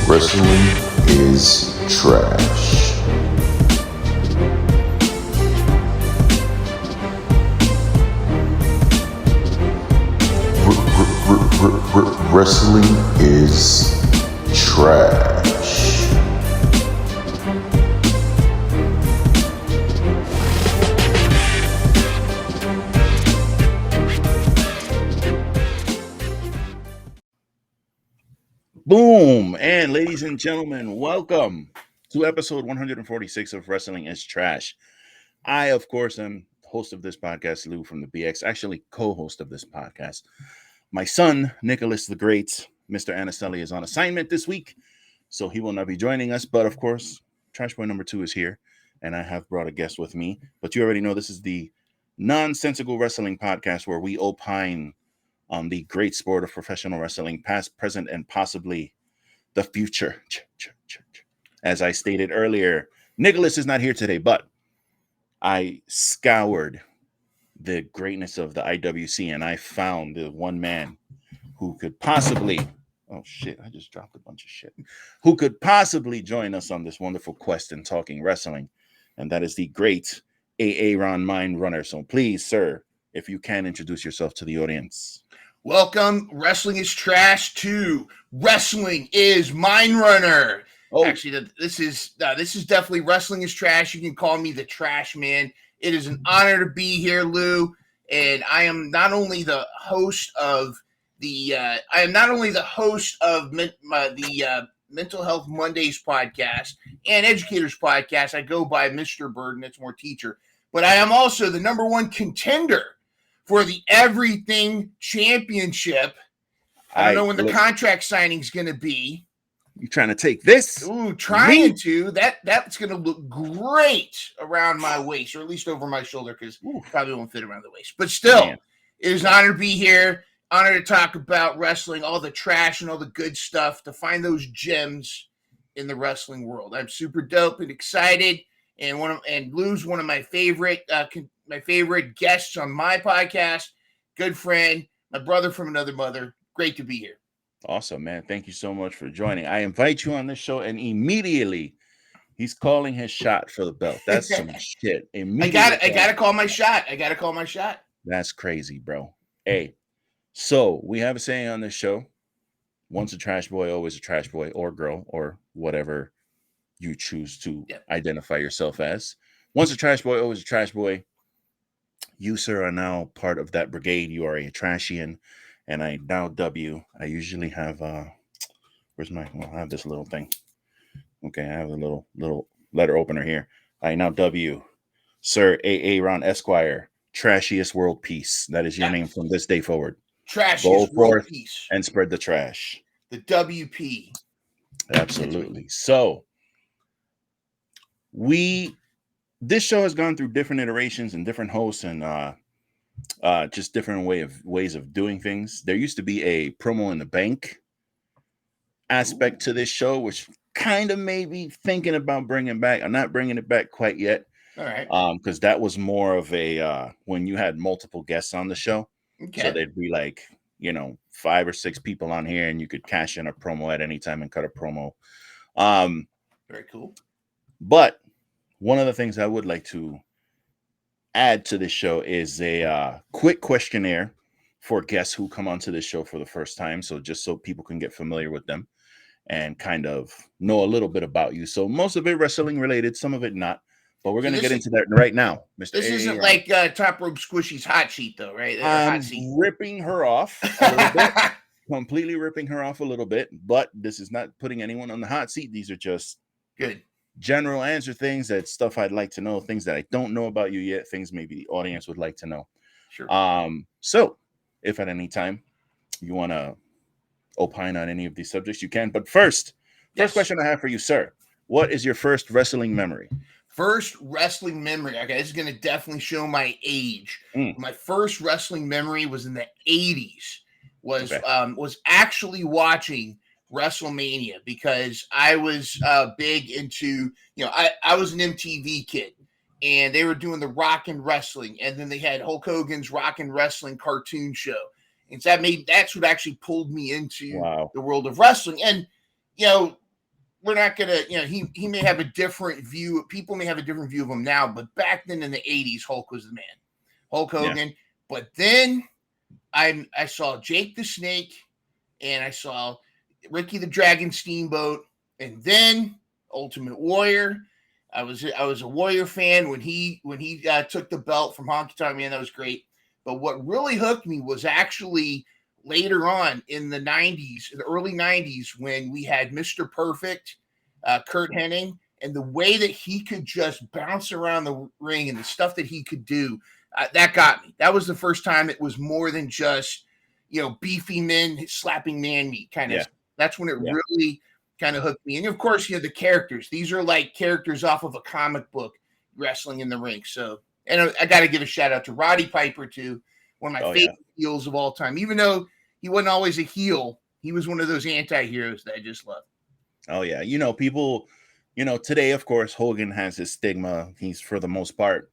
Wrestling is trash. Wrestling is trash. Boom! And ladies and gentlemen, welcome to episode 146 of Wrestling is Trash. I, of course, am host of this podcast, Lou from the BX, actually co-host of this podcast. My son, Nicholas the Great, Mr. Anaselli, is on assignment this week, so he will not be joining us. But, of course, Trash Boy number 2 is here, and I have brought a guest with me. But you already know this is the nonsensical wrestling podcast where we opine on the great sport of professional wrestling, past, present, and possibly the future. As I stated earlier, Nicholas is not here today, but I scoured the greatness of the IWC and I found the one man who could possibly, oh shit, I just dropped a bunch of shit, who could possibly join us on this wonderful quest in talking wrestling. And that is the great A-ARon Mind Runner. So please, sir, if you can introduce yourself to the audience. Welcome, Wrestling is Trash to Wrestling is Mind Runner. Oh. Actually, this is definitely Wrestling is Trash. You can call me the Trash Man. It is an honor to be here, Lou. And I am not only the host of the Mental Health Mondays podcast and Educators podcast. I go by Mr. Burden. It's more teacher, but I am also the number one contender for the Everything Championship. I don't know when the contract signing's going to be. You trying to take this? Ooh, trying to. That's going to look great around my waist, or at least over my shoulder, because probably won't fit around the waist. But still, it is an honor to be here. Honor to talk about wrestling, all the trash and all the good stuff, to find those gems in the wrestling world. I'm super dope and excited, and Lou's one of my favorite guests on my podcast, good friend, my brother from another mother. Great to be here. Awesome, man. Thank you so much for joining. I invite you on this show, and immediately he's calling his shot for the belt. That's some shit. I gotta call my shot. That's crazy, bro. Hey, so we have a saying on this show: once a trash boy, always a trash boy, or girl, or whatever you choose to identify yourself as. Once a trash boy, always a trash boy. You, sir, are now part of that brigade. You are a Trashian, and I now dub you. I usually have I have this little thing. Okay, I have a little letter opener here. I now dub you, Sir A-ARon Esquire, Trashiest World Peace. That is your name from this day forward. Trashiest World Peace. And spread the trash. The WP. Absolutely. So this show has gone through different iterations and different hosts and just different ways of doing things. There used to be a promo in the bank aspect to this show, which kind of maybe thinking about bringing back. I'm not bringing it back quite yet. All right. Because that was more of a when you had multiple guests on the show. Okay. So there'd be 5 or 6 people on here, and you could cash in a promo at any time and cut a promo. Very cool. But one of the things I would like to add to this show is a quick questionnaire for guests who come onto this show for the first time. So just so people can get familiar with them and kind of know a little bit about you. So most of it wrestling related, some of it not. But we're going to get into that right now, Mr. This isn't like Top Rope Squishy's hot sheet, though, right? I'm ripping her off a little bit. Completely ripping her off a little bit. But this is not putting anyone on the hot seat. These are just good general answer things, that stuff I'd like to know, things that I don't know about you yet, things maybe the audience would like to know. Sure. So if at any time you want to opine on any of these subjects, you can. But first question I have for you, sir. What is your first wrestling memory? First wrestling memory. Okay, this is going to definitely show my age. My first wrestling memory was in the 80s. Was actually watching WrestleMania, because I was big into, I was an MTV kid, and they were doing the Rockin' Wrestling, and then they had Hulk Hogan's Rockin' Wrestling cartoon show. And so that's what actually pulled me into the world of wrestling. And, we're not gonna, he may have a different view. People may have a different view of him now, but back then in the 80s, Hulk was the man. Hulk Hogan. Yeah. But then I saw Jake the Snake, and I saw Ricky the Dragon Steamboat, and then Ultimate Warrior. I was a Warrior fan when he took the belt from Honky Tonk Man. That was great. But what really hooked me was actually later on in the 90s, the early 90s, when we had Mr. Perfect, Kurt Hennig, and the way that he could just bounce around the ring and the stuff that he could do, that got me. That was the first time it was more than just, beefy men slapping man meat kind of. That's when it really kind of hooked me. And of course, the characters. These are like characters off of a comic book wrestling in the ring. So, and I got to give a shout out to Roddy Piper too, one of my favorite heels of all time. Even though he wasn't always a heel, he was one of those anti-heroes that I just love. Oh yeah, people, today of course Hogan has his stigma. He's for the most part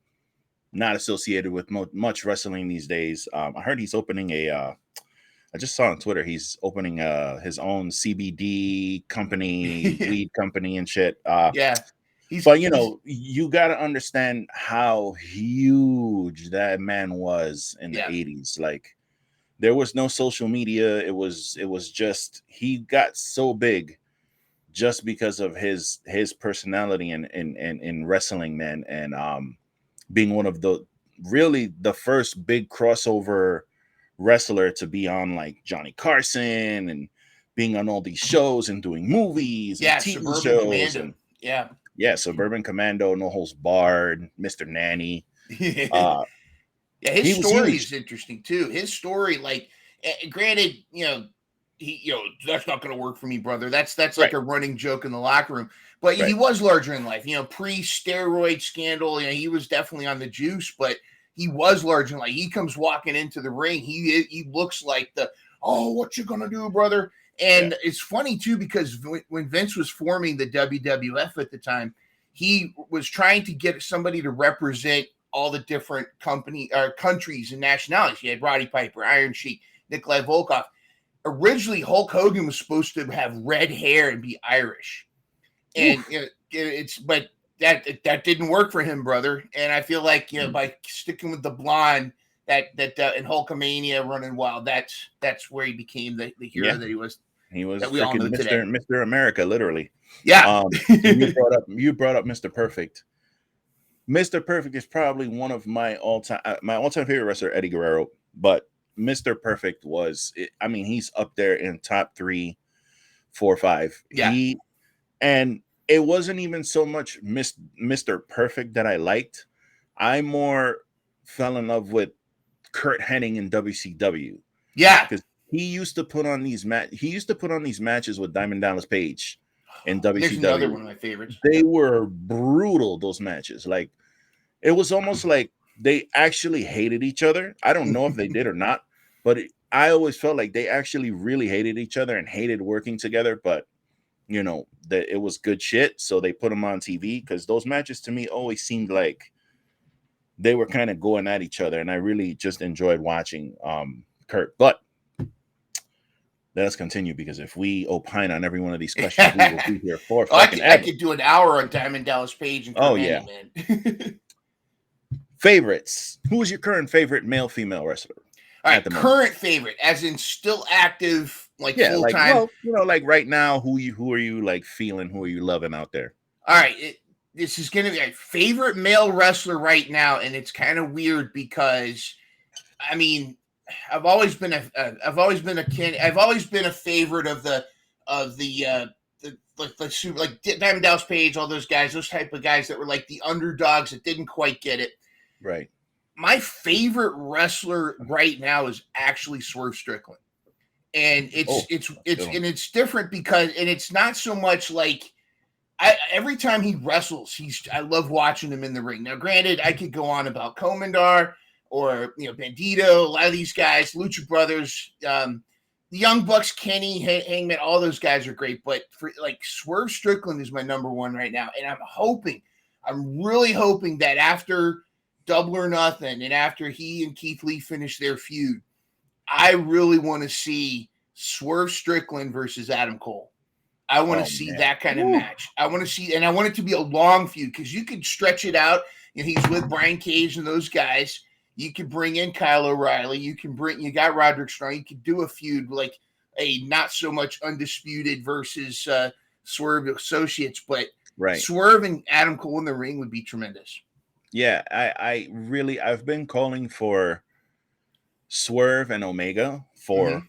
not associated with much wrestling these days. I heard he's opening I just saw on Twitter he's opening his own CBD company, weed company and shit. But you got to understand how huge that man was in the 80s. Like, there was no social media. It was just, he got so big just because of his personality in wrestling, man, and being one of the first big crossover wrestler to be on like Johnny Carson and being on all these shows and doing movies and TV Suburban shows. Commando. Suburban Commando, No Holds Barred, Mr. Nanny. His story is interesting too. His story, like, granted, that's not going to work for me, brother. That's like a running joke in the locker room. But he was larger in life. Pre-steroid scandal, he was definitely on the juice, but he was larger in life. He comes walking into the ring. He looks like what you gonna do, brother? And it's funny too, because when Vince was forming the WWF at the time, he was trying to get somebody to represent all the different countries and nationalities. You had Roddy Piper, Iron Sheik, Nikolai Volkov. Originally, Hulk Hogan was supposed to have red hair and be Irish, and but that didn't work for him, brother. And I feel like by sticking with the blonde, that and Hulkamania running wild, that's where he became the hero that he was. He was freaking Mr. America, literally. Yeah. You brought up Mr. Perfect. Mr. Perfect is probably one of my all-time favorite wrestler, Eddie Guerrero, but Mr. Perfect he's up there in top 3, 4, 5. Yeah. And it wasn't even so much Mr. Perfect that I liked. I more fell in love with Kurt Hennig in WCW. Yeah. Because he used to put on these matches with Diamond Dallas Page in WCW. There's another one of my favorites. They were brutal, those matches. Like, it was almost like they actually hated each other. I don't know if they did or not, but I always felt like they actually really hated each other and hated working together. But that it was good shit, so they put them on TV, because those matches to me always seemed like they were kind of going at each other, and I really just enjoyed watching Kurt. But let us continue, because if we opine on every one of these questions, we will be here for I could do an hour on Diamond Dallas Page and Kurt Hennig, man. Favorites. Who is your current favorite male-female wrestler? All right, current favorite, as in still active, like full time. Like right now, who are you like feeling? Who are you loving out there? All right, this is gonna be my favorite male wrestler right now, and it's kind of weird because, I've always been a favorite of the super, like Diamond Dallas Page, all those guys, those type of guys that were like the underdogs that didn't quite get it. Right. My favorite wrestler right now is actually Swerve Strickland. And it's different because it's not so much like every time he wrestles, I love watching him in the ring. Now, granted, I could go on about Komandar or Bandito, a lot of these guys, Lucha Brothers, the Young Bucks, Kenny, Hangman, all those guys are great. But for like Swerve Strickland is my number one right now, and I'm really hoping that after Double or Nothing and after he and Keith Lee finish their feud, I really want to see Swerve Strickland versus Adam Cole. I want to see that kind of match. I want to see, and I want it to be a long feud because you could stretch it out. You know, he's with Brian Cage and those guys. You could bring in Kyle O'Reilly. You got Roderick Strong. You could do a feud like a not so much Undisputed versus Swerve Associates, but Swerve and Adam Cole in the ring would be tremendous. Yeah, I've been calling for Swerve and Omega for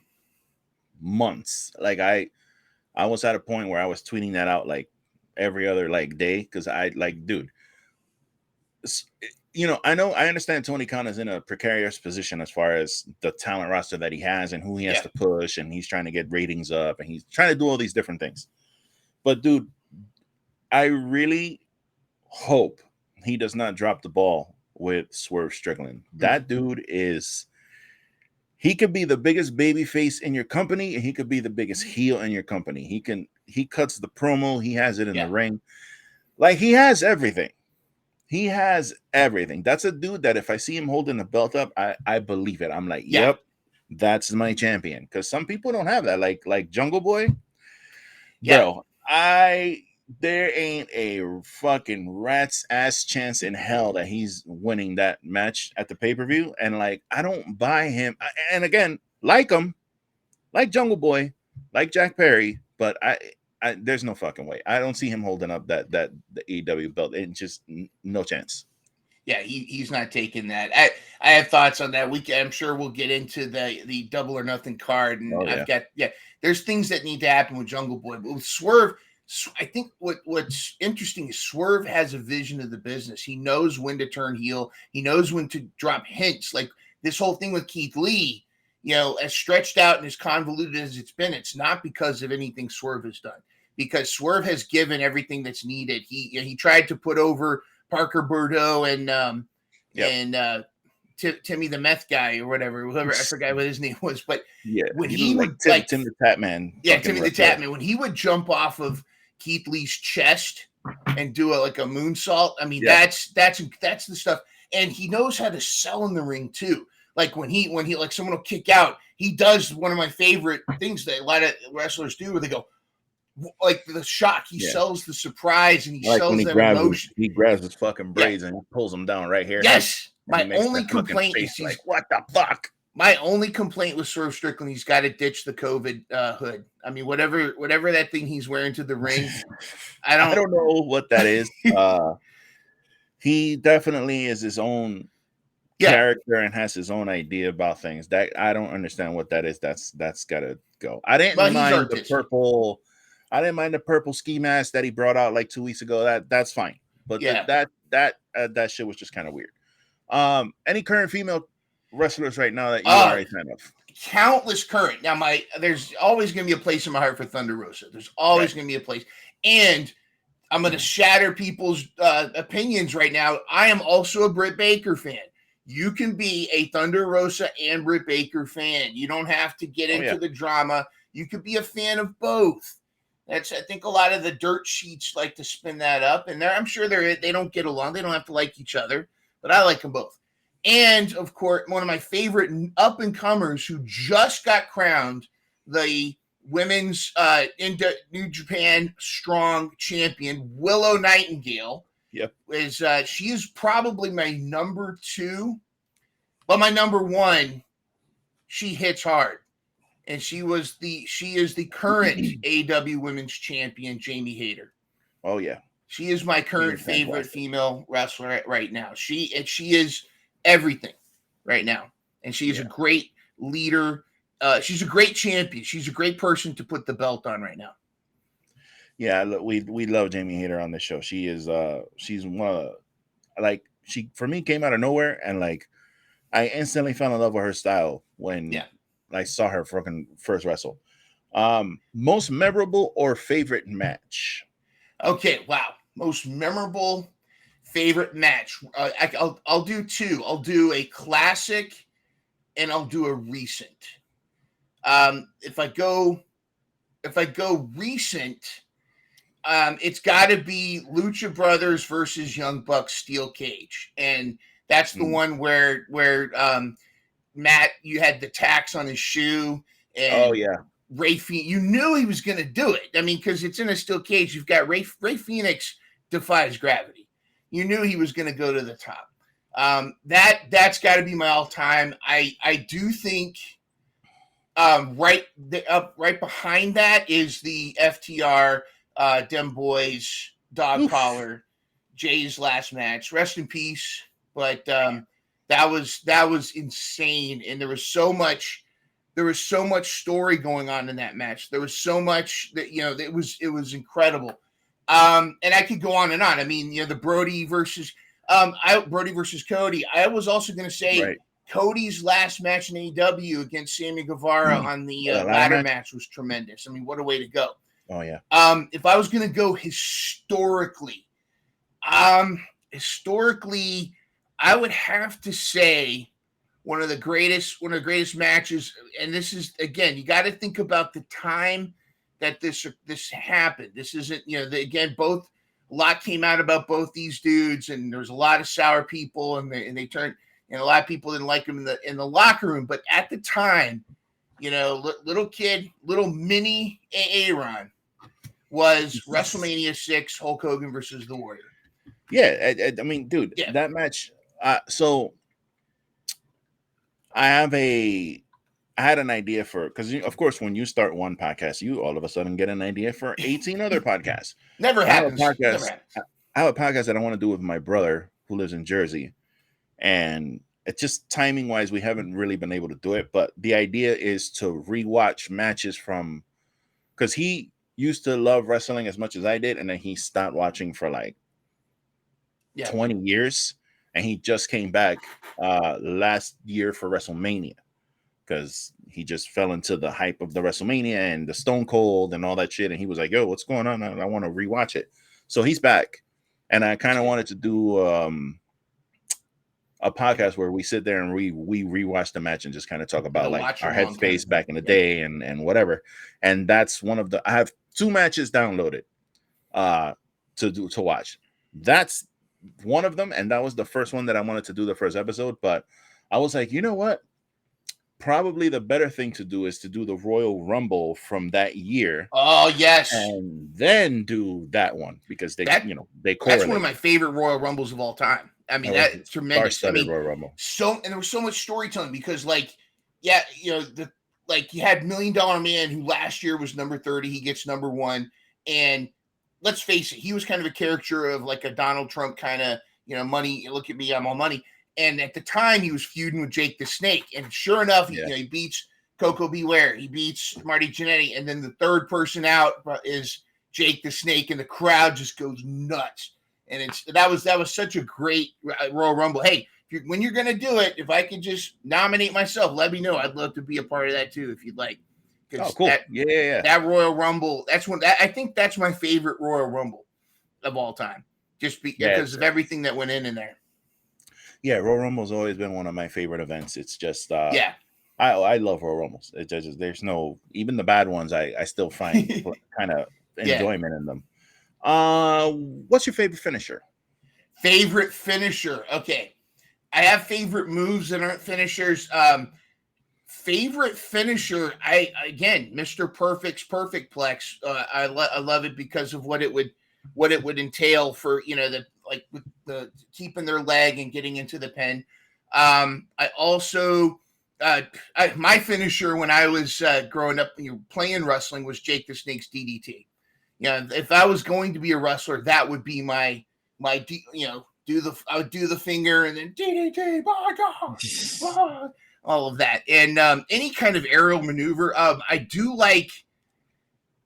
months. Like I was at a point where I was tweeting that out like every other like day because I like, dude, you know, I understand Tony Khan is in a precarious position as far as the talent roster that he has and who he has to push, and he's trying to get ratings up and he's trying to do all these different things. But dude, I really hope he does not drop the ball with Swerve Strickland. That dude he could be the biggest baby face in your company, and he could be the biggest heel in your company. He cuts the promo, he has it in the ring. Like, he has everything. He has everything. That's a dude that if I see him holding the belt up, I believe it. I'm like, yep, that's my champion. Because some people don't have that. Like Jungle Boy. Bro, there ain't a fucking rat's ass chance in hell that he's winning that match at the pay-per-view. And like, I don't buy him. And again, like him, like Jungle Boy, like Jack Perry, but I there's no fucking way. I don't see him holding up the AEW belt. It's just no chance. Yeah, he's not taking that. I have thoughts on that. I'm sure we'll get into the Double or Nothing card, and there's things that need to happen with Jungle Boy, but with Swerve, I think what's interesting is Swerve has a vision of the business. He knows when to turn heel. He knows when to drop hints. Like this whole thing with Keith Lee, you know, as stretched out and as convoluted as it's been, it's not because of anything Swerve has done. Because Swerve has given everything that's needed. He tried to put over Parker Bordeaux and Timmy the Meth guy or whoever, I forgot what his name was. But when he would like Tim the Tap Man, Timmy the Tap Man, when he would jump off of Keith Lee's chest and do a moonsault, I mean that's the stuff. And he knows how to sell in the ring too. Like when he like someone will kick out, he does one of my favorite things that a lot of wrestlers do, where they go, like the shock, he sells the surprise, and he like sells that emotion. He grabs his fucking braids and pulls them down right here. Yes, my only complaint is like, what the fuck? My only complaint with Swerve Strickland, he's got to ditch the COVID hood. I mean, whatever that thing he's wearing to the ring, I don't know what that is. He definitely is his own character and has his own idea about things. That I don't understand what that is. That's gotta go. I didn't mind the purple. I didn't mind the purple ski mask that he brought out like 2 weeks ago. That's fine. But that shit was just kind of weird. Any current female wrestlers right now that you are a fan of? Countless current. Now, there's always going to be a place in my heart for Thunder Rosa. There's always going to be a place. And I'm going to shatter people's opinions right now. I am also a Britt Baker fan. You can be a Thunder Rosa and Britt Baker fan. You don't have to get into the drama. You could be a fan of both. I think a lot of the dirt sheets like to spin that up, and I'm sure they don't get along. They don't have to like each other, but I like them both. And of course, one of my favorite up and comers who just got crowned the women's New Japan Strong champion, Willow Nightingale. Yep, she is probably my number 2, but my number 1. She hits hard. And she is the current AEW Women's Champion, Jamie Hayter. Oh yeah, she is my current favorite female wrestler right now. She is everything right now, and she is a great leader. She's a great champion. She's a great person to put the belt on right now. Yeah, we love Jamie Hayter on this show. She is she's one of she for me came out of nowhere, and like I instantly fell in love with her style when I saw her fucking first wrestle. Most memorable or favorite match? Okay, wow. Most memorable favorite match. I'll do 2. I'll do a classic and I'll do a recent. If I go recent, it's got to be Lucha Brothers versus Young Bucks Steel Cage, and that's the one where Matt, you had the tacks on his shoe. And You knew he was going to do it. I mean, because it's in a steel cage. You've got Ray Phoenix defies gravity. You knew he was going to go to the top. That's got to be my all-time. I do think right behind that is the FTR Dem Boys dog collar Jay's last match. Rest in peace. But that was insane, and there was so much story going on in that match. There was so much that it was incredible. And I could go on and on. I mean, the Brody versus Cody. I was also going to say Cody's last match in AEW against Sammy Guevara on the ladder match was tremendous. I mean, what a way to go. Oh yeah. If I was going to go historically, I would have to say one of the greatest matches. And this is, again, you got to think about the time that this happened. This isn't, a lot came out about both these dudes, and there was a lot of sour people, and they turned, and a lot of people didn't like them in the locker room. But at the time, little kid, little mini A-ARon was WrestleMania 6, Hulk Hogan versus The Warrior. Yeah, I mean, dude, that match. So I had an idea for, because of course when you start one podcast, you all of a sudden get an idea for 18 other podcasts. Never happens. I have a podcast that I want to do with my brother who lives in Jersey, and it's just timing wise we haven't really been able to do it. But the idea is to rewatch matches from, because he used to love wrestling as much as I did, and then he stopped watching for like 20 years, and he just came back last year for WrestleMania because he just fell into the hype of the WrestleMania and the Stone Cold and all that shit, and he was like, yo, what's going on? I want to rewatch it. So he's back, and I kind of wanted to do a podcast where we sit there and we rewatch the match and just kind of talk about like our headspace back in the day and whatever. And that's one of I have 2 matches downloaded to watch. That's one of them, and that was the first one that I wanted to do the first episode. But I was like, you know what? Probably the better thing to do is to do the Royal Rumble from that year. Oh yes, and then do that one because they correlate. That's one of my favorite Royal Rumbles of all time. I mean, that's tremendous. I mean, Royal Rumble. And there was so much storytelling because, you had $1 Million Man who last year was number 30. He gets number 1, and let's face it, he was kind of a caricature of like a Donald Trump kind of, money. Look at me, I'm all money. And at the time, he was feuding with Jake the Snake, and sure enough, he beats Coco Beware. He beats Marty Jannetty, and then the third person out is Jake the Snake, and the crowd just goes nuts. And that was such a great Royal Rumble. Hey, when you're gonna do it, if I could just nominate myself, let me know. I'd love to be a part of that too, if you'd like. Oh, cool. That Royal Rumble, I think that's my favorite Royal Rumble of all time, just because of everything that went in there. Yeah, Royal Rumble's always been one of my favorite events. It's just I love Royal Rumbles. It just, there's no, even the bad ones I still find kind of enjoyment in them. What's your favorite finisher? Favorite finisher. Okay. I have favorite moves that aren't finishers. Favorite finisher, Mr. Perfect's Perfect Plex. I love it because of what it would entail for, with the keeping their leg and getting into the pen. I also my finisher when I was growing up, playing wrestling was Jake the Snake's DDT. If I was going to be a wrestler, that would be my I would do the finger and then DDT, my God, all of that, and any kind of aerial maneuver. I do like.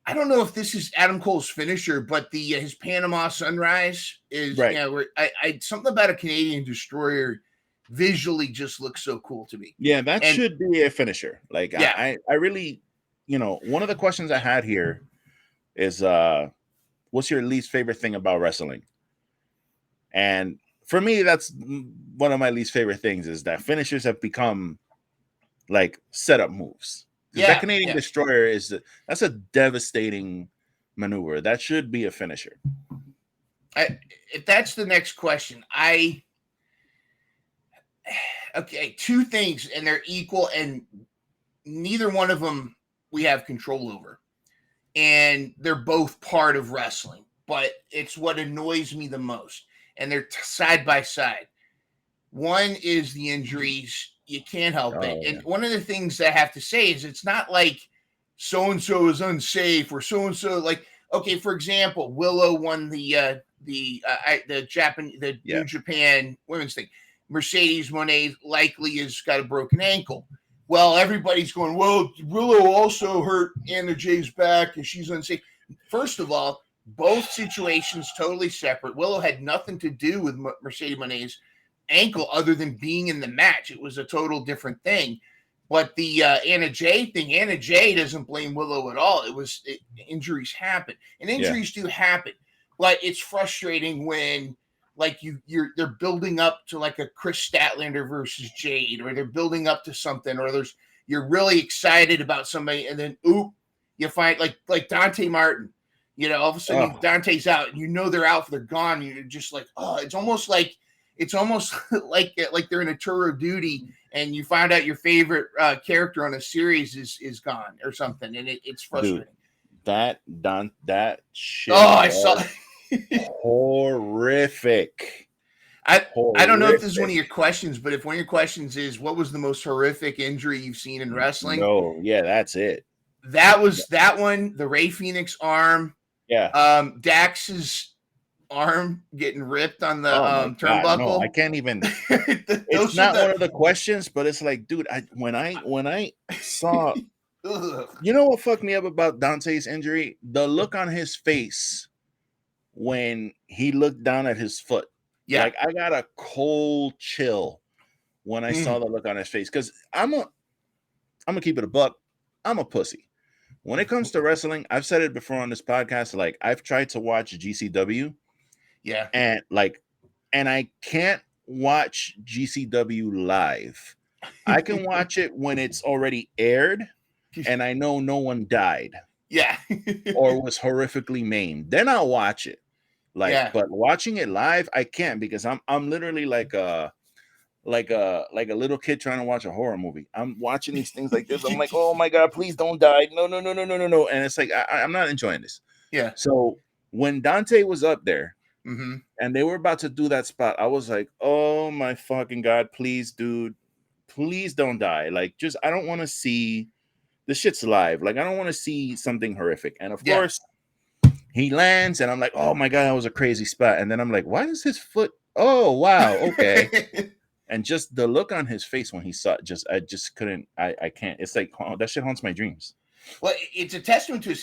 I don't know if this is Adam Cole's finisher, but his Panama Sunrise is where I something about a Canadian Destroyer visually just looks so cool to me. Yeah, that should be a finisher. Like I really, one of the questions I had here is what's your least favorite thing about wrestling? And for me, that's one of my least favorite things is that finishers have become like setup moves. That Canadian Destroyer that's a devastating maneuver. That should be a finisher. If that's the next question, okay, 2 things, and they're equal, and neither one of them we have control over. And they're both part of wrestling, but it's what annoys me the most. And they're side by side. One is the injuries. You can't help it. And one of the things I have to say is it's not like so-and-so is unsafe or so-and-so, like, okay, for example, Willow won the New Japan women's thing. Mercedes Moné likely has got a broken ankle. Well, everybody's going, well, Willow also hurt Anna Jay's back and she's unsafe. First of all, both situations totally separate. Willow had nothing to do with Mercedes Moné's ankle other than being in the match. It was a total different thing. But the Anna Jay thing, Anna Jay doesn't blame Willow at all. Injuries happen, and injuries do happen. But it's frustrating when, like, they're building up to like a Chris Statlander versus Jade, or they're building up to something, or you're really excited about somebody, and then you find like Dante Martin. All of a sudden Dante's out, and they're out, they're gone. And you're just like, it's almost like they're in a tour of duty, and you find out your favorite character on a series is gone or something, and it's frustrating. Dude, that shit. I saw horrific. I don't know if this is one of your questions, but if one of your questions is what was the most horrific injury you've seen in wrestling? No, that's it. That was that one, the Ray Phoenix arm. Yeah. Dax's arm getting ripped on the turnbuckle. No, I can't even. It's not one of the questions, but it's like, dude, when I saw, you know what fucked me up about Dante's injury? The look on his face when he looked down at his foot. Yeah, like I got a cold chill when I saw the look on his face, because I'm gonna keep it a buck. I'm a pussy. When it comes to wrestling, I've said it before on this podcast. Like, I've tried to watch GCW. Yeah. And I can't watch GCW live. I can watch it when it's already aired and I know no one died. Yeah. Or was horrifically maimed. Then I'll watch it. But watching it live, I can't, because I'm literally like a little kid trying to watch a horror movie. I'm watching these things like this. I'm like, oh my God, please don't die. No. And it's like, I'm not enjoying this. Yeah. So when Dante was up there, and they were about to do that spot, I was like, oh my fucking God, please, dude, please don't die. Like, just, I don't want to see the shit's live. Like, I don't want to see something horrific. And of course, he lands, and I'm like, oh my God, that was a crazy spot. And then I'm like, why is his foot? Oh, wow. Okay. And just the look on his face when he saw it, I just couldn't, I can't. It's like, that shit haunts my dreams. Well, it's a testament to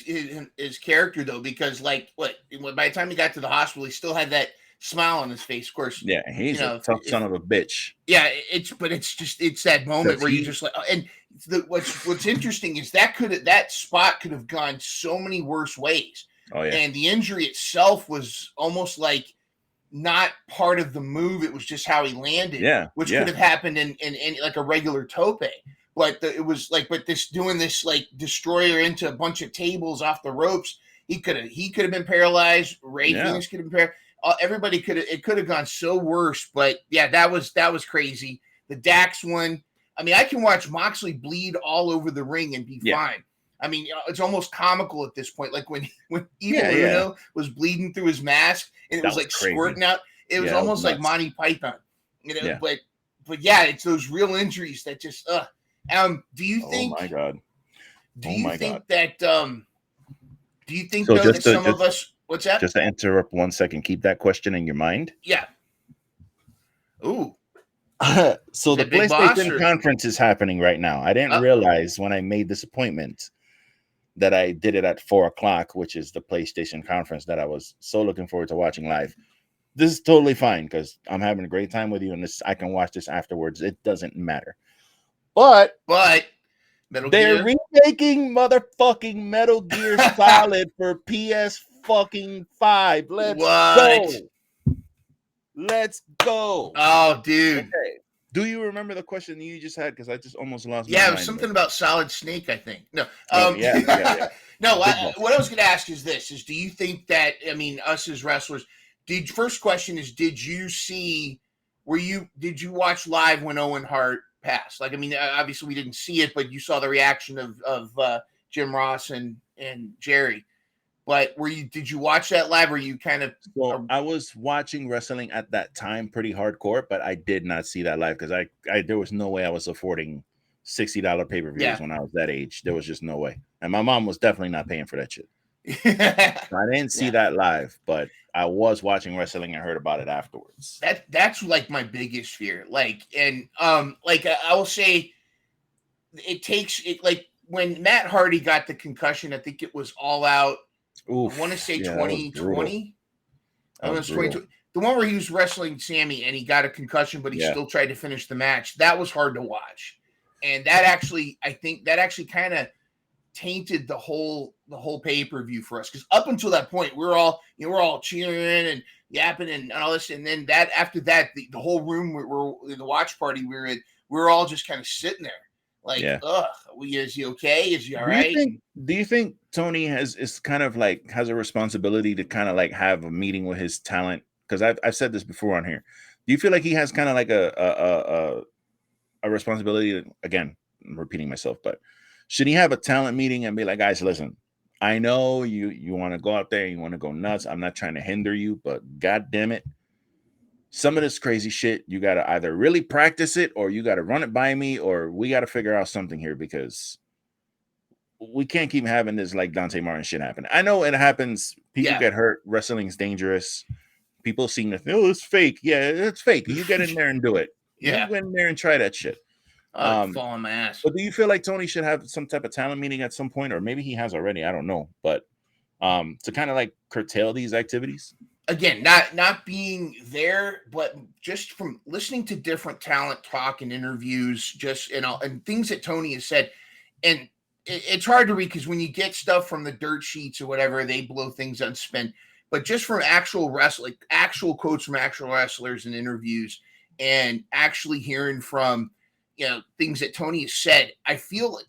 his character, though, because by the time he got to the hospital, he still had that smile on his face. Of course, yeah, he's a tough son of a bitch. Yeah, it's that moment where you just like, and what's interesting is that spot could have gone so many worse ways. Oh yeah, and the injury itself was almost like not part of the move; it was just how he landed. Yeah, which could have happened in like a regular tope. But it was like, doing this like destroyer into a bunch of tables off the ropes. He could have been paralyzed. Ray Phoenix could have been paralyzed. Everybody could have gone so worse. But yeah, that was crazy. The Dax one. I mean, I can watch Moxley bleed all over the ring and be fine. I mean, it's almost comical at this point. Like when Evil Uno was bleeding through his mask and it was like crazy. Squirting out. It was almost like Monty Python. But yeah, it's those real injuries that just do you think? Oh my God! Do you think that that some of us? What's that? Just to interrupt 1 second. Keep that question in your mind. Yeah. Ooh. So the PlayStation conference is happening right now. I didn't realize when I made this appointment that I did it at 4:00, which is the PlayStation conference that I was so looking forward to watching live. This is totally fine because I'm having a great time with you, and I can watch this afterwards. It doesn't matter. But Metal they're Gear? remaking motherfucking Metal Gear Solid for PS fucking 5. Let's go. Oh, dude. Okay. Do you remember the question you just had? Because I just almost lost my mind. Yeah, it was something about Solid Snake, I think. No. Yeah. No, what I was going to ask is this, do you think that, I mean, us as wrestlers, first question is, did you watch live when Owen Hart passed? Like, I mean, obviously we didn't see it, but you saw the reaction of Jim Ross and Jerry. But did you watch that live? Or you kind of? So I was watching wrestling at that time pretty hardcore, but I did not see that live because I there was no way I was affording $60 pay-per-views when I was that age. There was just no way. And my mom was definitely not paying for that shit. I didn't see that live, but I was watching wrestling and heard about it afterwards. That's like my biggest fear. Like, and I will say it takes it, like when Matt Hardy got the concussion, I think it was All Out. Oof, I want to say 2020. That was 2020. The one where he was wrestling Sammy and he got a concussion, but he still tried to finish the match. That was hard to watch. And that actually, I think that actually kind of tainted the whole pay-per-view for us. Because up until that point, we're all cheering and yapping and all this. And then after that, the whole room, we're the watch party we're all just kind of sitting there. Like, is he okay? Is he all right? Do you think Tony is kind of like has a responsibility to kind of like have a meeting with his talent? Because I've said this before on here. Do you feel like he has kind of like a responsibility? Again, I'm repeating myself, but should he have a talent meeting and be like, guys, listen, I know you want to go out there, you want to go nuts. I'm not trying to hinder you, but God damn it. Some of this crazy shit, you got to either really practice it or you got to run it by me or we got to figure out something here because we can't keep having this like Dante Martin shit happen. I know it happens. People get hurt. Wrestling's dangerous. People seem to think, it's fake. Yeah, it's fake. You get in there and do it. You get in there and try that shit. Fall on my ass. But do you feel like Tony should have some type of talent meeting at some point? Or maybe he has already. I don't know. But to kind of like curtail these activities? Again, not being there, but just from listening to different talent talk and interviews, just and things that Tony has said, and it's hard to read because when you get stuff from the dirt sheets or whatever, they blow things on spin. But just from actual wrestling, actual quotes from actual wrestlers and interviews, and actually hearing from things that Tony has said, I feel like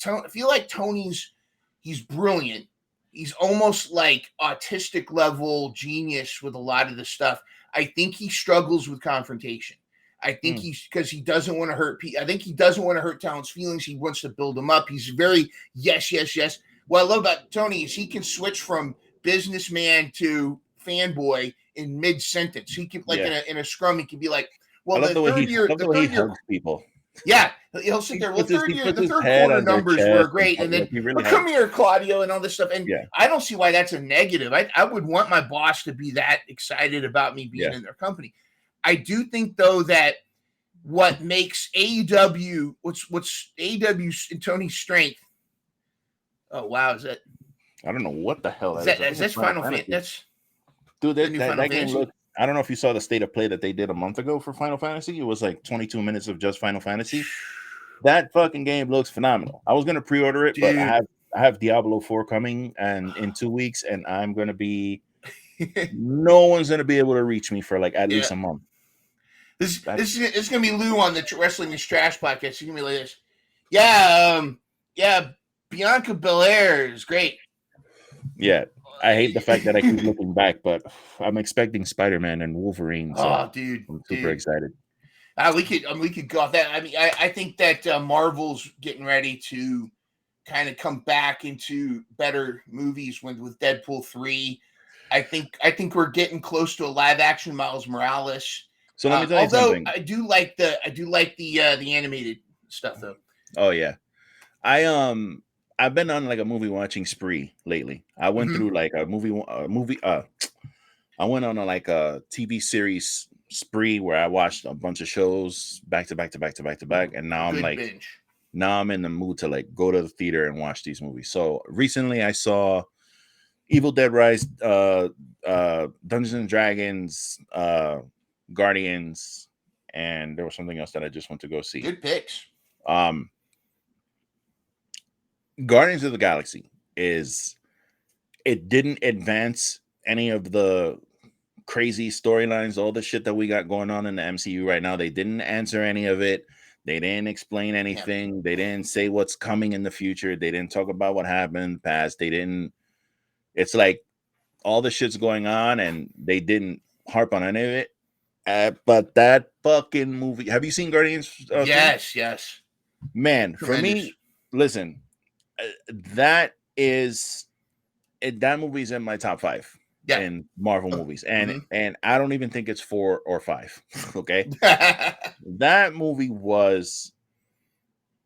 he's brilliant. He's almost like autistic level genius with a lot of the stuff. I think he struggles with confrontation. I think because he doesn't want to hurt people. I think he doesn't want to hurt talent's feelings. He wants to build them up. He's very yes. What I love about Tony is he can switch from businessman to fanboy in mid sentence. He can in a scrum. He can be like, well, the third year hugs people. Yeah, he'll sit there. Well, the third quarter numbers were great, and then come here, Claudio, and all this stuff. And I don't see why that's a negative. I would want my boss to be that excited about me being in their company. I do think, though, that what makes AEW, what's AEW's and Tony's strength. Oh wow, is that? I don't know what the hell that is. Is that Final Fantasy? That's dude. That game looked. I don't know if you saw the state of play that they did a month ago for Final Fantasy. It was like 22 minutes of just Final Fantasy. That fucking game looks phenomenal. I was gonna pre-order it, but I have Diablo 4 coming and in 2 weeks, and I'm gonna be. No one's gonna be able to reach me for like at least a month. This is gonna be Lou on the Wrestling is Trash podcast. It's gonna be like this. Yeah, Bianca Belair is great. Yeah, I hate the fact that I keep looking back, but I'm expecting Spider-Man and Wolverine. So dude, I'm super excited. We could go off that. I mean, I think that Marvel's getting ready to kind of come back into better movies with Deadpool 3. I think we're getting close to a live action Miles Morales. So let me tell you something. I do like the animated stuff though. Oh yeah, I've been on like a movie watching spree lately. I went through like a movie. I went on like a TV series spree where I watched a bunch of shows back to back, and now I'm like, binge. Now I'm in the mood to like go to the theater and watch these movies. So recently I saw Evil Dead Rise, Dungeons and Dragons, Guardians, and there was something else that I just went to go see. Good picks. Guardians of the Galaxy didn't advance any of the crazy storylines, all the shit that we got going on in the MCU right now. They didn't answer any of it. They didn't explain anything. Yeah. They didn't say what's coming in the future. They didn't talk about what happened in the past. It's like all the shit's going on and they didn't harp on any of it. But that fucking movie, have you seen Guardians? Yes. Man, tremendous. For me, listen, that that movie's in my top 5 in Marvel movies, and I don't even think it's 4 or 5. Okay, that movie was.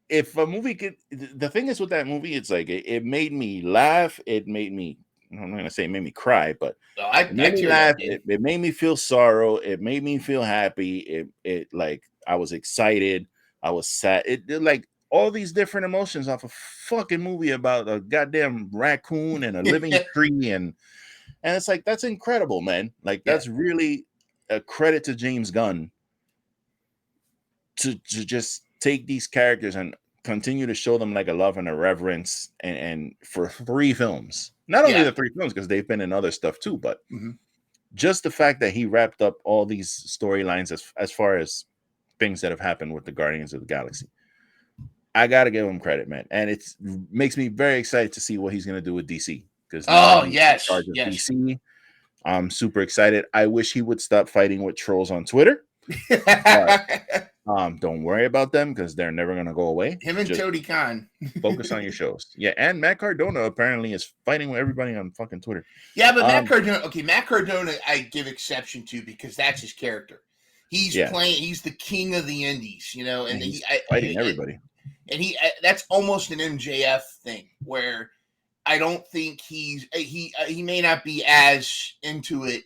If a movie could, the thing is with that movie, it's like it made me laugh. It made me. I'm not gonna say it made me cry, but it made me laugh. It made me feel sorrow. It made me feel happy. It like I was excited. I was sad. It like all these different emotions off a fucking movie about a goddamn raccoon and a living tree, and it's like that's incredible, man. Like that's really a credit to James Gunn to just take these characters and continue to show them like a love and a reverence, and for 3 films, not only the 3 films, because they've been in other stuff too, but just the fact that he wrapped up all these storylines as far as things that have happened with the Guardians of the Galaxy. I gotta give him credit, man, and it makes me very excited to see what he's gonna do with DC, because DC, I'm super excited. I wish he would stop fighting with trolls on Twitter. But, don't worry about them, because they're never gonna go away. Him and Tony Khan. Focus on your shows. Yeah, and Matt Cardona apparently is fighting with everybody on fucking Twitter. Yeah, but Matt Cardona, I give exception to, because that's his character. He's playing. He's the king of the indies, you know, and he's fighting everybody. And that's almost an MJF thing, where I don't think he may not be as into it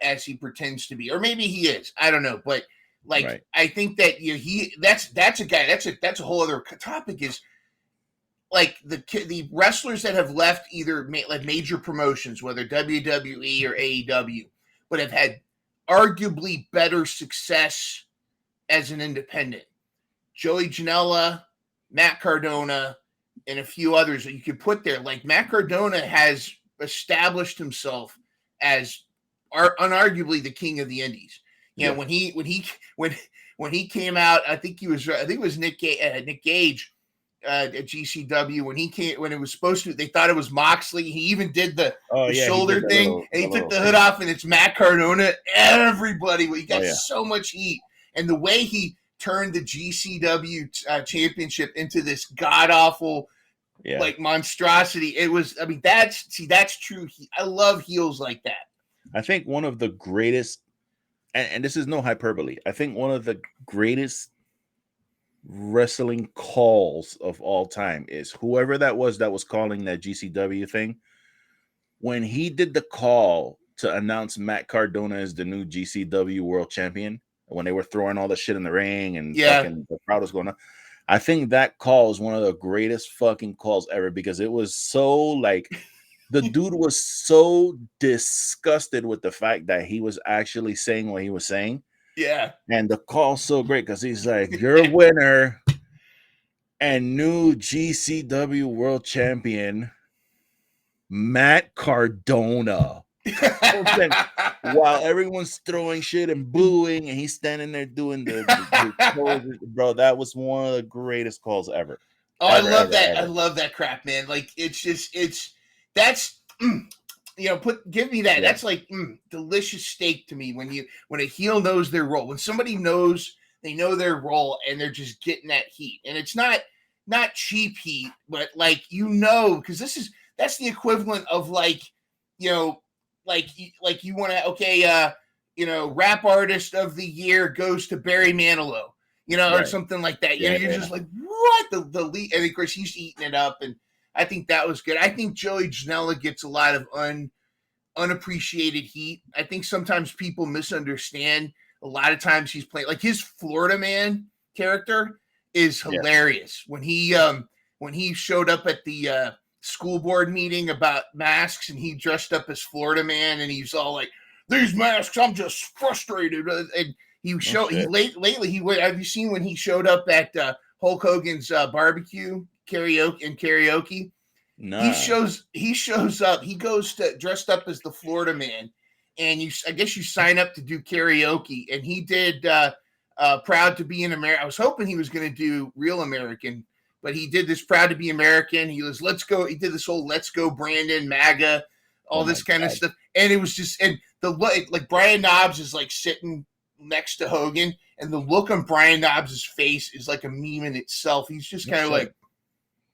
as he pretends to be, or maybe he is. I don't know, but like I think that that's a guy. That's a whole other topic. Is like the wrestlers that have left either like major promotions, whether WWE or AEW, but have had arguably better success as an independent. Joey Janela, Matt Cardona, and a few others that you could put there. Like Matt Cardona has established himself as unarguably the king of the indies. You know, when he came out, I think it was Nick Gage at GCW when it was supposed to. They thought it was Moxley. He even did the shoulder thing, and he took the hood off, and it's Matt Cardona. Everybody, he got so much heat, and the way he turned the GCW championship into this god awful like monstrosity. It was. I mean, that's true. I love heels like that. I think one of the greatest, and this is no hyperbole, I think one of the greatest wrestling calls of all time is whoever that was calling that GCW thing. When he did the call to announce Matt Cardona as the new GCW world champion, when they were throwing all the shit in the ring and fucking the crowd was going on, I think that call is one of the greatest fucking calls ever, because it was so like the dude was so disgusted with the fact that he was actually saying what he was saying. Yeah. And the call's so great because he's like, "Your winner and new GCW world champion, Matt Cardona." While everyone's throwing shit and booing, and he's standing there doing the bro, that was one of the greatest calls ever. Oh, I love that. I love that crap, man. Like that's give me that. Yeah. That's like delicious steak to me when a heel knows their role. When somebody knows they know their role and they're just getting that heat. And it's not cheap heat, but like because that's the equivalent of like, like you want to rap artist of the year goes to Barry Manilow, or something like that. You're just like, what the lead, and of course he's eating it up, and I think that was good. I think Joey Janela gets a lot of unappreciated heat. I think sometimes people misunderstand. A lot of times he's playing like his Florida Man character is hilarious. When he showed up at the school board meeting about masks, and he dressed up as Florida Man, and he's all like, "These masks, I'm just frustrated." And lately have you seen when he showed up at Hulk Hogan's barbecue karaoke? No. He shows up. He goes to dressed up as the Florida Man, and I guess you sign up to do karaoke. And he did "Proud to Be an American." I was hoping he was going to do Real American, but he did this "Proud to Be American." He was "Let's Go." He did this whole "Let's Go Brandon," MAGA, all this kind of stuff, and it was just like Brian Knobbs is like sitting next to Hogan, and the look on Brian Knobbs' face is like a meme in itself. He's just kind of like,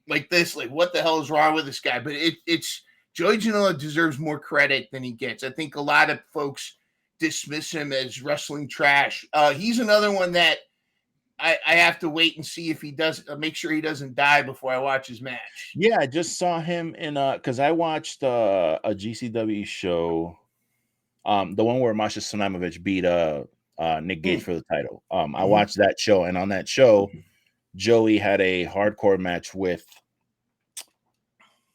like this. Like, what the hell is wrong with this guy? But it's Joey Janela deserves more credit than he gets. I think a lot of folks dismiss him as wrestling trash. He's another one that I have to wait and see if he does. Make sure he doesn't die before I watch his match. Yeah, I just saw him in because I watched a GCW show, the one where Masha Sanamovich beat Nick Gage for the title. I watched that show, and on that show, Joey had a hardcore match with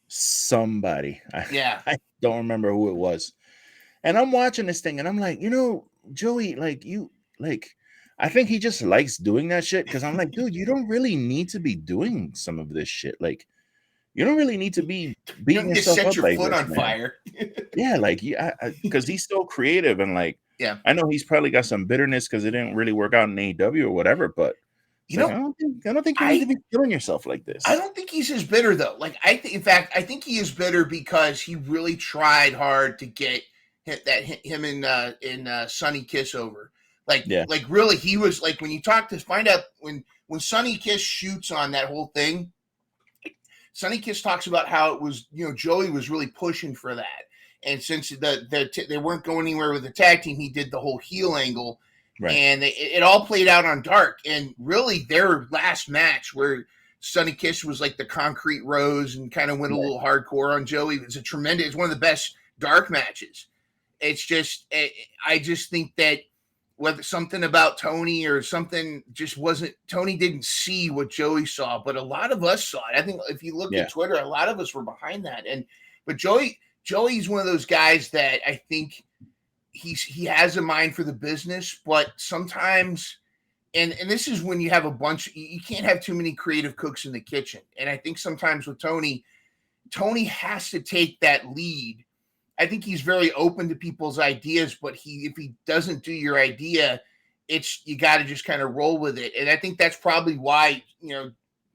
somebody. I don't remember who it was. And I'm watching this thing, and I'm like, Joey, I think he just likes doing that shit. Because I'm like, dude, you don't really need to be doing some of this shit. Like, you don't really need to be beating yourself up. Set your foot on fire. Yeah, because he's so creative, and I know he's probably got some bitterness because it didn't really work out in AEW or whatever. But I don't think you need to be killing yourself like this. I don't think he's as bitter though. In fact, I think he is bitter because he really tried hard to get him and Sonny Kiss over. Really, he was like, when you talk to find out when Sonny Kiss shoots on that whole thing, Sonny Kiss talks about how it was, Joey was really pushing for that. And since they weren't going anywhere with the tag team, he did the whole heel angle. Right. And it all played out on Dark. And really, their last match where Sonny Kiss was like the concrete rose and kind of went a little hardcore on Joey, it's one of the best Dark matches. It's just, I just think that whether something about Tony or something just wasn't, Tony didn't see what Joey saw, but a lot of us saw it. I think if you look at Twitter, a lot of us were behind that. But Joey's one of those guys that I think he has a mind for the business, but sometimes, and this is when you have a bunch, you can't have too many creative cooks in the kitchen. And I think sometimes with Tony has to take that lead. I think he's very open to people's ideas, but if he doesn't do your idea, you got to just kind of roll with it. And I think that's probably why,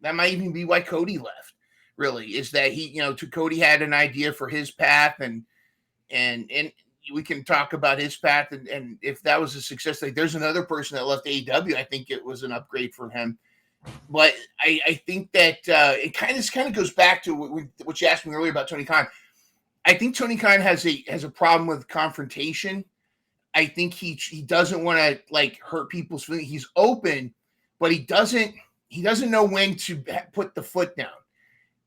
that might even be why Cody left, really, is that Cody had an idea for his path, and we can talk about his path, and if that was a success, there's another person that left AEW. I think it was an upgrade for him. But I think that it kind of goes back to what you asked me earlier about Tony Khan. I think Tony Khan has a problem with confrontation. I think he doesn't want to hurt people's feelings. He's open, but he doesn't know when to put the foot down,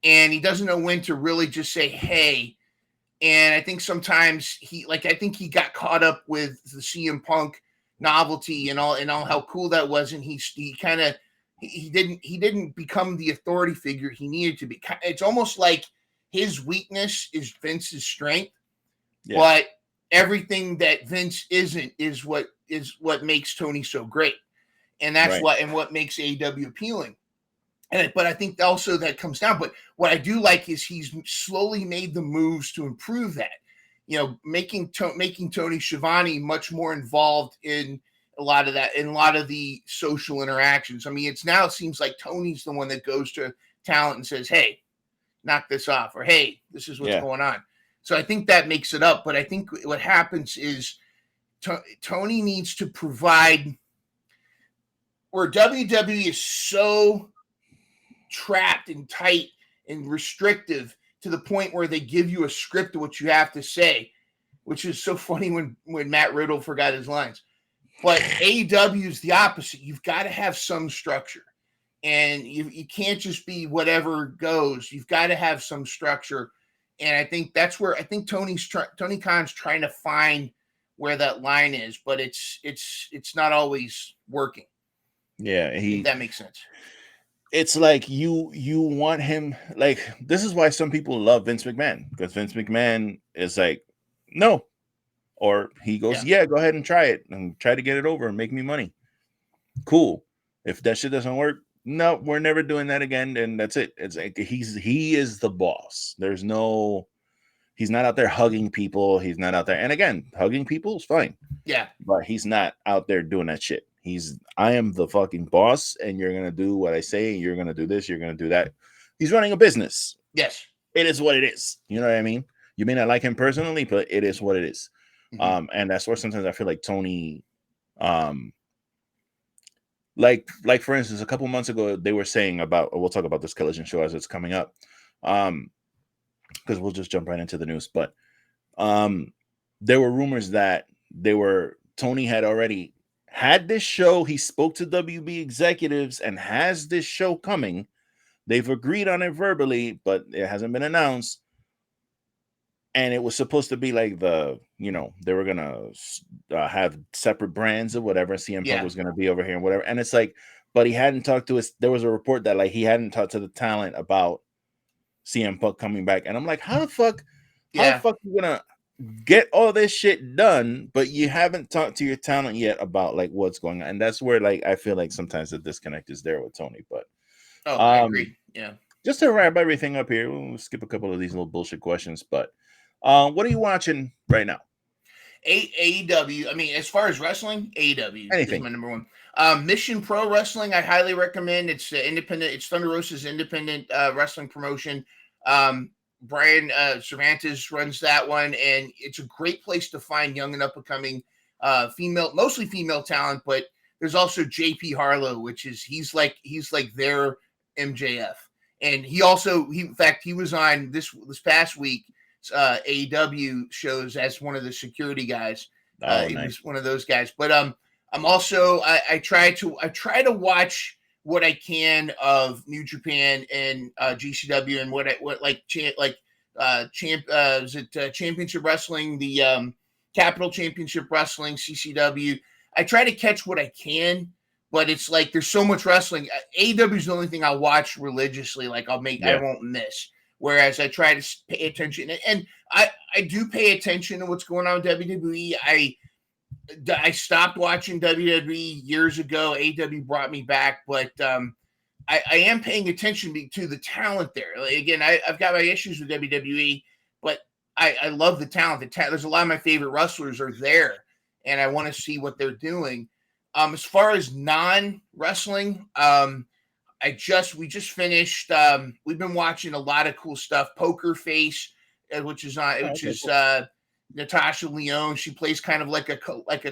and he doesn't know when to really just say, hey. And I think sometimes I think he got caught up with the CM Punk novelty and all how cool that was, and he didn't become the authority figure he needed to be. It's almost like his weakness is Vince's strength, but everything that Vince isn't is what makes Tony so great, and that's what makes AEW appealing. But I think also that comes down. But what I do like is he's slowly made the moves to improve that. Making Tony Schiavone much more involved in a lot of that, in a lot of the social interactions. I mean, it seems like Tony's the one that goes to talent and says, "Hey, knock this off," or "Hey, this is what's going on." So I think that makes it up. But I think what happens is Tony needs to provide, where WWE is so trapped and tight and restrictive to the point where they give you a script of what you have to say, which is so funny when Matt Riddle forgot his lines. But AEW is the opposite. You've got to have some structure, and you can't just be whatever goes. You've got to have some structure, and I think that's where Tony Khan's trying to find where that line is, but it's not always working. Yeah, if that makes sense. It's like you want him, this is why some people love Vince McMahon, because Vince McMahon is like, no, or he goes, go ahead and try it and try to get it over and make me money. Cool. If that shit doesn't work, no, we're never doing that again, and that's it. It's like he is the boss. He's not out there hugging people. He's not out there, and again, hugging people is fine. Yeah, but he's not out there doing that shit. I am the fucking boss, and you're going to do what I say. You're going to do this. You're going to do that. He's running a business. Yes. It is what it is. You know what I mean? You may not like him personally, but it is what it is. And that's where sometimes I feel like Tony, like for instance, a couple months ago they were saying about, we'll talk about this collision show as it's coming up, because we'll just jump right into the news. But there were rumors that Tony had already had this show. He spoke to WB executives and has this show coming. They've agreed on it verbally, but it hasn't been announced. And it was supposed to be like they were gonna have separate brands or whatever. CM Punk was gonna be over here and whatever. And it's like, but he hadn't talked to us. There was a report that like he hadn't talked to the talent about CM Punk coming back. And I'm like, how the fuck you gonna get all this shit done, but you haven't talked to your talent yet about like what's going on? And that's where like I feel like sometimes the disconnect is there with Tony. But I agree. Yeah. Just to wrap everything up here, we'll skip a couple of these little bullshit questions. But what are you watching right now? AEW. I mean, as far as wrestling, AEW Anything. is my number one. Mission Pro Wrestling, I highly recommend. It's independent. It's Thunder Rosa's independent wrestling promotion. Brian Cervantes runs that one, and it's a great place to find young and up and coming mostly female talent. But there's also JP Harlow, which is he's like their MJF, and he was on this past week. AEW shows as one of the security guys. He was one of those guys. But I'm also I try to watch what I can of New Japan and GCW and Championship Wrestling, the Capital Championship Wrestling, CCW. I try to catch what I can, but it's like there's so much wrestling. AEW is the only thing I watch religiously. Like I won't miss. Whereas I try to pay attention, and I do pay attention to what's going on with WWE. I stopped watching WWE years ago. AEW brought me back, but I am paying attention to the talent there. Like, again, I've got my issues with WWE, but I love the talent. There's a lot of my favorite wrestlers are there, and I want to see what they're doing. As far as non-wrestling, we just finished. We've been watching a lot of cool stuff. Poker Face, which is Natasha Lyonne. She plays kind of like a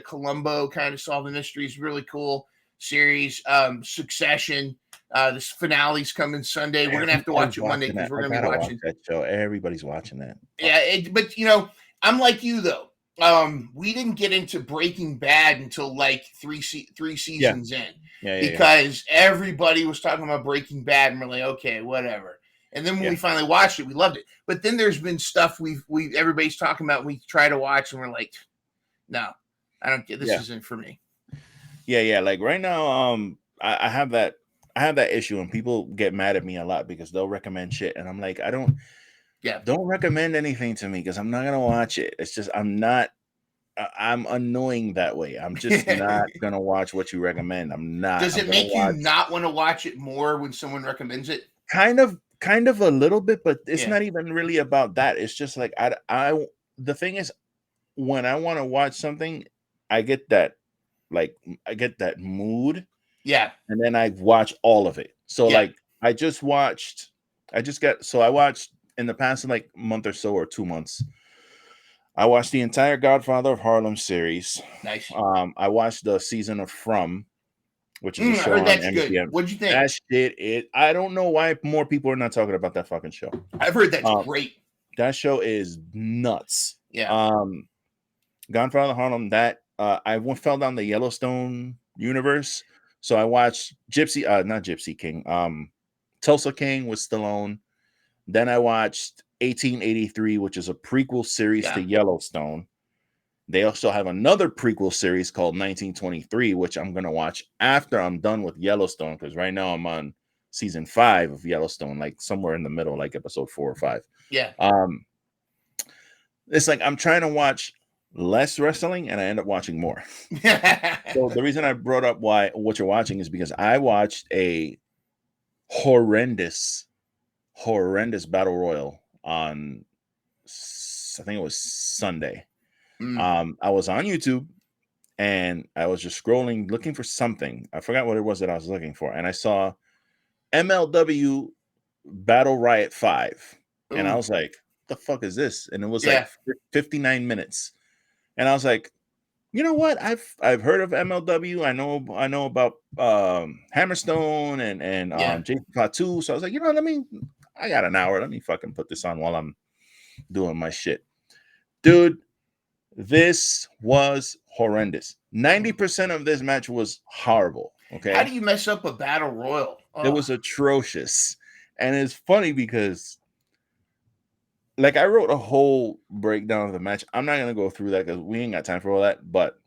Columbo, kind of solving mysteries. Really cool series. Succession. This finale's coming Sunday. We're gonna have to watch it Monday because we're gonna be watching that show. Everybody's watching that. Yeah, but I'm like you though. We didn't get into Breaking Bad until like three seasons in. Because everybody was talking about Breaking Bad, and we're like, okay, whatever. And then when we finally watched it, we loved it. But then there's been stuff everybody's talking about. We try to watch, and we're like, no, I don't get this. Isn't for me. Yeah. Like right now, I have that issue, and people get mad at me a lot because they'll recommend shit, and I'm like, don't recommend anything to me because I'm not gonna watch it. It's just I'm annoying that way. I'm just not gonna watch what you recommend. I'm not. Does it make you not want to watch it more when someone recommends it? Kind of a little bit, but it's not even really about that. It's just like the thing is, when I want to watch something, I get that mood. Yeah. And then I watch all of it. So like I watched in the past like month or so or 2 months. I watched the entire Godfather of Harlem series. Nice. I watched the season of From, which is a show on MGM. Good. What'd you think? That shit, I don't know why more people are not talking about that fucking show. I've heard that's great. That show is nuts. Yeah. Godfather of Harlem, that I fell down the Yellowstone universe. So I watched not Gypsy King. Tulsa King with Stallone. Then I watched 1883, which is a prequel series to Yellowstone. They also have another prequel series called 1923, which I'm going to watch after I'm done with Yellowstone, because right now I'm on season 5 of Yellowstone, like somewhere in the middle, like episode 4 or 5. Yeah. It's like I'm trying to watch less wrestling and I end up watching more. So the reason I brought up what you're watching is because I watched a horrendous battle royal on, I think it was Sunday. I was on YouTube and I was just scrolling looking for something. I forgot what it was that I was looking for, and I saw MLW Battle Riot 5. And I was like, the fuck is this? And it was like 59 minutes. And I was like, you know what? I've heard of MLW. I know about Hammerstone and Yeah. Jason Fatu. So I was like, you know, I got an hour. Let me fucking put this on while I'm doing my shit. Dude, this was horrendous. 90% of this match was horrible. Okay. How do you mess up a battle royal? It was atrocious. And it's funny because like I wrote a whole breakdown of the match. I'm not gonna go through that because we ain't got time for all that, but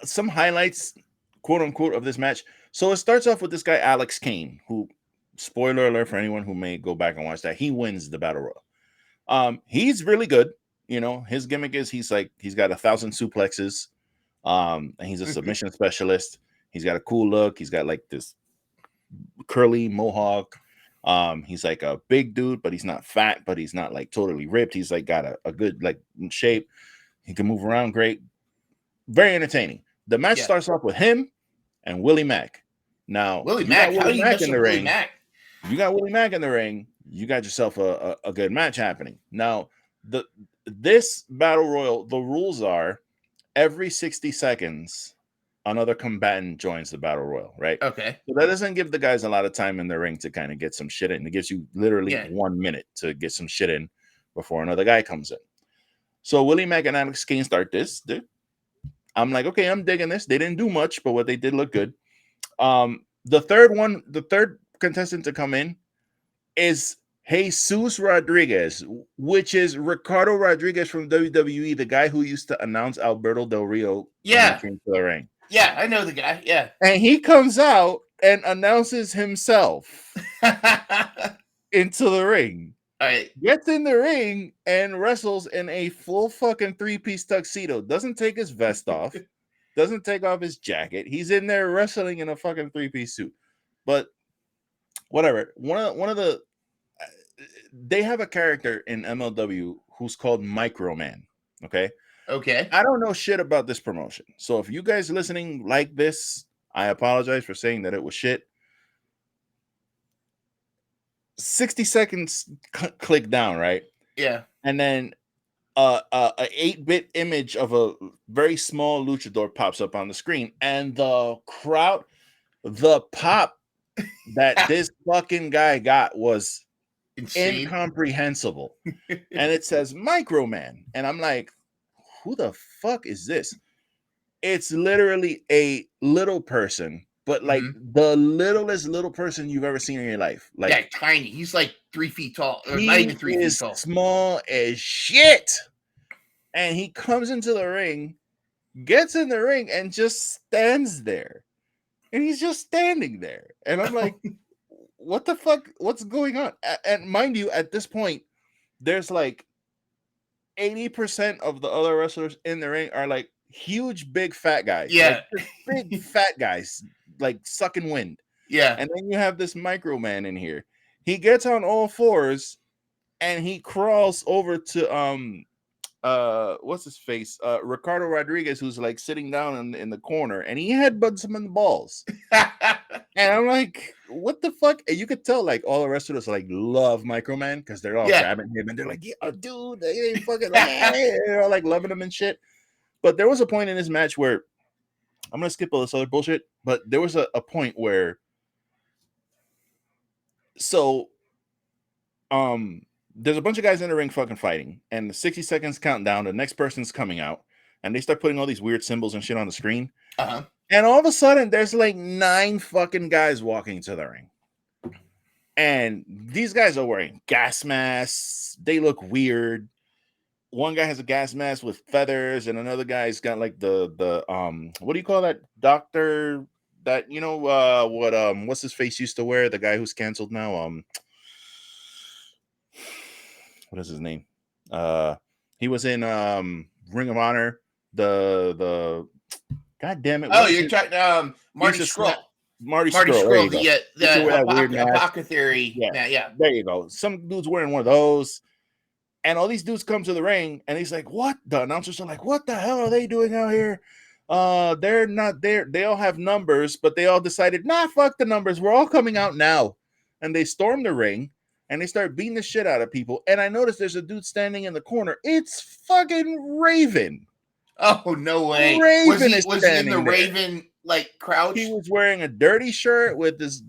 some highlights, quote unquote, of this match. So it starts off with this guy Alex Kane, who, spoiler alert for anyone who may go back and watch that, he wins the battle royal. He's really good. You know, his gimmick is he's got 1,000 suplexes. And he's a submission specialist. He's got a cool look. He's got like this curly mohawk. He's like a big dude, but he's not fat, but he's not like totally ripped. He's like got a good like shape. He can move around great. Very entertaining. The match starts off with him and Willie Mack. Now, Willie Mack, how do you mess in up the Willie ring. Mack? You got Willie Mack in the ring. You got yourself a good match happening. Now, this battle royal, the rules are every 60 seconds, another combatant joins the battle royal, right? Okay. So that doesn't give the guys a lot of time in the ring to kind of get some shit in. It gives you literally 1 minute to get some shit in before another guy comes in. So Willie Mack and Alex Kane start this. I'm like, okay, I'm digging this. They didn't do much, but what they did look good. The third contestant to come in is Jesus Rodriguez, which is Ricardo Rodriguez from WWE, the guy who used to announce Alberto Del Rio when he came to the ring. Yeah, I know the guy. Yeah. And he comes out and announces himself into the ring. All right. Gets in the ring and wrestles in a full fucking 3-piece tuxedo. Doesn't take his vest off. Doesn't take off his jacket. He's in there wrestling in a fucking 3-piece suit. But whatever. One of the they have a character in MLW who's called Microman. Okay. Okay. I don't know shit about this promotion. So if you guys listening like this, I apologize for saying that it was shit. 60 seconds click down, right? Yeah. And then a 8-bit image of a very small luchador pops up on the screen, and the crowd, the pop that this fucking guy got was incomprehensible. And it says Microman, and I'm like, who the fuck is this? It's literally a little person, but like the littlest little person you've ever seen in your life. Like tiny. He's like 3 feet tall. Or not even 3 feet tall. Small as shit. And he comes into the ring, gets in the ring, and just stands there. And he's just standing there. And I'm like, what the fuck? What's going on? And mind you, at this point, there's like 80% of the other wrestlers in the ring are like huge, big, fat guys. Yeah. Like, big, fat guys, like sucking wind. Yeah. And then you have this Microman in here. He gets on all fours and he crawls over to what's his face? Ricardo Rodriguez, who's like sitting down in the corner, and he headbutts him in the balls. And I'm like, what the fuck? And you could tell like all the wrestlers like love Microman because they're all grabbing him and they're like, yeah, dude, they ain't fucking they're all like loving him and shit. But there was a point in this match where I'm gonna skip all this other bullshit, but there was a point where there's a bunch of guys in the ring fucking fighting, and the 60 seconds count down, the next person's coming out, and they start putting all these weird symbols and shit on the screen. And all of a sudden, there's like 9 fucking guys walking to the ring. And these guys are wearing gas masks. They look weird. One guy has a gas mask with feathers, and another guy's got like the what do you call that doctor that, you know, what's his face used to wear? The guy who's canceled now. What is his name? He was in Ring of Honor. The God damn it! Oh, you're talking Marty Scurll. Marty Scurll. The apothecary. Yeah. There you go. Some dude's wearing one of those, and all these dudes come to the ring, and he's like, "What?" The announcers are like, "What the hell are they doing out here?" They're not there. They all have numbers, but they all decided, nah, fuck the numbers. We're all coming out now, and they storm the ring. And they start beating the shit out of people. And I noticed there's a dude standing in the corner. It's fucking Raven. Oh, no way. Raven is Was he in the standing there. Raven like crouch? He was wearing a dirty shirt with his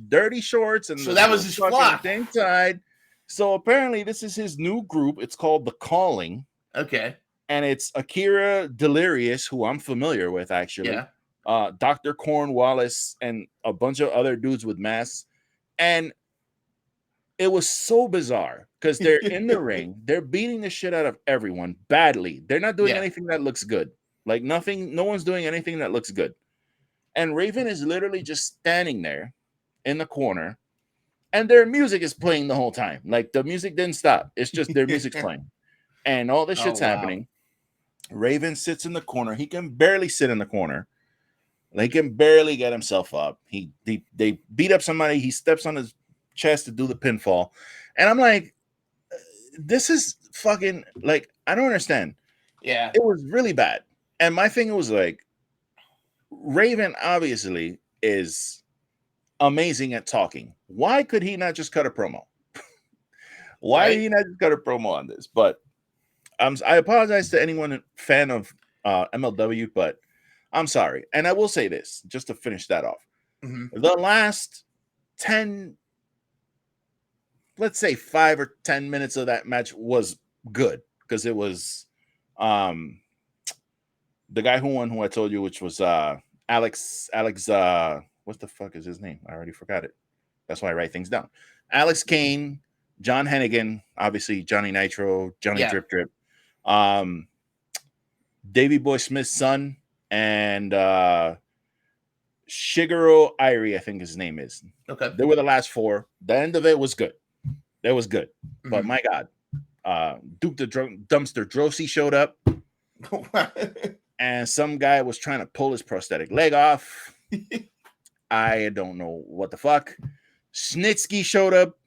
dirty shorts, and So that was his fucking flock. thing tied. So apparently, this is his new group. It's called The Calling, Okay. and it's Akira Delirious, who I'm familiar with actually. Yeah. Dr. Cornwallis, and a bunch of other dudes with masks, and it was so bizarre because they're in the ring, they're beating the shit out of everyone badly. They're not doing anything that looks good. Like nothing, no one's doing anything that looks good. And Raven is literally just standing there in the corner, and their music is playing the whole time. Like the music didn't stop. It's just their music's playing. And all this shit's happening. Raven sits in the corner. He can barely sit in the corner. He can barely get himself up. They beat up somebody. He steps on his chest to do the pinfall. And I'm like, this is fucking, like, I don't understand. Yeah. It was really bad. And my thing was like, Raven obviously is amazing at talking. Why could he not just cut a promo? Why did he not just cut a promo on this? But I apologize to anyone fan of MLW, but I'm sorry. And I will say this, just to finish that off. Mm-hmm. The last 10, let's say 5 or 10 minutes of that match was good because it was the guy who won, who I told you, which was Alex, what the fuck is his name? I already forgot it. That's why I write things down. Alex Kane, John Hennigan, obviously Johnny Nitro, Johnny Drip Drip, Davey Boy Smith's son, and Shigeru Irie, I think his name is. Okay. They were the last 4. The end of it was good. It was good. Mm-hmm. But my God, Duke the Dumpster Drosy showed up. And some guy was trying to pull his prosthetic leg off. I don't know what the fuck. Snitsky showed up.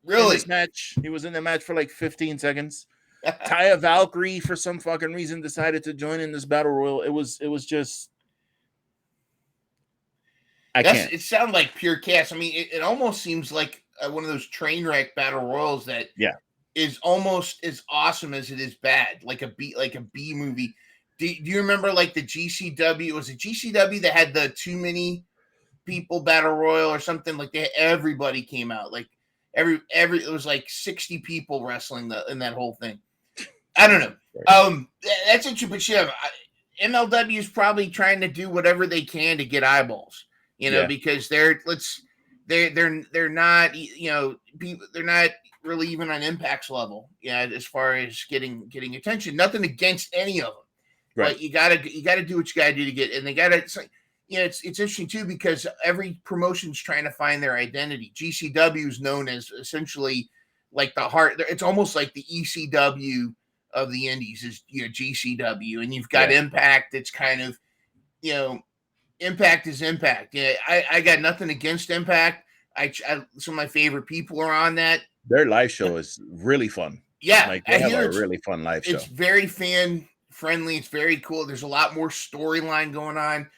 Really? In this match. He was in the match for like 15 seconds. Taya Valkyrie, for some fucking reason, decided to join in this battle royal. It was just. It sounded like pure chaos. I mean, it almost seems like one of those train wreck battle royals that is almost as awesome as it is bad, like a B movie. Do you remember like the GCW? Was it GCW that had the too many people battle royal or something? Like everybody came out. Like every it was like 60 people wrestling in that whole thing. I don't know. That's interesting, but MLW is probably trying to do whatever they can to get eyeballs. Because they're not, they're not really even on Impact's level, as far as getting attention. Nothing against any of them, right? But you gotta do what you gotta do to get, and they gotta. It's interesting too because every promotion's trying to find their identity. GCW is known as essentially like the heart. It's almost like the ECW of the Indies is GCW, and you've got Impact. That's kind of Impact is Impact. Yeah, I got nothing against Impact. Some of my favorite people are on that. Their live show is really fun. Yeah, like they have a really fun live show. It's very fan friendly. It's very cool. There's a lot more storyline going on.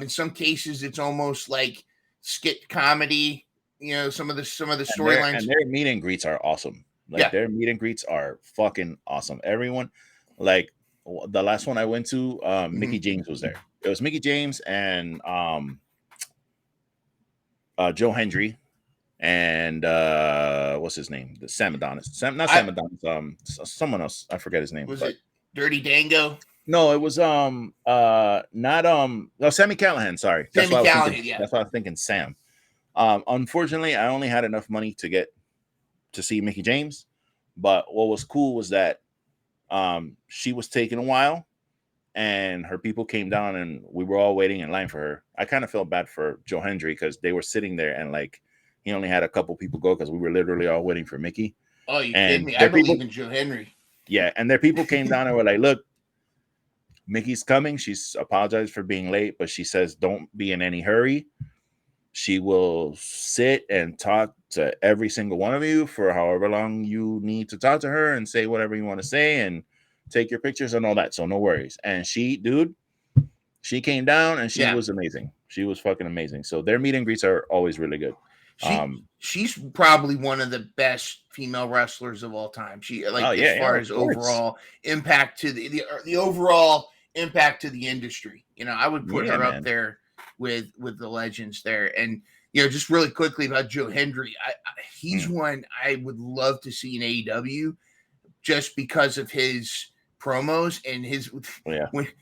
In some cases, it's almost like skit comedy. Some of the storylines. And their meet and greets are awesome. Their meet and greets are fucking awesome. Everyone, like the last one I went to, Mickey James was there. It was Mickey James and Joe Hendry and what's his name? The Sam Adonis. Not Sam Adonis. Someone else. I forget his name. Was it Dirty Dango? No, it was Sammy Callahan. Sorry, Sammy Callahan. That's why I was thinking Sam. Unfortunately, I only had enough money to get to see Mickey James, but what was cool was that she was taking a while. And her people came down and we were all waiting in line for her. I kind of felt bad for Joe Hendry because they were sitting there and like he only had a couple people go because we were literally all waiting for Mickey. Oh, you kidding me? I believe in Joe Hendry. Yeah, and their people came down and were like, look, Mickey's coming. She's apologized for being late, but she says don't be in any hurry. She will sit and talk to every single one of you for however long you need to talk to her and say whatever you want to say and take your pictures and all that. So no worries. And she came down and she was amazing. She was fucking amazing. So their meet and greets are always really good. She's probably one of the best female wrestlers of all time. She as far as overall impact to the overall impact to the industry. You know, I would put her man. up there with the legends there. And you know, just really quickly about Joe Hendry, he's one I would love to see in AEW, just because of his promos and his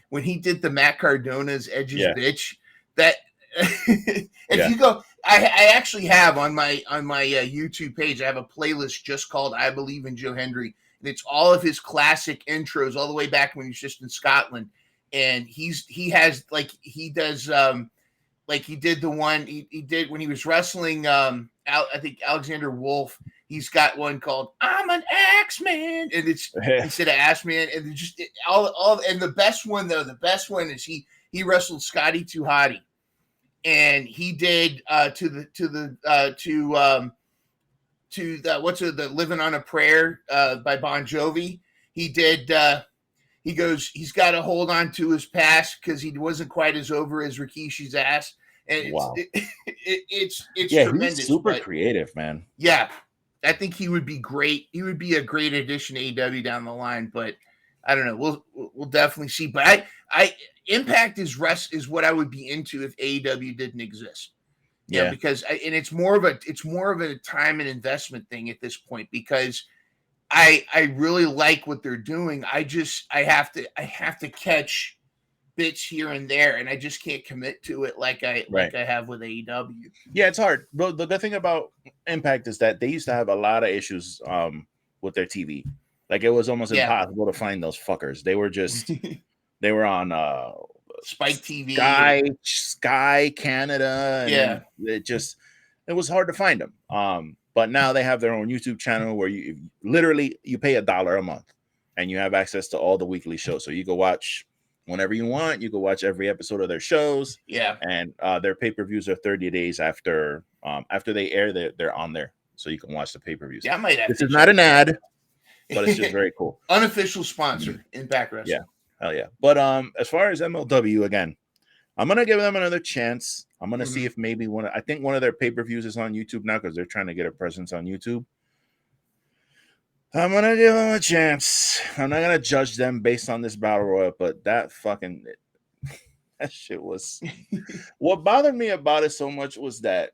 when he did the Matt Cardona's Edge's bitch. That if you go, I actually have on my YouTube page, I have a playlist just called "I Believe in Joe Hendry," and it's all of his classic intros, all the way back when he was just in Scotland. And he does like he did the one he did when he was wrestling. I think Alexander Wolf. He's got one called "I'm an Axeman," and it's instead of Ass Man. And just all. And the best one is he wrestled Scotty 2 Hotty, and he did the "Living on a Prayer" by Bon Jovi. He did. He goes. He's got to hold on to his past because he wasn't quite as over as Rikishi's ass. And it's tremendous. He's super creative, man. Yeah, I think he would be great. He would be a great addition to AEW down the line. But I don't know. We'll definitely see. But I Impact is what I would be into if AEW didn't exist. Yeah, because it's more of a time and investment thing at this point, because I really like what they're doing. I have to catch bits here and there, and I just can't commit to it like I have with AEW. Yeah, it's hard. But the good thing about Impact is that they used to have a lot of issues with their TV. Like, it was almost impossible to find those fuckers. They were just they were on Spike TV, Sky Canada, and it was hard to find them. But now they have their own YouTube channel where you pay $1 a month and you have access to all the weekly shows. So you go watch whenever you want. You can watch every episode of their shows. Yeah. And their pay-per-views are 30 days after they air. They're on there, so you can watch the pay-per-views. Yeah, I might have. This is not an ad, but it's just very cool. Unofficial sponsor, Impact Wrestling. Yeah, hell yeah. But as far as MLW, again, I'm gonna give them another chance. I'm gonna see if maybe I think one of their pay-per-views is on YouTube now, because they're trying to get a presence on YouTube. I'm gonna give them a chance. I'm not gonna judge them based on this battle royal, but that shit was. What bothered me about it so much was that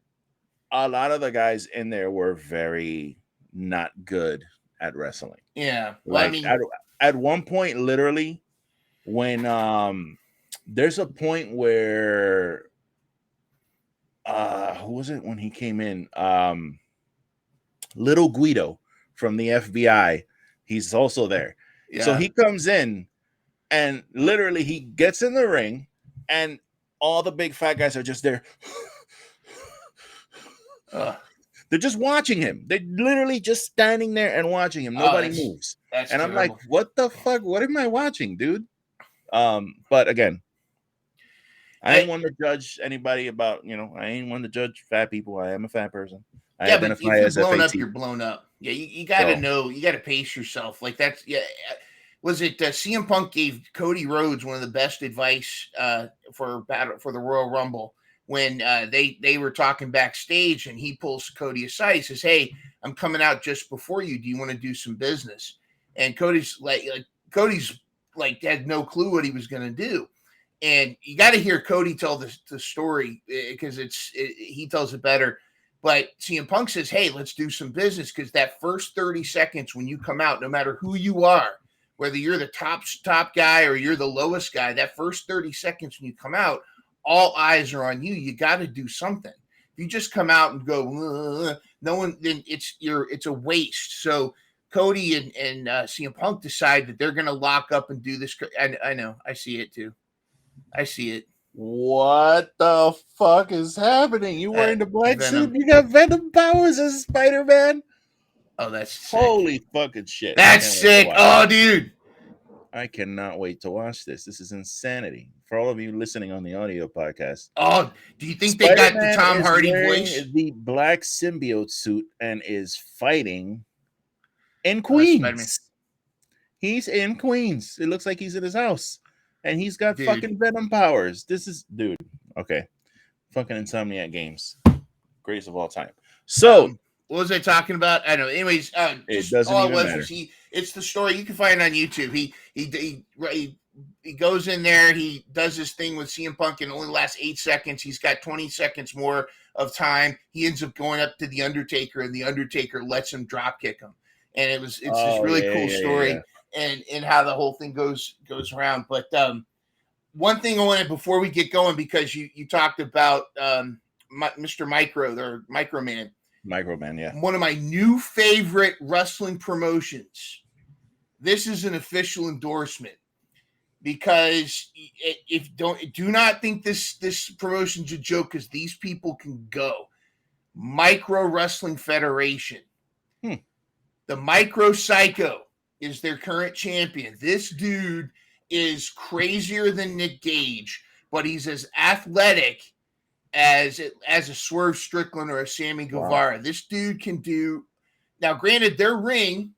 a lot of the guys in there were very not good at wrestling. Yeah, well, like, I mean, at one point, literally, when there's a point where who was it when he came in? Little Guido from the FBI, he's also there. Yeah. So he comes in and literally he gets in the ring and all the big fat guys are just there. They're just watching him. They're literally just standing there and watching him. Nobody moves. And terrible. I'm like, what the fuck? What am I watching, dude? But again, I ain't one to judge anybody about, I ain't one to judge fat people. I am a fat person. I identify but if you're blown FAT. up, you're blown up. Yeah, you got to know. You got to pace yourself. Like that's Was it CM Punk gave Cody Rhodes one of the best advice for the Royal Rumble when they were talking backstage, and he pulls Cody aside. He says, "Hey, I'm coming out just before you. Do you want to do some business?" And Cody's had no clue what he was going to do. And you got to hear Cody tell the story because he tells it better. But CM Punk says, "Hey, let's do some business," because that first 30 seconds when you come out, no matter who you are, whether you're the top guy or you're the lowest guy, that first 30 seconds when you come out, all eyes are on you. You got to do something. If you just come out and go, no one, then it's a waste. So Cody and CM Punk decide that they're going to lock up and do this. I know. I see it too. I see it. What the fuck is happening? You wearing the black suit? You got Venom powers as Spider-Man? Oh, that's sick. Holy fucking shit. That's sick. Oh, dude. I cannot wait to watch this. This is insanity. For all of you listening on the audio podcast. Oh, do you think they got the Tom Hardy voice? The black symbiote suit and is fighting in Queens. He's in Queens. It looks like he's in his house. And he's got fucking Venom powers. This is, dude. Okay. Fucking Insomniac Games. Greatest of all time. So, what was I talking about? I don't know. Anyways, it doesn't even matter. It's the story. You can find it on YouTube. He he goes in there, he does his thing with CM Punk and only lasts 8 seconds. He's got 20 seconds more of time. He ends up going up to the Undertaker, and the Undertaker lets him drop kick him. And it's this really cool story and how the whole thing goes around. But one thing I wanted before we get going, because you talked about Mr. Micro or Microman. Microman, yeah. One of my new favorite wrestling promotions. This is an official endorsement, because if do not think this promotion's a joke, because these people can go. Micro Wrestling Federation. The Micro Psycho is their current champion. This dude is crazier than Nick Gage, but he's as athletic as a Swerve Strickland or a Sammy Guevara. Wow. This dude can do. Now, granted, their ring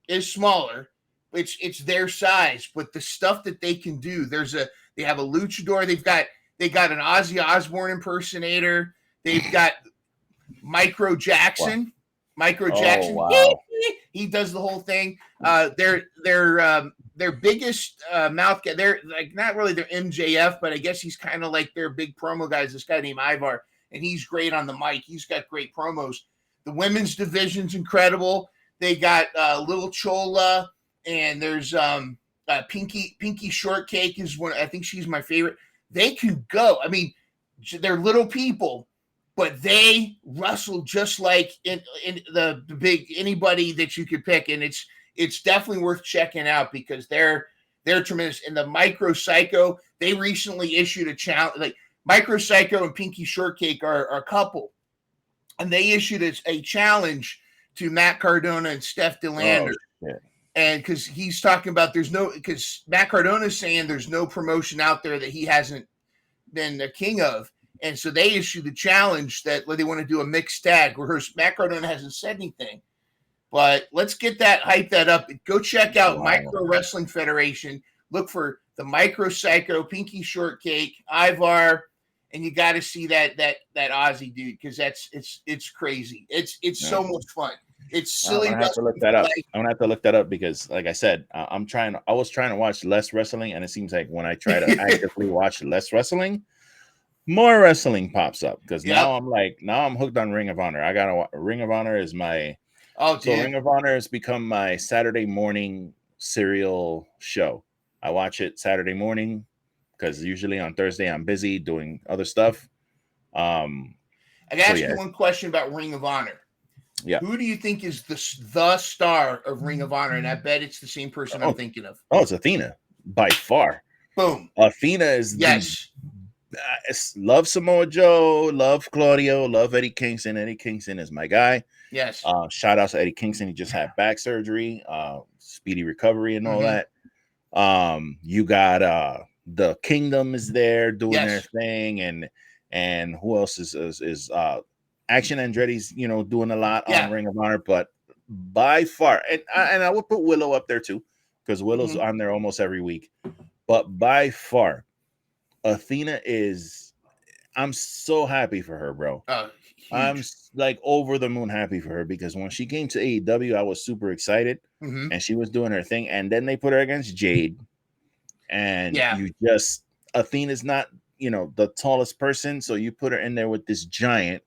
is smaller. It's their size, but the stuff that they can do. They have a luchador. They got an Ozzy Osbourne impersonator. They've got Micro Jackson. Wow. Micro Jackson. Wow. He does the whole thing. Their biggest mouth guy. They're like not really their MJF, but I guess he's kind of like their big promo guy. This guy named Ivar, and he's great on the mic. He's got great promos. The women's division's incredible. They got Little Chola, and there's Pinky Shortcake is one. I think she's my favorite. They can go. I mean, they're little people, but they wrestle just like in the big anybody that you could pick, and it's definitely worth checking out because they're tremendous. And the Micro Psycho, they recently issued a challenge. Like Micro Psycho and Pinky Shortcake are a couple, and they issued a challenge to Matt Cardona and Steph DeLander. Oh, yeah. And because he's talking about because Matt Cardona is saying there's no promotion out there that he hasn't been the king of. And so they issued the challenge that they want to do a mixed tag where Matt Cardona hasn't said anything. But let's hype that up. Go check out Micro Wrestling Federation. Look for the Micro Psycho, Pinky Shortcake, Ivar, and you got to see that Aussie dude because it's crazy. It's so much fun. It's silly. I'm gonna have to look that up. I'm gonna have to look that up because, like I said, I was trying to watch less wrestling, and it seems like when I try to actively watch less wrestling, more wrestling pops up. Because now I'm hooked on Ring of Honor. I got Ring of Honor is my. So Ring of Honor has become my Saturday morning serial show. I watch it Saturday morning because usually on Thursday I'm busy doing other stuff. I got you one question about Ring of Honor. Yeah. Who do you think is the star of Ring of Honor? And I bet it's the same person I'm thinking of. Oh, it's Athena by far. Boom. Athena is love Samoa Joe, love Claudio, love Eddie Kingston. Eddie Kingston is my guy. Yes. Shout out to Eddie Kingston. He just had back surgery, speedy recovery and all that. You got the Kingdom is there doing their thing, and who else is Action Andretti's doing a lot on Ring of Honor, but by far, and I would put Willow up there too, because Willow's on there almost every week. But by far, Athena I'm so happy for her, bro. I'm like over the moon happy for her because when she came to AEW, I was super excited and she was doing her thing. And then they put her against Jade. And Athena's not, the tallest person. So you put her in there with this giant.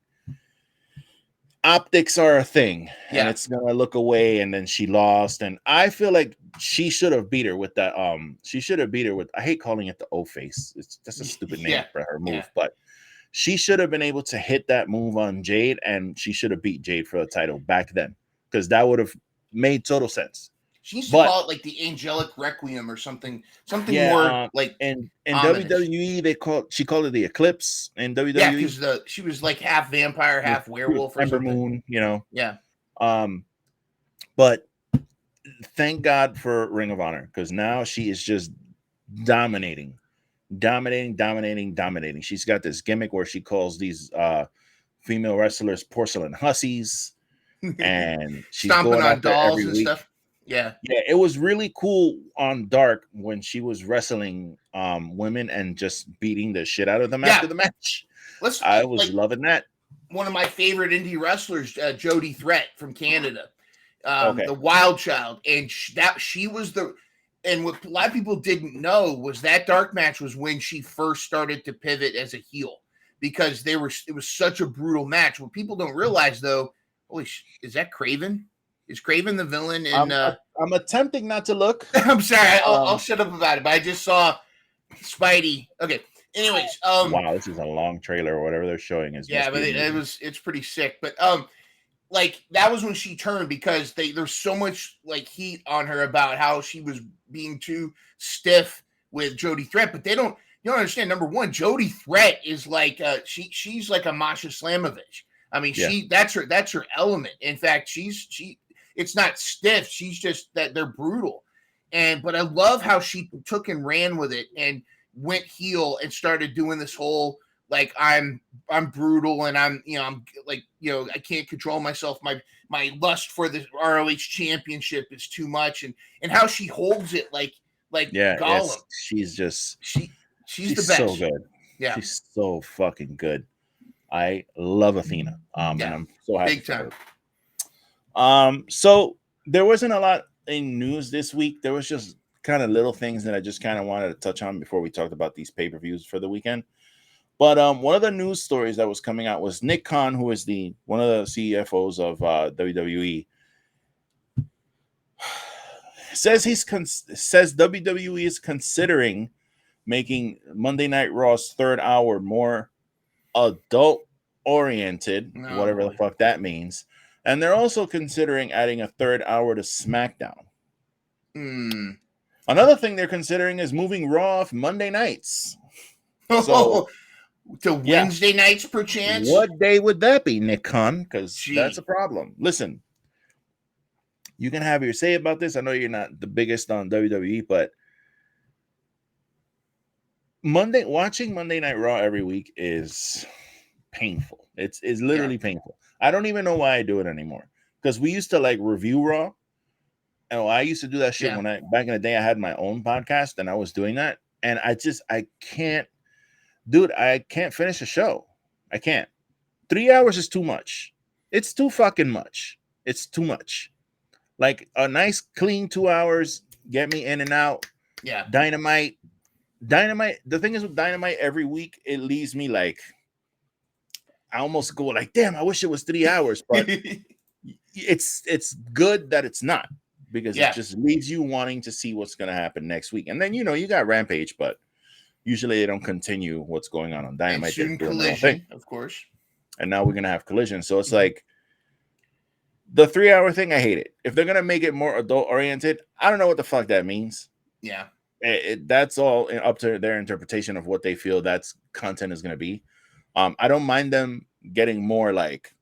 Optics are a thing. And it's going to look away. And then she lost. And I feel like she should have beat her with that. She should have beat her with, I hate calling it the O face. That's a stupid name for her move. But she should have been able to hit that move on Jade, and she should have beat Jade for the title back then, because that would have made total sense. She used to call it like the Angelic Requiem or something more like in WWE. She called it the Eclipse in WWE. Yeah, because she was like half vampire, half werewolf, or Ember something. Moon. Yeah. But thank God for Ring of Honor, because now she is just dominating. She's got this gimmick where she calls these female wrestlers porcelain hussies, and she's stomping going on dolls and week. stuff. Yeah, it was really cool on Dark when she was wrestling women and just beating the shit out of them after the match. I was loving that. One of my favorite indie wrestlers, Jody Threat from Canada, the Wild Child, and she was and what a lot of people didn't know was that dark match was when she first started to pivot as a heel, because it was such a brutal match. What people don't realize, though, is that Craven? Is Craven the villain? In I'm attempting not to look. I'm sorry, I'll shut up about it. But I just saw Spidey. Okay. Anyways, wow, this is a long trailer or whatever they're showing. Yeah, but it's pretty sick. But like that was when she turned, because there's so much like heat on her about how she was being too stiff with Jody Threat, but you don't understand. Number one, Jody Threat is like she's like a Masha Slamovich. I mean, that's her element. In fact, it's not stiff. She's just that they're brutal. But I love how she took and ran with it and went heel and started doing this whole like I'm brutal and I'm like I can't control myself. My lust for the ROH championship is too much, and how she holds it like Gollum. She's the best. So good. Yeah, she's so fucking good. I love Athena. And I'm so happy. Big time. So there wasn't a lot in news this week. There was just kind of little things that I just kind of wanted to touch on before we talked about these pay-per-views for the weekend. But one of the news stories that was coming out was Nick Khan, who is one of the CFOs of WWE, says WWE is considering making Monday Night Raw's third hour more adult oriented, whatever the fuck that means. And they're also considering adding a third hour to SmackDown. Another thing they're considering is moving Raw off Monday nights. So to Wednesday nights, perchance. What day would that be, Nick Khan? Because that's a problem. Listen, you can have your say about this. I know you're not the biggest on WWE, but watching Monday Night Raw every week is painful. It's literally painful. I don't even know why I do it anymore. Because we used to like review Raw. And I used to do that shit when back in the day I had my own podcast and I was doing that. And I can't. Dude, I can't finish a show. I can't. 3 hours is too much. It's too fucking much. It's too much. Like a nice clean 2 hours, get me in and out. Yeah. Dynamite. The thing is with Dynamite, every week it leaves me like, I almost go like, damn, I wish it was 3 hours, but it's good that it's not, because it just leaves you wanting to see what's going to happen next week. And then, you got Rampage, but usually they don't continue what's going on Dynamite. And soon Collision, of course. And now we're going to have Collision. So it's like the 3 hour thing. I hate it. If they're going to make it more adult oriented, I don't know what the fuck that means. Yeah. That's all up to their interpretation of what they feel that's content is going to be. I don't mind them getting more like,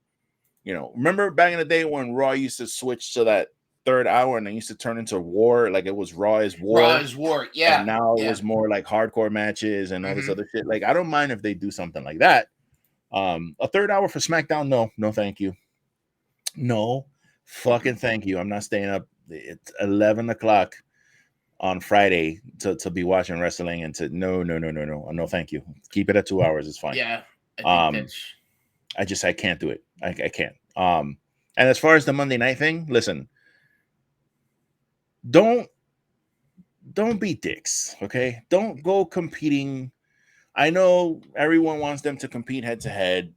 remember back in the day when Raw used to switch to that third hour and then used to turn into war, like it was Raw is War. Raw is War, yeah. And now it was more like hardcore matches and all this other shit. Like I don't mind if they do something like that. A third hour for SmackDown, no, thank you. No, fucking thank you. I'm not staying up. It's 11 o'clock on Friday to be watching wrestling and to no, thank you. Keep it at 2 hours. It's fine. Yeah. I can't do it. I can't. And as far as the Monday night thing, listen, don't be dicks, okay? Don't go competing. I know everyone wants them to compete head to head.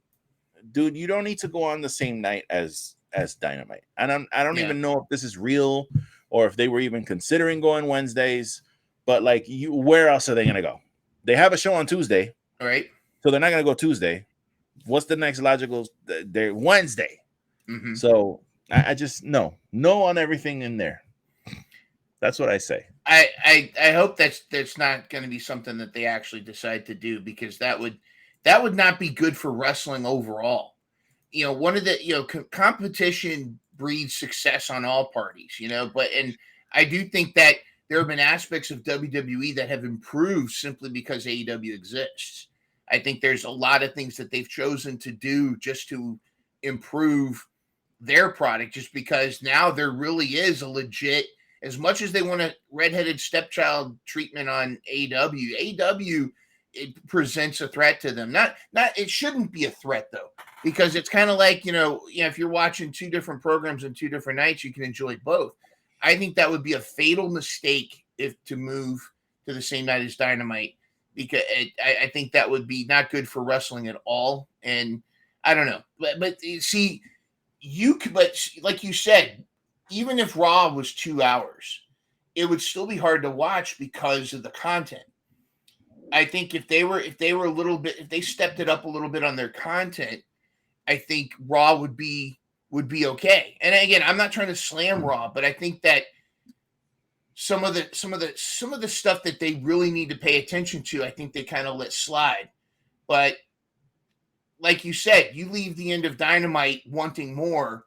Dude, you don't need to go on the same night as Dynamite. And I don't even know if this is real or if they were even considering going Wednesdays, but like where else are they going to go? They have a show on Tuesday. All right. So they're not going to go Tuesday. What's the next logical? They're Wednesday. Mm-hmm. So I just no on everything in there. That's what I say. I hope that's not going to be something that they actually decide to do, because that would not be good for wrestling overall. One of the competition breeds success on all parties. And I do think that there have been aspects of WWE that have improved simply because AEW exists. I think there's a lot of things that they've chosen to do just to improve their product, just because now there really is a legit, as much as they want a redheaded stepchild treatment on AEW, it presents a threat to them. Not it shouldn't be a threat though, because it's kind of like, if you're watching two different programs on two different nights, you can enjoy both. I think that would be a fatal mistake if to move to the same night as Dynamite, because I think that would be not good for wrestling at all. And I don't know, but see, but like you said, even if Raw was 2 hours, it would still be hard to watch because of the content. I think if they were a little bit, if they stepped it up a little bit on their content, I think Raw would be okay. And again, I'm not trying to slam Raw, but I think that some of the stuff that they really need to pay attention to, I think they kind of let slide. But like you said, you leave the end of Dynamite wanting more.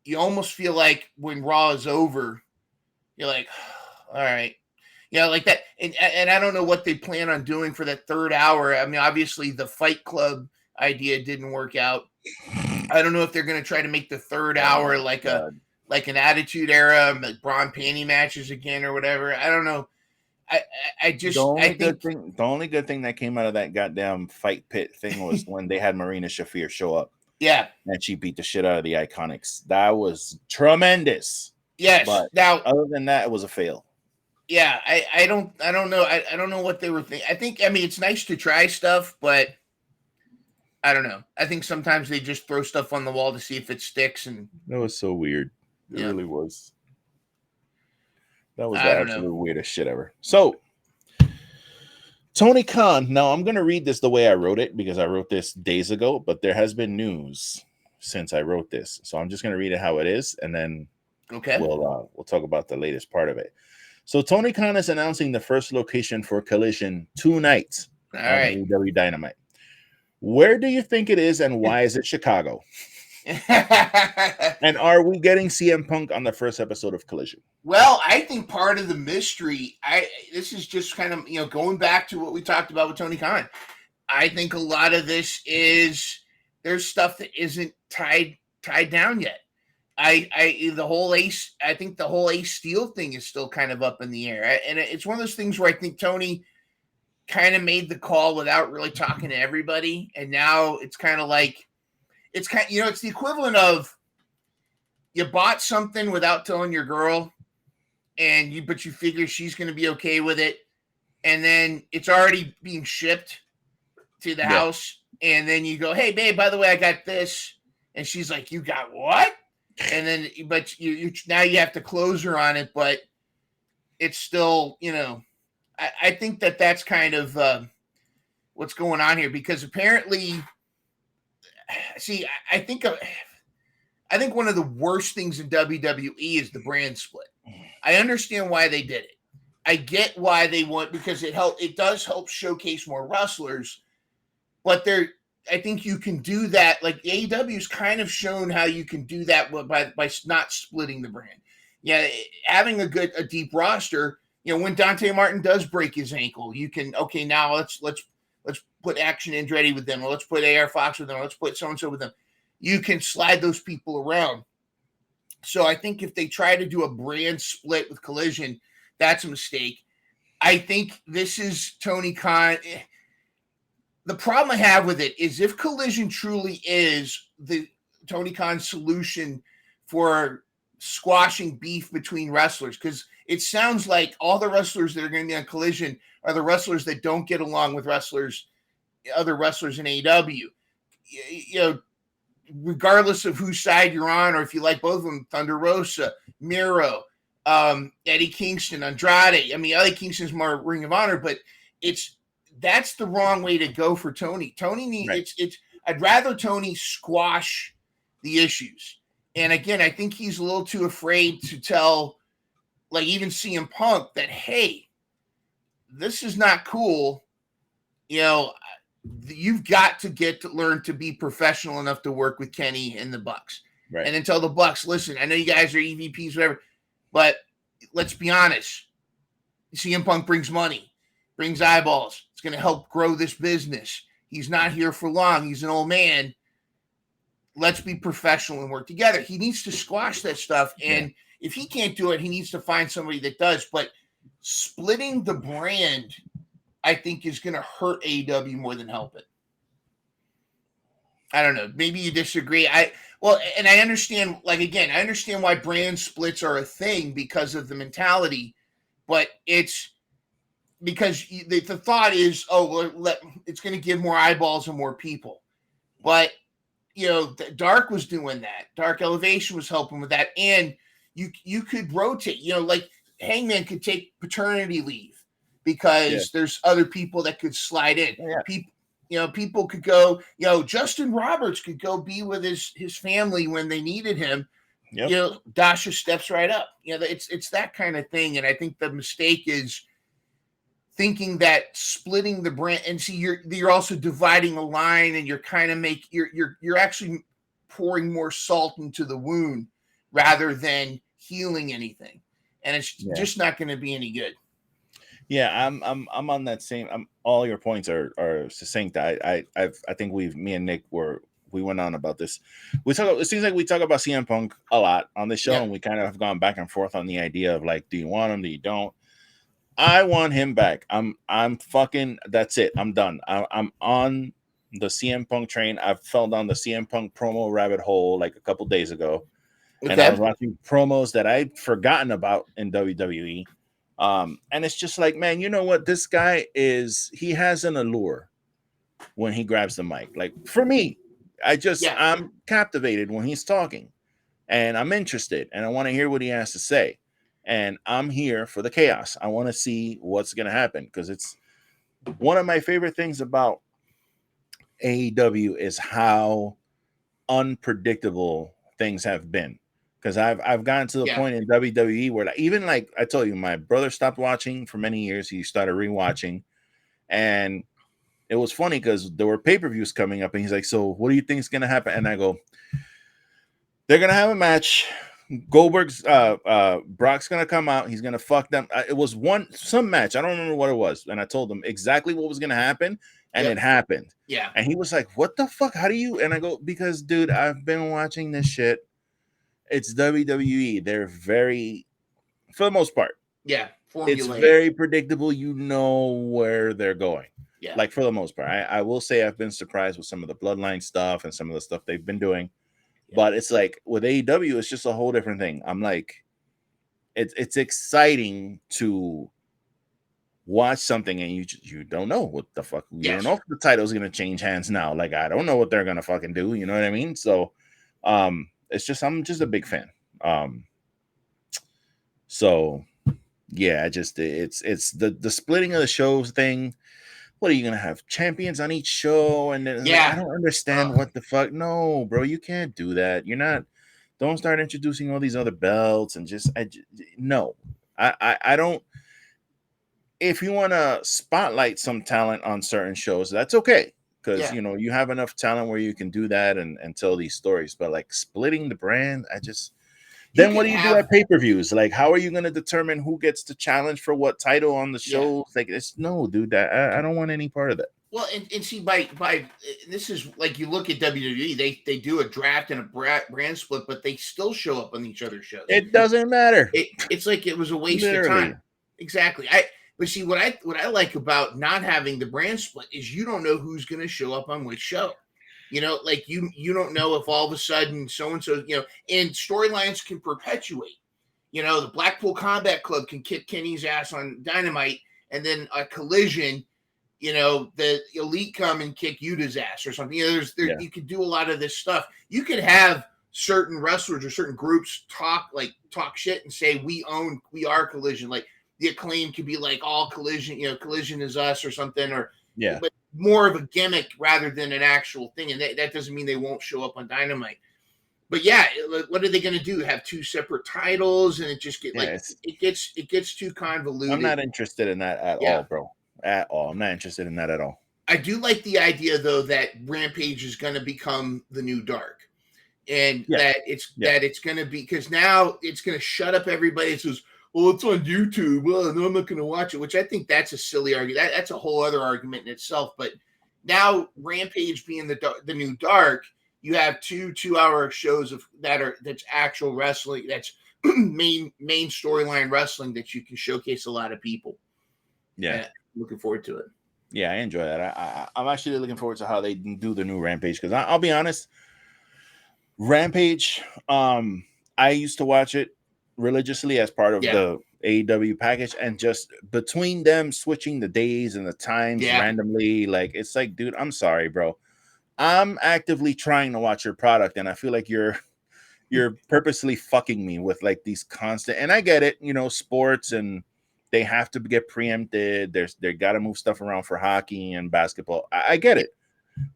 You almost feel like when Raw is over, you're like, all right. Yeah, like that. And I don't know what they plan on doing for that third hour. I mean, obviously the Fight Club idea didn't work out. I don't know if they're going to try to make the third hour like an Attitude Era, like Braun panty matches again or whatever. I don't know. I think the only good thing that came out of that goddamn fight pit thing was when they had Marina Shafir show up. Yeah. And she beat the shit out of the Iconics. That was tremendous. Yes. But now, other than that, it was a fail. Yeah, I don't know. I don't know what they were thinking. I mean, it's nice to try stuff, but I don't know. I think sometimes they just throw stuff on the wall to see if it sticks. And that was so weird. It really was. That was the absolute weirdest shit ever. So, Tony Khan. Now, I'm going to read this the way I wrote it because I wrote this days ago, but there has been news since I wrote this. So I'm just going to read it how it is, and then we'll talk about the latest part of it. So Tony Khan is announcing the first location for Collision tonight on AEW Dynamite. Where do you think it is, and why is it Chicago? And are we getting CM Punk on the first episode of Collision? Well, I think part of the mystery, this is just kind of, going back to what we talked about with Tony Khan. I think a lot of this is there's stuff that isn't tied down yet. I think the whole Ace Steel thing is still kind of up in the air. And it's one of those things where I think Tony kind of made the call without really talking to everybody. And now it's kind of like, it's the equivalent of you bought something without telling your girl but you figure she's going to be okay with it. And then it's already being shipped to the house. And then you go, hey babe, by the way, I got this. And she's like, you got what? And then, but you now you have to close her on it, but it's still, I think that's kind of what's going on here, because apparently, see, I think one of the worst things in WWE is the brand split. I understand why they did it. I get why they want, because it does help showcase more wrestlers, but I think you can do that. Like AEW's kind of shown how you can do that by not splitting the brand. Yeah, having a deep roster. When Dante Martin does break his ankle, you can now let's put Action Andretti with them, or let's put AR Fox with them, or let's put so and so with them. You can slide those people around. So I think if they try to do a brand split with Collision, that's a mistake. I think this is Tony Khan. The problem I have with it is if Collision truly is the Tony Khan solution for squashing beef between wrestlers, because it sounds like all the wrestlers that are going to be on Collision are the wrestlers that don't get along with other wrestlers in AEW. Regardless of whose side you're on, or if you like both of them, Thunder Rosa, Miro, Eddie Kingston, Andrade. I mean, Eddie Kingston's more Ring of Honor, but that's the wrong way to go for Tony. Tony needs I'd rather Tony squash the issues. And again, I think he's a little too afraid to tell, like even CM Punk, that, hey, this is not cool. You've got to learn to be professional enough to work with Kenny and the Bucks. Right. And then tell the Bucks, listen, I know you guys are EVPs, whatever, but let's be honest. CM Punk brings money, brings eyeballs. It's going to help grow this business. He's not here for long. He's an old man. Let's be professional and work together. He needs to squash that stuff. And if he can't do it, he needs to find somebody that does. But splitting the brand, I think, is going to hurt AEW more than help it. I don't know. Maybe you disagree. And I understand, I understand why brand splits are a thing because of the mentality. but it's because the thought is, oh, well, it's going to give more eyeballs and more people. But, Dark was doing that. Dark Elevation was helping with that. And you could rotate, like Hangman could take paternity leave because there's other people that could slide in. People could go, Justin Roberts could go be with his family when they needed him. Yep. Dasha steps right up. It's that kind of thing. And I think the mistake is thinking that splitting the brand, and see, you're also dividing a line, and you're kind of you're actually pouring more salt into the wound rather than healing anything, and it's just not going to be any good. Yeah, I'm on that same. All your points are succinct. I think me and Nick we went on about this. It seems like we talk about CM Punk a lot on the show, and we kind of have gone back and forth on the idea of like, do you want him? Do you don't? I want him back. I'm fucking. That's it. I'm done. I'm on the CM Punk train. I fell down the CM Punk promo rabbit hole like a couple days ago, and I was watching promos that I'd forgotten about in WWE. And it's just like, man, you know what? This guy he has an allure when he grabs the mic. Like for me, I'm captivated when he's talking, and I'm interested, and I want to hear what he has to say. And I'm here for the chaos. I want to see what's going to happen, because it's one of my favorite things about AEW is how unpredictable things have been. Because I've gotten to the point in WWE where even like I told you, my brother stopped watching for many years. He started rewatching, and it was funny because there were pay-per-views coming up, and he's like, "So what do you think is going to happen?" And I go, "They're going to have a match. Goldberg's Brock's gonna come out. He's gonna fuck them." It was some match. I don't remember what it was, and I told him exactly what was gonna happen, and it happened. Yeah. And he was like, "What the fuck? How do you?" And I go, "Because, dude, I've been watching this shit. It's WWE. They're very, for the most part, formulaic. It's very predictable. You know where they're going. Yeah. Like for the most part, I will say I've been surprised with some of the Bloodline stuff and some of the stuff they've been doing. But it's like with AEW, it's just a whole different thing. I'm like, it's exciting to watch something and you don't know what the fuck. You don't know if the title's gonna change hands now. Like I don't know what they're gonna fucking do. You know what I mean? So, it's just I'm just a big fan. So yeah, it's the splitting of the shows thing. What are you gonna have champions on each show? And then I don't understand what the fuck. No, bro, you can't do that. You're not. Don't start introducing all these other belts and no. I don't. If you want to spotlight some talent on certain shows, that's okay, because you have enough talent where you can do that and tell these stories. But like splitting the brand, then what do you do at pay-per-views? Like, how are you going to determine who gets to challenge for what title on the show? Like, no, dude, I don't want any part of that. Well, and see, by this is like you look at WWE, they do a draft and a brand split, but they still show up on each other's shows. It doesn't matter. It's like it was a waste of time. Exactly. But see, what I like about not having the brand split is you don't know who's going to show up on which show. Like you don't know if all of a sudden so-and-so, and storylines can perpetuate. The Blackpool Combat Club can kick Kenny's ass on Dynamite, and then a Collision, the Elite come and kick Yuta's ass or something. You could do a lot of this stuff. You could have certain wrestlers or certain groups talk shit and say, we are Collision. Like the Acclaim could be like all Collision, Collision is us or something, but more of a gimmick rather than an actual thing. And that doesn't mean they won't show up on Dynamite. But what are they going to do? Have two separate titles, and it just it gets too convoluted. I'm not interested in that at all, bro. At all. I'm not interested in that at all. I do like the idea though that Rampage is going to become the new Dark, and that it's going to be, because now it's going to shut up everybody. It says, well, it's on YouTube. Well, no, I'm not going to watch it, which I think that's a silly argument. That's a whole other argument in itself. But now Rampage being the new Dark, you have two 2-hour shows that's actual wrestling. That's main storyline wrestling that you can showcase a lot of people. Yeah. Looking forward to it. Yeah, I enjoy that. I'm actually looking forward to how they do the new Rampage, because I'll be honest, Rampage, I used to watch it religiously as part of AEW package, and just between them switching the days and the times randomly, like it's like, dude, I'm sorry, bro. I'm actively trying to watch your product, and I feel like you're purposely fucking me with like these constant. And I get it, sports, and they have to get preempted. They got to move stuff around for hockey and basketball. I get it,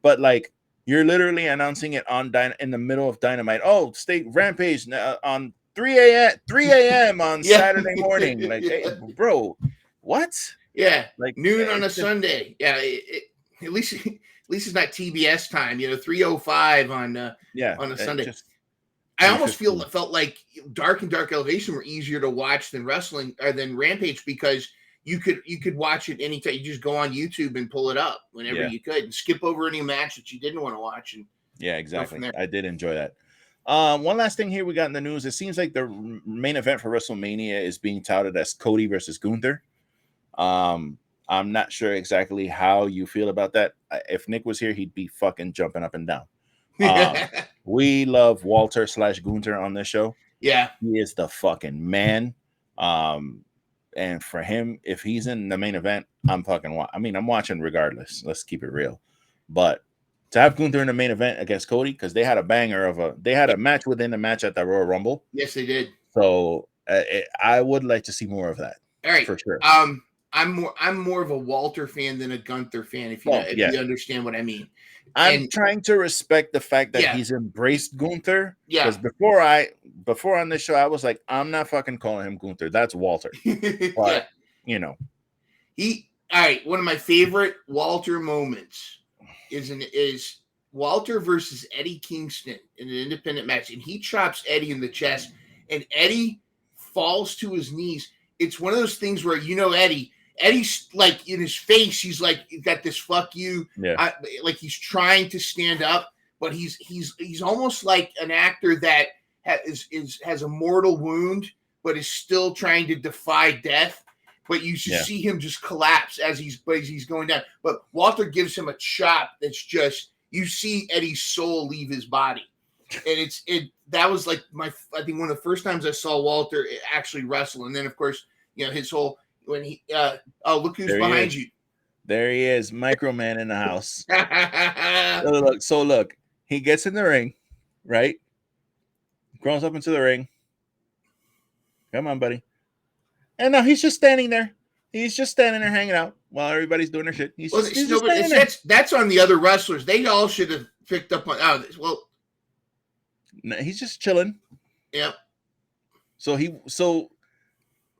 but like you're literally announcing it in the middle of Dynamite. Oh, State Rampage on 3 a.m. on Saturday morning. Like, hey, bro, what? Yeah, like noon on a Sunday. Yeah, at least it's not TBS time. 3:05 on a Sunday. I almost felt like Dark and Dark Elevation were easier to watch than wrestling or than Rampage, because you could watch it anytime. You just go on YouTube and pull it up whenever you could, and skip over any match that you didn't want to watch. And exactly. I did enjoy that. One last thing here we got in the news. It seems like the main event for WrestleMania is being touted as Cody versus Gunther. I'm not sure exactly how you feel about that. If Nick was here, he'd be fucking jumping up and down. We love Walter / Gunther on this show. Yeah, he is the fucking man. And for him, if he's in the main event, I'm watching regardless. Let's keep it real. But to have Gunther in the main event against Cody, because they had a match within the match at the Royal Rumble. Yes, they did. So I would like to see more of that. All right, for sure. I'm more of a Walter fan than a Gunther fan, if you understand what I mean. I'm trying to respect the fact that he's embraced Gunther. Yeah. Because before on this show, I was like, I'm not fucking calling him Gunther. That's Walter. But, all right. One of my favorite Walter moments is Walter versus Eddie Kingston in an independent match, and he chops Eddie in the chest, and Eddie falls to his knees. It's one of those things where Eddie's like in his face, he's like got this fuck you, like he's trying to stand up, but he's almost like an actor that has a mortal wound, but is still trying to defy death. But you just see him just collapse as he's going down. But Walter gives him a chop that's just, you see Eddie's soul leave his body, and that was like I think one of the first times I saw Walter actually wrestle, and then of course his whole. When he look who's behind you. There he is, Microman in the house. Look, he gets in the ring, right? Crawls up into the ring. Come on, buddy. And now he's just standing there. He's just standing there hanging out while everybody's doing their shit. That's on the other wrestlers. They all should have picked up on this. Well, no, he's just chilling. Yep.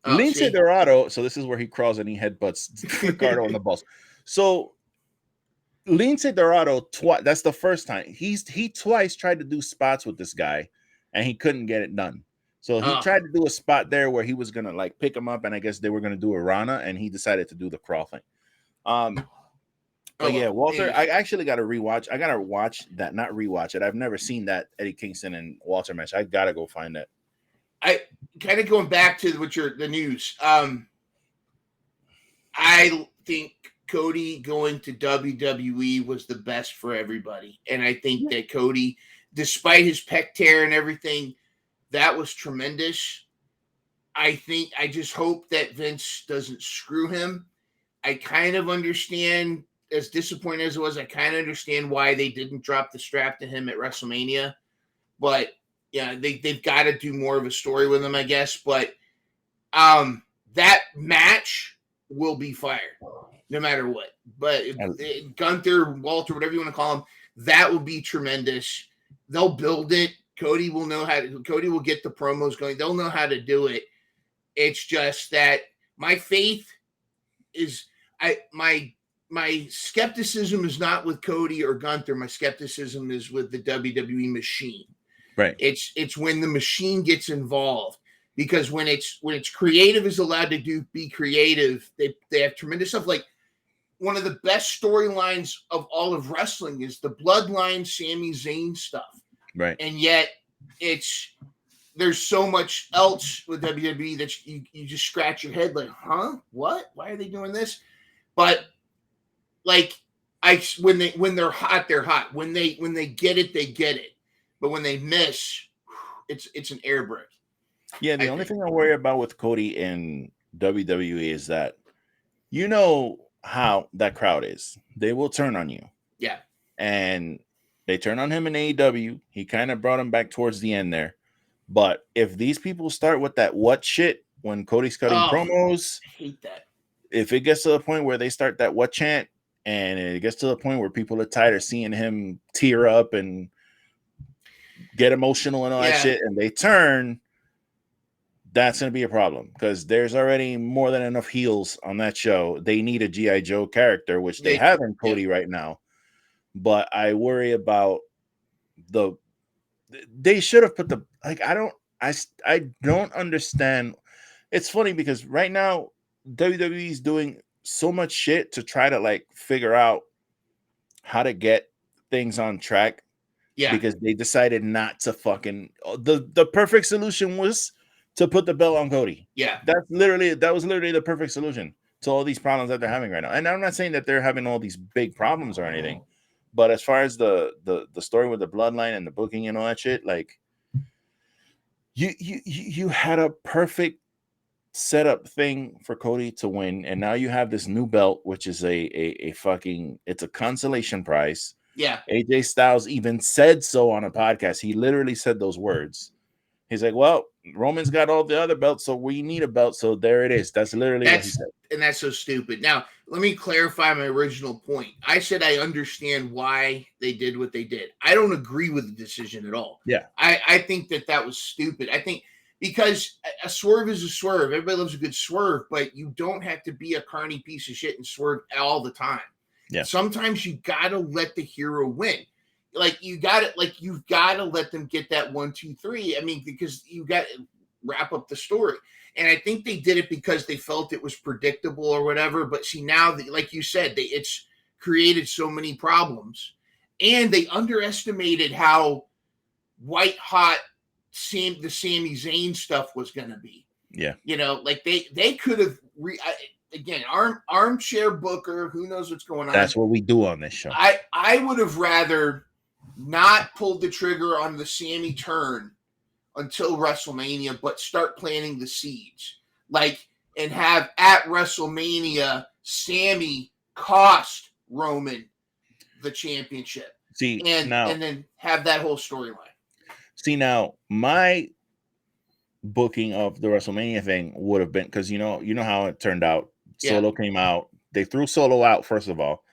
Lince Dorado, so this is where he crawls and he headbutts Ricardo on the balls. So Lince Dorado, that's the first time. He twice tried to do spots with this guy, and he couldn't get it done. So he tried to do a spot there where he was gonna like pick him up, and I guess they were gonna do a Rana, and he decided to do the crawl thing. Walter, I actually got to rewatch. I gotta watch that, not rewatch it. I've never seen that Eddie Kingston and Walter match. I gotta go find it. I kind of going back to the news. I think Cody going to WWE was the best for everybody, and I think that Cody, despite his pec tear and everything, that was tremendous. I just hope that Vince doesn't screw him. I kind of understand, as disappointed as it was, I kind of understand why they didn't drop the strap to him at WrestleMania, but. Yeah, they've got to do more of a story with him, I guess. But that match will be fire, no matter what. But Gunther, Walter, whatever you want to call him, that will be tremendous. They'll build it. Cody will get the promos going. They'll know how to do it. It's just that my faith is my skepticism is not with Cody or Gunther. My skepticism is with the WWE machine. Right. It's when the machine gets involved, because when it's creative is allowed to be creative, they have tremendous stuff. Like one of the best storylines of all of wrestling is the Bloodline Sami Zayn stuff. Right. And yet there's so much else with WWE that you just scratch your head like, huh? What? Why are they doing this? But like when they're hot, they're hot. When they get it, they get it. But when they miss, it's an air brake. Yeah, the only thing I worry about with Cody in WWE is that you know how that crowd is. They will turn on you. Yeah. And they turn on him in AEW. He kind of brought him back towards the end there. But if these people start with that what shit when Cody's cutting promos, I hate that. If it gets to the point where they start that what chant and it gets to the point where people are tired of seeing him tear up and get emotional and all that shit and they turn, that's going to be a problem because there's already more than enough heels on that show. They need a G.I. Joe character, which they have in Cody right now. But I worry about they should have put I don't understand. It's funny because right now WWE is doing so much shit to try to like figure out how to get things on track. Yeah, because they decided not to fucking the perfect solution was to put the belt on Cody. Yeah, that was literally the perfect solution to all these problems that they're having right now. And I'm not saying that they're having all these big problems or anything, but as far as the story with the bloodline and the booking and all that shit, like you had a perfect setup thing for Cody to win, and now you have this new belt, which is a fucking it's a consolation prize. Yeah, AJ Styles even said so on a podcast. He literally said those words. He's like, "Well, Roman's got all the other belts, so we need a belt. So there it is." That's literally what he said. And that's so stupid. Now, let me clarify my original point. I said I understand why they did what they did. I don't agree with the decision at all. Yeah, I think that was stupid. I think because a swerve is a swerve. Everybody loves a good swerve, but you don't have to be a carny piece of shit and swerve all the time. Yeah. Sometimes you gotta let the hero win. You've got to let them get that 1, 2, 3. I mean, because you got to wrap up the story. And I think they did it because they felt it was predictable or whatever. But see, now, like you said, it's created so many problems. And they underestimated how white hot the Sami Zayn stuff was going to be. Yeah. They could have again, armchair booker, who knows what's going on. That's what we do on this show. I would have rather not pulled the trigger on the Sami turn until WrestleMania, but start planting the seeds. And have at WrestleMania Sami cost Roman the championship. See, and then have that whole storyline. See, now my booking of the WrestleMania thing would have been because you know how it turned out. Solo came out. They threw Solo out, first of all.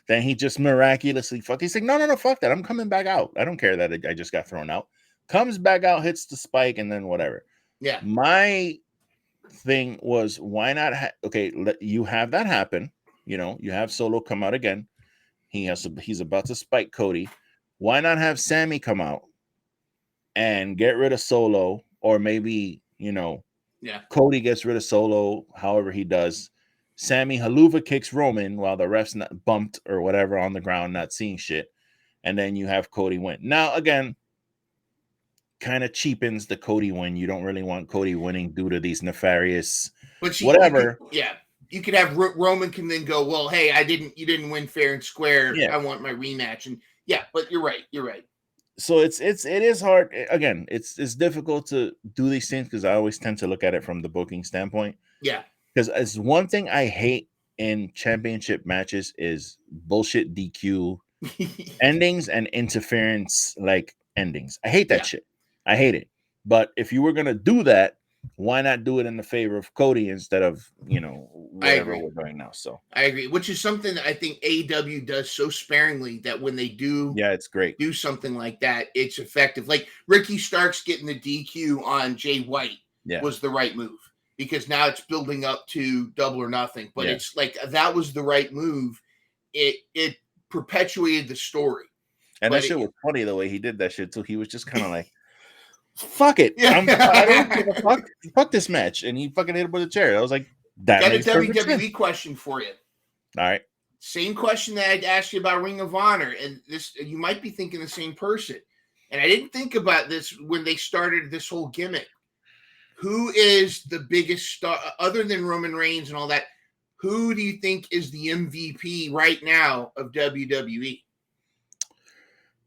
Then he just miraculously he's like, no, fuck that. I'm coming back out. I don't care that I just got thrown out. Comes back out, hits the spike, and then whatever. Yeah. My thing was, why not? Let you have that happen. You have Solo come out again. He's about to spike Cody. Why not have Sami come out and get rid of Solo, or maybe Cody gets rid of Solo, however he does. Sami Haluva kicks Roman while the ref's not bumped or whatever on the ground, not seeing shit. And then you have Cody win. Now, again, kind of cheapens the Cody win. You don't really want Cody winning due to these nefarious whatever. You could have Roman can then go, well, hey, you didn't win fair and square. Yeah. I want my rematch. And but you're right. So it is hard. Again, it's difficult to do these things because I always tend to look at it from the booking standpoint. Yeah. Because as one thing I hate in championship matches is bullshit DQ endings and interference endings. I hate that shit. I hate it. But if you were gonna do that, why not do it in the favor of Cody instead of whatever we're doing now? So I agree, which is something that I think AEW does so sparingly that when they do, it's great. Do something like that, it's effective. Like Ricky Starks getting the DQ on Jay White was the right move. Because now it's building up to Double or Nothing. But it's that was the right move. It perpetuated the story. And that shit was funny the way he did that shit too. He was just kind of like, fuck it. I don't give a fuck. Fuck this match. And he fucking hit him with a chair. I was like, that got a WWE question for you. All right. Same question that I'd asked you about Ring of Honor. And this, you might be thinking the same person. And I didn't think about this when they started this whole gimmick. Who is the biggest star other than Roman Reigns and all that? Who do you think is the MVP right now of WWE?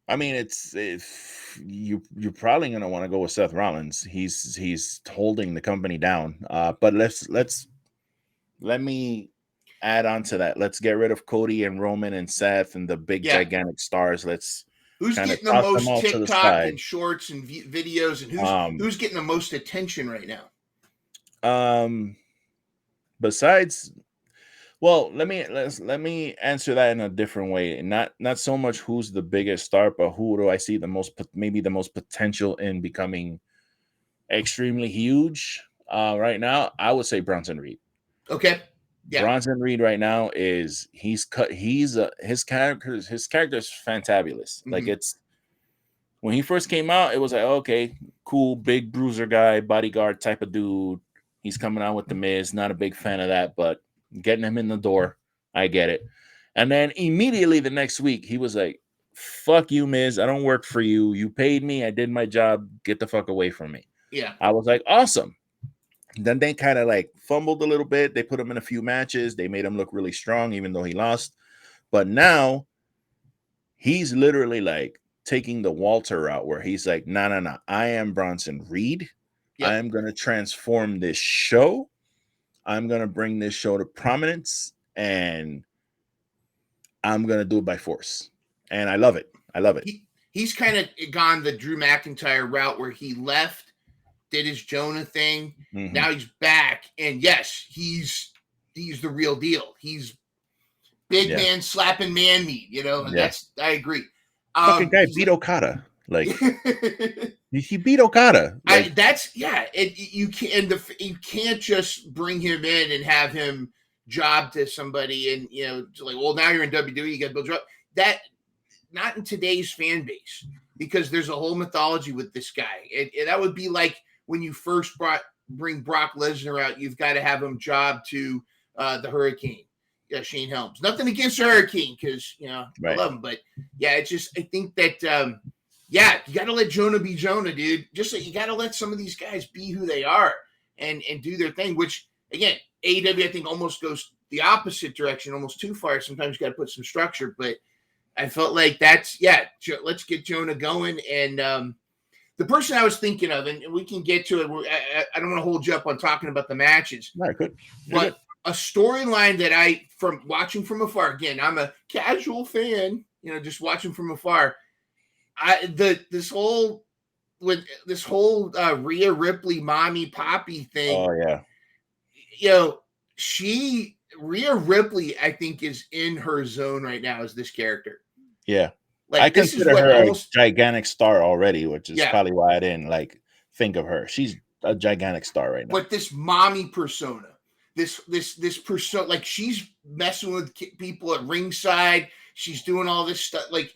I mean, it's if you're probably gonna want to go with Seth Rollins. He's holding the company down. But let me add on to that. Let's get rid of Cody and Roman and Seth and the big Yeah. gigantic stars. Let's Who's kind of getting the toss them most all to the TikTok side. and shorts and videos, and who's getting the most attention right now? Besides, well, let me answer that in a different way. Not so much who's the biggest star, but who do I see the most, maybe the most potential in becoming extremely huge. Right now, I would say Bronson Reed. Okay. Yeah. Bronson Reed right now his character is fantabulous. Mm-hmm. Like, it's when he first came out, it was like, okay, cool, big bruiser guy, bodyguard type of dude. He's coming out with the Miz. Not a big fan of that, but getting him in the door, I get it. And then immediately the next week, he was like, fuck you, Miz. I don't work for you. You paid me. I did my job. Get the fuck away from me. Yeah. I was like, awesome. Then they kind of like fumbled a little bit. They put him in a few matches. They made him look really strong, even though he lost. But now he's literally like taking the Walter route where he's like, no. I am Bronson Reed. Yep. I am going to transform this show. I'm going to bring this show to prominence, and I'm going to do it by force. And I love it. He's kind of gone the Drew McIntyre route where he left, did his Jonah thing. Mm-hmm. Now he's back. And yes, he's the real deal. He's big man slapping man meat, and that's, I agree. Fucking guy beat Okada. Like, he beat Okada. Like, you can't just bring him in and have him job to somebody and, like, well, now you're in WWE, you got to build your up. That, not in today's fan base, because there's a whole mythology with this guy. That would be like when you first bring Brock Lesnar out, you've got to have him job to the Hurricane. Yeah, Shane Helms. Nothing against Hurricane, because I love him, but it's just, I think that you got to let Jonah be Jonah, dude. Just you got to let some of these guys be who they are and do their thing. Which again, AEW I think almost goes the opposite direction, almost too far. Sometimes you got to put some structure, but I felt like let's get Jonah going. And the person I was thinking of, and we can get to it. I don't want to hold you up on talking about the matches. No, good. But a storyline that from watching from afar, again, I'm a casual fan, just watching from afar. This whole Rhea Ripley mommy poppy thing. Oh yeah. Rhea Ripley, I think, is in her zone right now as this character. Yeah. Like, I consider her a gigantic star already, which is probably why I didn't think of her. She's a gigantic star right now. But this mommy persona, this persona, like, she's messing with people at ringside. She's doing all this stuff. Like,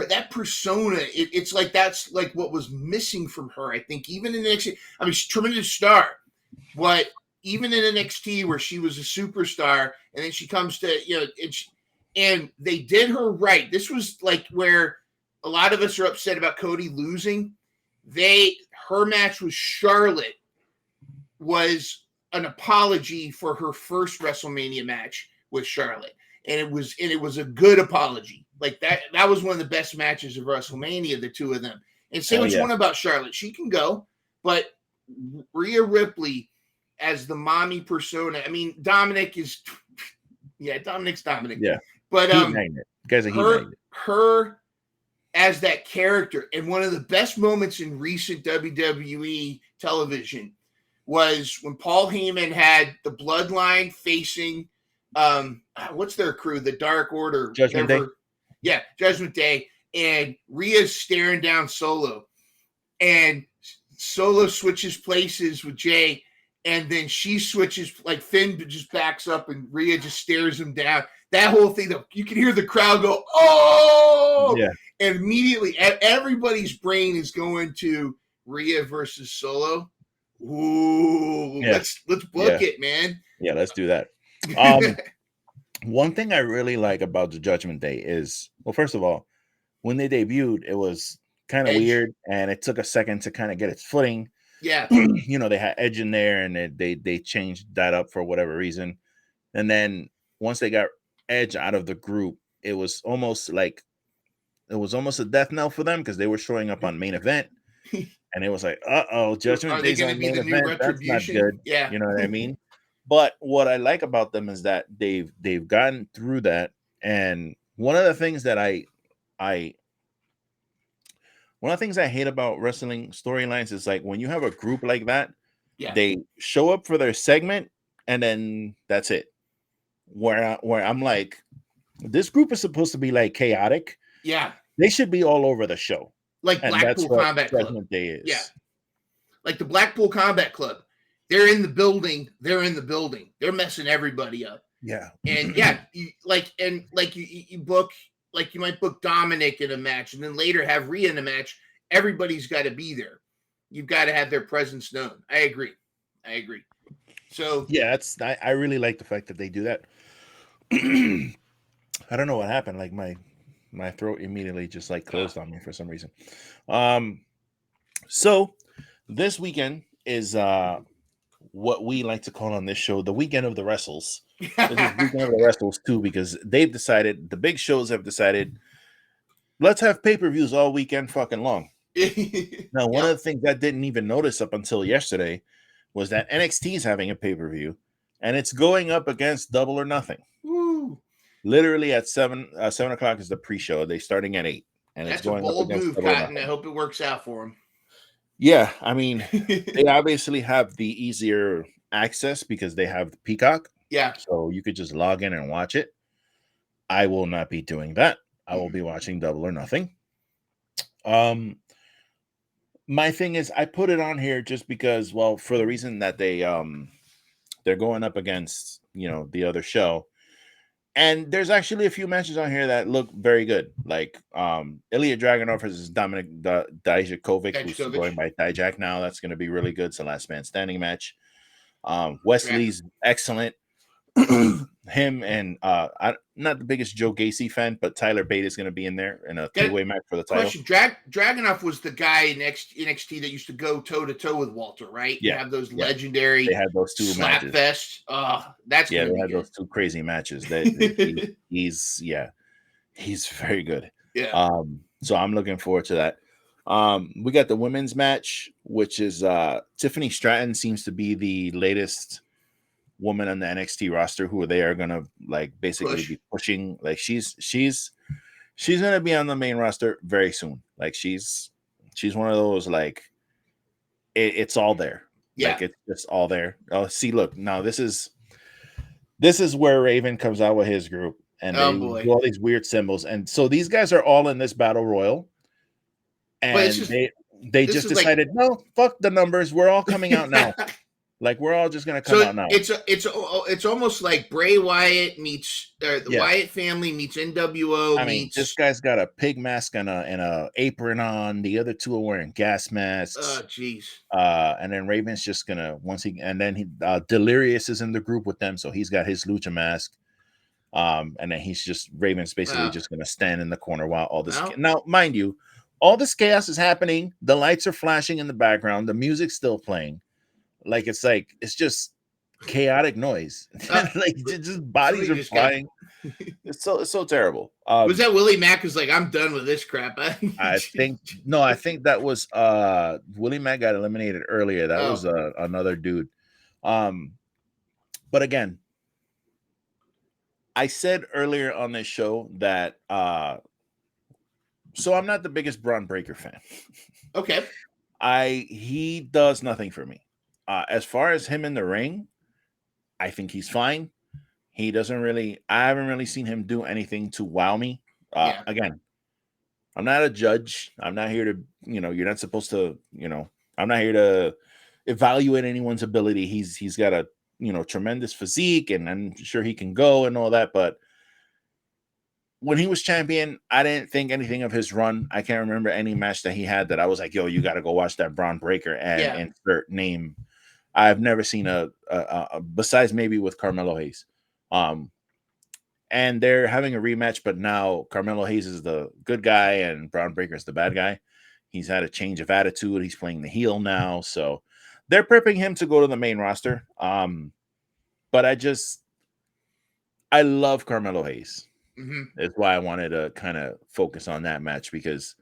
that persona, it's like that's like what was missing from her. I think even in NXT, I mean, she's a tremendous star, but even in NXT where she was a superstar, and then she comes to and they did her right. This was like where a lot of us are upset about Cody losing. Her match with Charlotte was an apology for her first WrestleMania match with Charlotte. And it was a good apology. Like that was one of the best matches of WrestleMania, the two of them. And say what you want about Charlotte. She can go, but Rhea Ripley as the mommy persona. I mean, Dominic's Dominic. Yeah. But her as that character, and one of the best moments in recent WWE television was when Paul Heyman had the Bloodline facing what's their crew? The Dark Order. Judgment Day. Yeah, Judgment Day. And Rhea's staring down Solo. And Solo switches places with Jay. And then she switches, like Finn just backs up and Rhea just stares him down. That whole thing, you can hear the crowd go, oh! Yeah. And immediately, everybody's brain is going to Rhea versus Solo. Ooh, yeah. let's book it, man. Yeah, let's do that. One thing I really like about the Judgment Day is, well, first of all, when they debuted, it was kind of weird, and it took a second to kind of get its footing. Yeah. They had Edge in there, and they changed that up for whatever reason. And then once they got Edge out of the group, it was almost like it was almost a death knell for them because they were showing up on main event, and it was like, Judgment Are they Day's going to on be main the new event. That's not Retribution? good. Yeah. You know what I mean? But what I like about them is that they've gotten through that. And one of the things that I one of the things I hate about wrestling storylines is like when you have a group like that, Yeah. they show up for their segment and then that's it. Where I'm like, this group is supposed to be like chaotic. Yeah. They should be all over the show. Like And that's Blackpool what Combat Club. Judgment Day is. Yeah. Like the Blackpool Combat Club. They're in the building. They're messing everybody up. Yeah. And yeah, you book, like you might book Dominic in a match and then later have Rhea in a match. Everybody's got to be there. You've got to have their presence known. I agree. So yeah, I really like the fact that they do that. I don't know what happened. Like my throat immediately just like closed on me for some reason. So this weekend is what we like to call on this show the weekend of the Wrestles. This is weekend of the Wrestles too, because they've decided, the big shows have decided, let's have pay-per-views all weekend fucking long. Now, one of the things I didn't even notice up until yesterday was that NXT is having a pay-per-view, and it's going up against Double or Nothing. Woo. Literally at 7 o'clock is the pre-show. They're starting at 8, and That's it's going a bold up against move, Double or Cotton. Nothing. I hope it works out for him. Yeah, I mean, they obviously have the easier access because they have the Peacock. Yeah. So you could just log in and watch it. I will not be doing that. I will be watching Double or Nothing. My thing is, I put it on here just because, well, for the reason that they're going up against, the other show. And there's actually a few matches on here that look very good. Like Ilya Dragunov versus Dominik Dijakovic, who's going by Dijak now. That's going to be really good. It's the last man standing match. Wesley's excellent. Him and I'm not the biggest Joe Gacy fan, but Tyler Bate is going to be in there in a three-way match for the title. Question: Dragunov was the guy in NXT that used to go toe to toe with Walter, right? Yeah, you have those legendary. They had those two slap matches. fest. That's they had good. Those two crazy matches. He's very good. Yeah. So I'm looking forward to that. We got the women's match, which is Tiffany Stratton seems to be the latest woman on the NXT roster who they are gonna basically be pushing. Like she's gonna be on the main roster very soon. Like she's one of those it's all there. Yeah. Like it's just all there. Oh, see, look, now this is where Raven comes out with his group and they do all these weird symbols. And so these guys are all in this battle royal. And they just decided, no, fuck the numbers. We're all coming out now. We're all just gonna come out now. It's almost like Bray Wyatt meets the Wyatt family meets NWO. This guy's got a pig mask and a apron on. The other two are wearing gas masks. Oh, jeez. And then Raven's just gonna Delirious is in the group with them, so he's got his lucha mask. And then Raven's basically just gonna stand in the corner while all this. Now, mind you, all this chaos is happening. The lights are flashing in the background. The music's still playing. It's just chaotic noise. Just bodies are flying. It's so terrible. Was that Willie Mack who's like, I'm done with this crap? I think that was Willie Mack got eliminated earlier. That was another dude. But again, I said earlier on this show that so I'm not the biggest Braun Breaker fan. Okay. He does nothing for me. As far as him in the ring, I think he's fine. I haven't really seen him do anything to wow me. Again, I'm not a judge. I'm not here to, you're not supposed to, I'm not here to evaluate anyone's ability. He's got a, tremendous physique and I'm sure he can go and all that. But when he was champion, I didn't think anything of his run. I can't remember any match that he had that I was like, yo, you got to go watch that Braun Breaker and insert name. I've never seen a besides maybe with Carmelo Hayes. And they're having a rematch, but now Carmelo Hayes is the good guy and Braun Breaker is the bad guy. He's had a change of attitude. He's playing the heel now. So they're prepping him to go to the main roster. But I love Carmelo Hayes. That's why I wanted to kind of focus on that match, because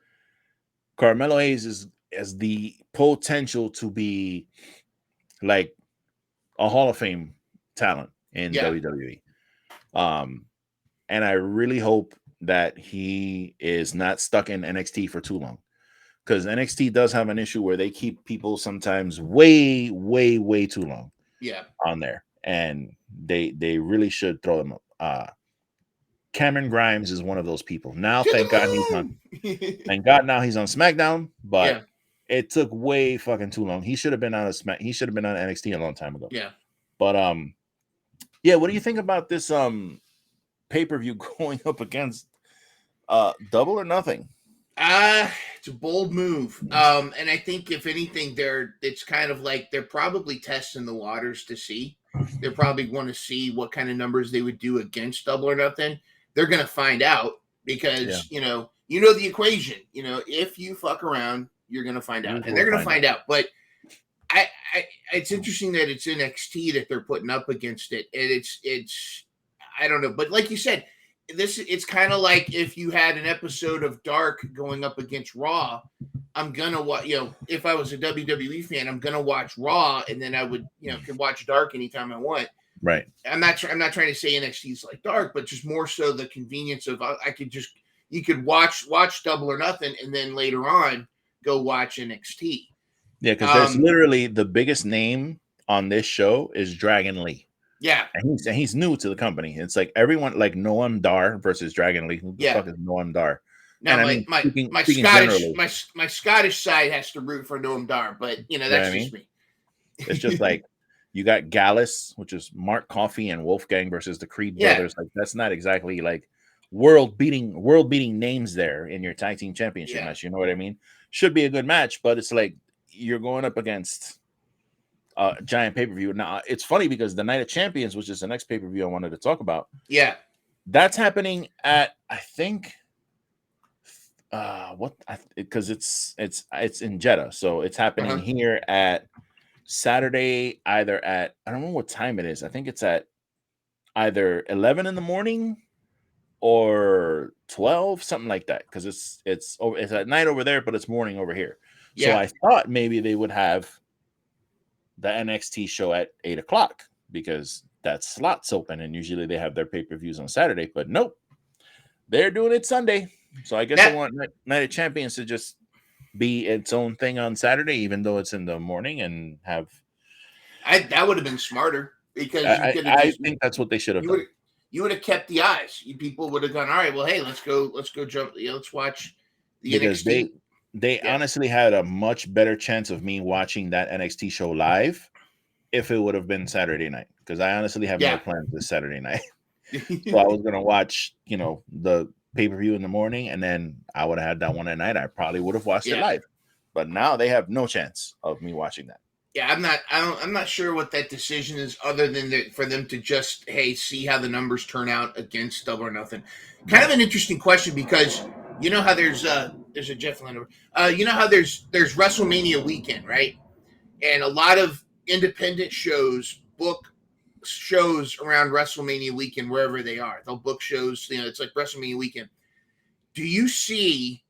Carmelo Hayes has the potential to be like a Hall of Fame talent in WWE. And I really hope that he is not stuck in NXT for too long, because NXT does have an issue where they keep people sometimes way too long on there, and they really should throw them up. Cameron Grimes is one of those people. Now, thank God he's on SmackDown, but it took way fucking too long. He should have been on he should have been on NXT a long time ago. Yeah. But what do you think about this pay-per-view going up against Double or Nothing? It's a bold move. And I think if anything, it's kind of like they're probably testing the waters to see. They probably want to see what kind of numbers they would do against Double or Nothing. They're going to find out, because you know the equation. If you fuck around, you're going to find out, and they're going to find out. But it's interesting that it's NXT that they're putting up against it, and it's I don't know, but like you said, it's kind of like if you had an episode of Dark going up against Raw. I'm gonna watch. If I was a WWE fan, I'm gonna watch Raw, and then I would can watch Dark anytime I want. Right. I'm not trying to say NXT is like Dark, but just more so the convenience of you could watch Double or Nothing, and then later on go watch NXT. Yeah, because there's literally the biggest name on this show is Dragon Lee. Yeah, and he's new to the company. It's like everyone, like Noam Dar versus Dragon Lee. Who the fuck is Noam Dar? Now, my Scottish side has to root for Noam Dar, but that's just me. It's just like you got Gallus, which is Mark Coffey and Wolfgang versus the Creed brothers. Like that's not exactly like world beating names there in your tag team championship match. You know what I mean? Should be a good match, but it's like you're going up against a giant pay-per-view. Now it's funny because the Night of Champions, which is the next pay-per-view I wanted to talk about. Yeah, that's happening at I think. Because it's in Jeddah, so it's happening here at Saturday, either at I don't know what time it is. I think it's at either 11 in the morning or 12, something like that. Because it's at night over there, but it's morning over here. Yeah. So I thought maybe they would have the NXT show at 8 o'clock because that slot's open, and usually they have their pay-per-views on Saturday. But nope, they're doing it Sunday. So I guess I want Night of Champions to just be its own thing on Saturday, even though it's in the morning, and have. That would have been smarter, because I think that's what they should have done. You would have kept the eyes. People would have gone, all right, well, hey, let's go jump. Let's watch the because NXT. They honestly had a much better chance of me watching that NXT show live if it would have been Saturday night, because I honestly have no plans this Saturday night. So I was gonna watch, the pay-per-view in the morning, and then I would have had that one at night. I probably would have watched it live, but now they have no chance of me watching that. Yeah, I'm not sure what that decision is, other than for them to just see how the numbers turn out against Double or Nothing. Kind of an interesting question, because how there's a Jeff Lindbergh. How there's WrestleMania weekend, right? And a lot of independent shows book shows around WrestleMania weekend wherever they are. They'll book shows, it's like WrestleMania weekend. Do you see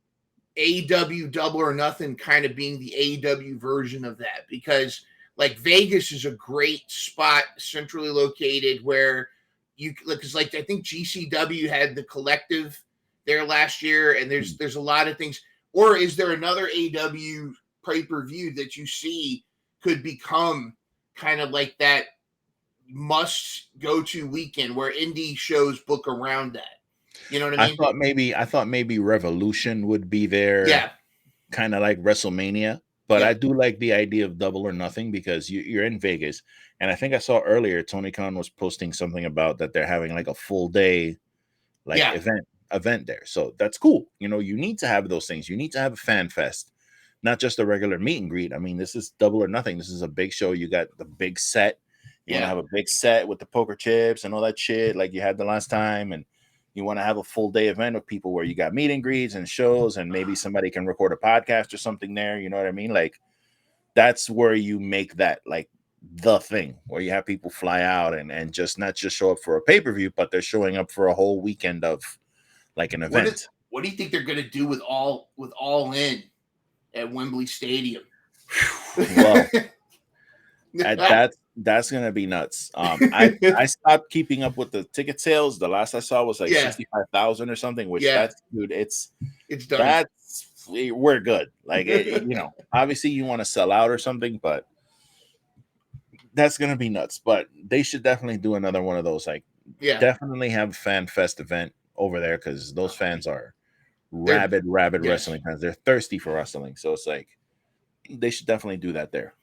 AEW Double or Nothing kind of being the AEW version of that? Because like Vegas is a great spot, centrally located, where because I think GCW had the Collective there last year, and there's a lot of things. Or is there another AEW pay-per-view that you see could become kind of like that must go to weekend where indie shows book around that? You know what I mean? I thought maybe Revolution would be there. Yeah. Kind of like WrestleMania. But I do like the idea of Double or Nothing, because you're in Vegas. And I think I saw earlier Tony Khan was posting something about that they're having like a full day event there. So that's cool. You need to have those things. You need to have a fan fest, not just a regular meet and greet. I mean, this is Double or Nothing. This is a big show. You got the big set. You want to have a big set with the poker chips and all that shit like you had the last time. And you want to have a full day event with people where you got meet and greets and shows, and maybe somebody can record a podcast or something there. You know what I mean? Like, that's where you make that like the thing where you have people fly out and just not just show up for a pay-per-view, but they're showing up for a whole weekend of like an event. What do you think they're going to do with all in at Wembley Stadium? Well, that's gonna be nuts. I stopped keeping up with the ticket sales. The last I saw was like 65,000 or something. Which that's dude, it's done. We're good. Like obviously you want to sell out or something, but that's gonna be nuts. But they should definitely do another one of those. Like, definitely have a fan fest event over there because those fans are rabid wrestling fans. They're thirsty for wrestling, so it's like they should definitely do that there.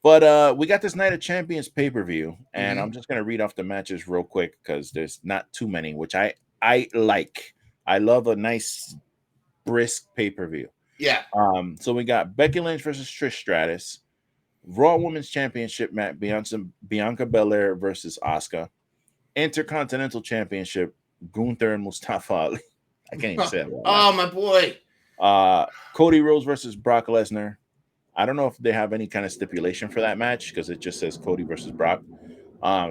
But we got this Night of Champions pay-per-view, and I'm just gonna read off the matches real quick because there's not too many, which I like. I love a nice brisk pay-per-view. Yeah. So we got Becky Lynch versus Trish Stratus, Raw Women's Championship match, Bianca Belair versus Asuka, Intercontinental Championship, Gunther and Mustafa Ali. I can't even say that. Oh, my boy. Cody Rhodes versus Brock Lesnar. I don't know if they have any kind of stipulation for that match because it just says Cody versus Brock.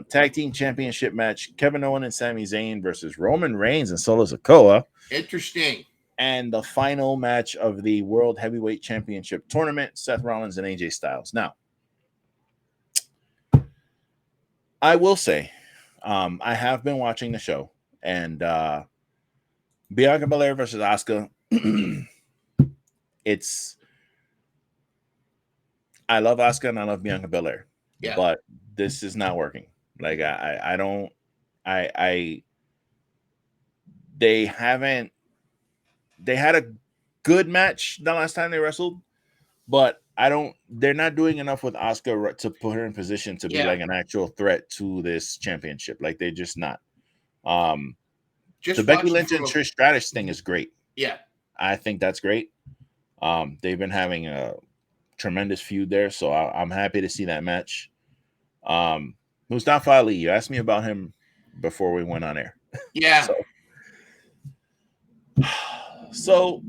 Tag Team Championship match, Kevin Owens and Sami Zayn versus Roman Reigns and Solo Sikoa. Interesting. And the final match of the World Heavyweight Championship tournament, Seth Rollins and AJ Styles. Now, I will say, I have been watching the show, and Bianca Belair versus Asuka, I love Asuka and I love Bianca Belair, but this is not working. Like they had a good match the last time they wrestled, but they're not doing enough with Asuka to put her in position to be like an actual threat to this championship. Like they're just not. The Becky Lynch and Trish Stratus thing is great. Yeah. I think that's great. They've been having a tremendous feud there, so I'm happy to see that match. Mustafa Ali, you asked me about him before we went on air. Yeah. So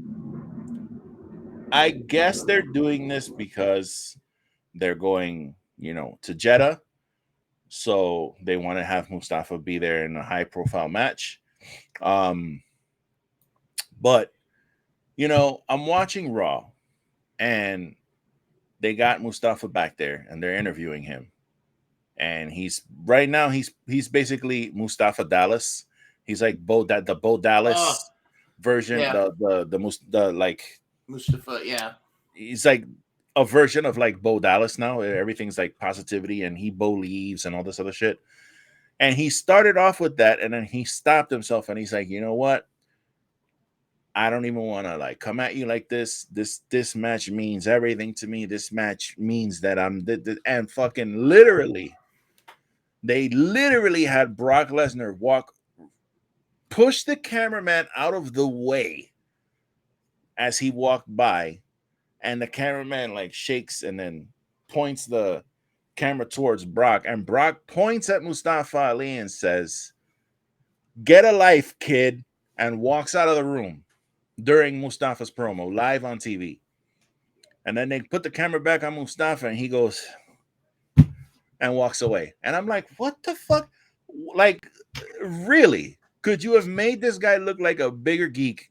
I guess they're doing this because they're going, to Jeddah. So they want to have Mustafa be there in a high-profile match. But I'm watching Raw, and they got Mustafa back there, and they're interviewing him. And he's basically Mustafa Dallas. He's like the Bo Dallas version, the like Mustafa. Yeah, he's like a version of like Bo Dallas now. Everything's like positivity, and he believes and all this other shit. And he started off with that, and then he stopped himself, and he's like, you know what? I don't even want to like come at you like this. This match means everything to me. This match means that I'm and fucking literally, they literally had Brock Lesnar push the cameraman out of the way as he walked by, and the cameraman like shakes and then points the camera towards Brock, and Brock points at Mustafa Ali and says, "Get a life, kid," and walks out of the room during Mustafa's promo live on TV. And then they put the camera back on Mustafa, and he goes and walks away. And I'm like, what the fuck? Like, really? Could you have made this guy look like a bigger geek?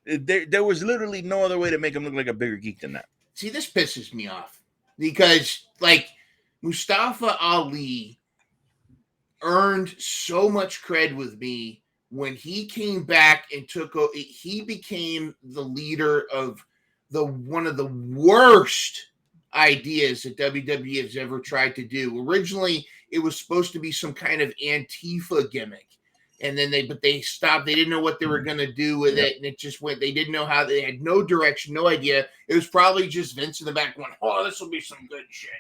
There was literally no other way to make him look like a bigger geek than that. See, this pisses me off because, like, Mustafa Ali earned so much cred with me when he came back and he became the leader of one of the worst ideas that WWE has ever tried to do. Originally, it was supposed to be some kind of Antifa gimmick. And then they stopped. They didn't know what they were going to do with it. And it just went, they didn't know how, they had no direction, no idea. It was probably just Vince in the back going, oh, this will be some good shit.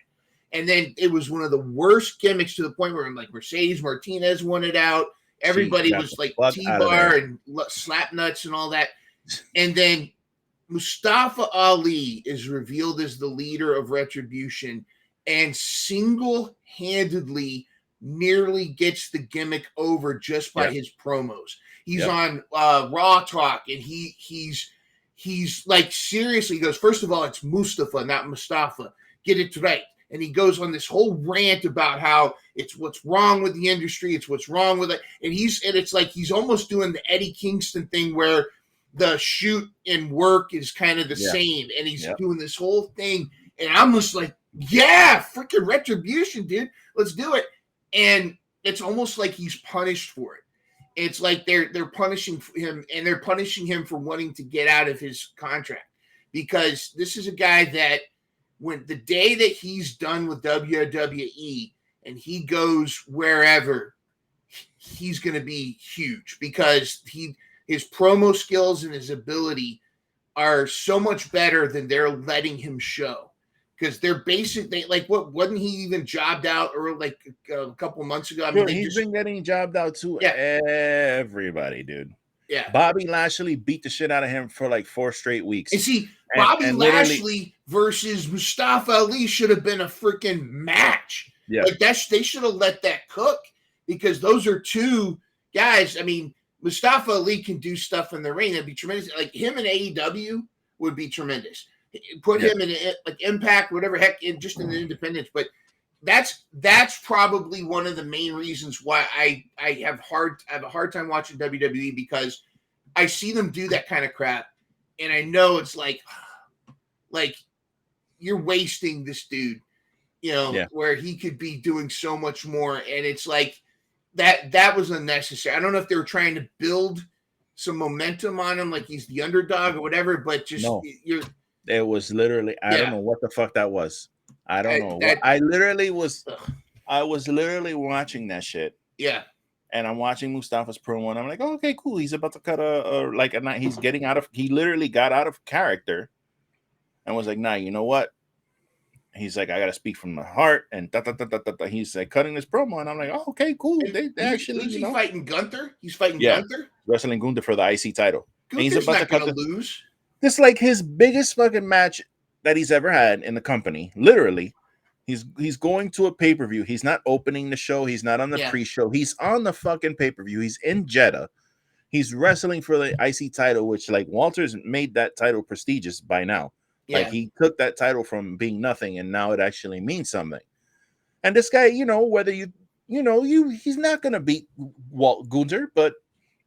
And then it was one of the worst gimmicks to the point where like Mercedes Martinez won it out. Everybody was like T-bar and slap nuts and all that. And then Mustafa Ali is revealed as the leader of Retribution and single-handedly nearly gets the gimmick over just by his promos. He's on Raw Talk, and he's like, seriously, he goes, first of all, it's Mustafa, not Mustafa. Get it right. and he goes on this whole rant about how it's what's wrong with the industry, it's what's wrong with it, and it's like he's almost doing the Eddie Kingston thing where the shoot and work is kind of the same, and he's doing this whole thing, and I'm just like, yeah, freaking retribution, dude, let's do it. And it's almost like he's punished for it. It's like they're punishing him, and they're punishing him for wanting to get out of his contract, because this is a guy that when the day that he's done with WWE and he goes wherever, he's going to be huge, because his promo skills and his ability are so much better than they're letting him show. Because they're basically like, what wasn't he even jobbed out or like a couple months ago? I mean, he's been getting jobbed out to everybody, dude. Yeah, Bobby Lashley beat the shit out of him for like 4 straight weeks. And see, Bobby Lashley versus Mustafa Ali should have been a freaking match. Yeah, like they should have let that cook, because those are two guys. I mean, Mustafa Ali can do stuff in the ring that'd be tremendous. Like him in AEW would be tremendous. Put him in like Impact, whatever heck, just in the independents. But that's probably one of the main reasons why I have a hard time watching WWE, because I see them do that kind of crap, and I know it's like you're wasting this dude, where he could be doing so much more, and it's like that was unnecessary. I don't know if they were trying to build some momentum on him, like he's the underdog or whatever, but just it was literally, I don't know what the fuck that was. I don't know. I was literally watching that shit. Yeah. And I'm watching Mustafa's promo, and I'm like, oh, okay, cool. He's about to cut he's getting he literally got out of character and was like, nah, you know what? He's like, I got to speak from my heart. And he's like cutting this promo. And I'm like, oh, okay, cool. They actually, Who's he fighting Gunther? He's fighting Gunther? Wrestling Gunther for the IC title. Gunther's not going to lose. This is like his biggest fucking match that he's ever had in the company. Literally, he's going to a pay-per-view. He's not opening the show. He's not on the pre-show. He's on the fucking pay-per-view. He's in Jeddah. He's wrestling for the IC title, which like Walter's made that title prestigious by now. Yeah. Like he took that title from being nothing, and now it actually means something. And this guy, whether he's not gonna beat Walt Gunther, but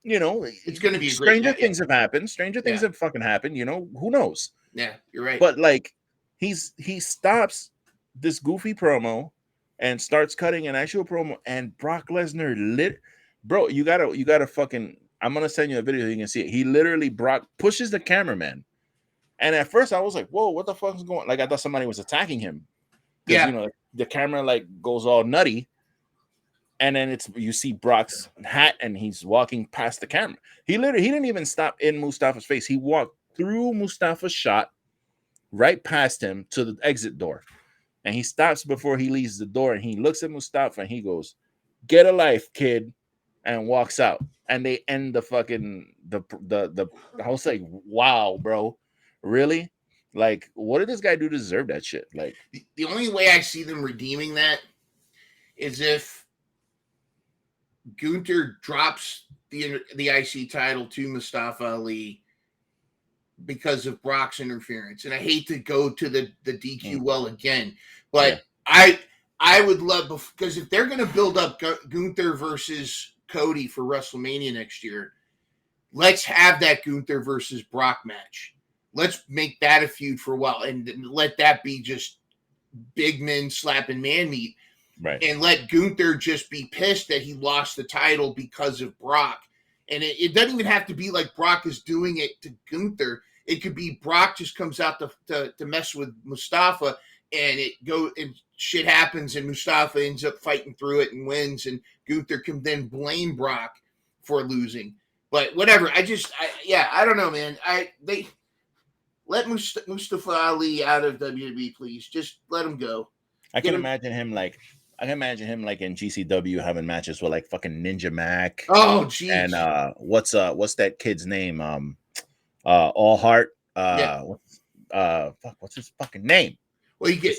it's going to be stranger things have happened. Stranger things have fucking happened. Who knows? Yeah, you're right. But like, he stops this goofy promo and starts cutting an actual promo. And Brock Lesnar bro. You gotta fucking. I'm gonna send you a video so you can see it. He literally Brock pushes the cameraman, and at first I was like, "Whoa, what the fuck is going?" Like I thought somebody was attacking him. Yeah, the camera like goes all nutty. And then you see Brock's hat, and he's walking past the camera. He didn't even stop in Mustafa's face. He walked through Mustafa's shot, right past him to the exit door, and he stops before he leaves the door. And he looks at Mustafa, and he goes, "Get a life, kid," and walks out. And they end the fucking the. I was like, "Wow, bro, really? Like, what did this guy do to deserve that shit?" Like, the only way I see them redeeming that is if Gunther drops the IC title to Mustafa Ali because of Brock's interference. And I hate to go to the DQ well again, but I would love, because if they're going to build up Gunther versus Cody for WrestleMania next year, let's have that Gunther versus Brock match. Let's make that a feud for a while, and let that be just big men slapping man meat. Right. And let Gunther just be pissed that he lost the title because of Brock. And it doesn't even have to be like Brock is doing it to Gunther. It could be Brock just comes out to mess with Mustafa, and and shit happens, and Mustafa ends up fighting through it and wins, and Gunther can then blame Brock for losing. But whatever. I don't know, man. They let Mustafa Ali out of WWE, please. Just let him go. I can imagine him like in GCW having matches with like fucking Ninja Mac. Oh, geez. And what's that kid's name? All Heart. What's his fucking name? Well, you get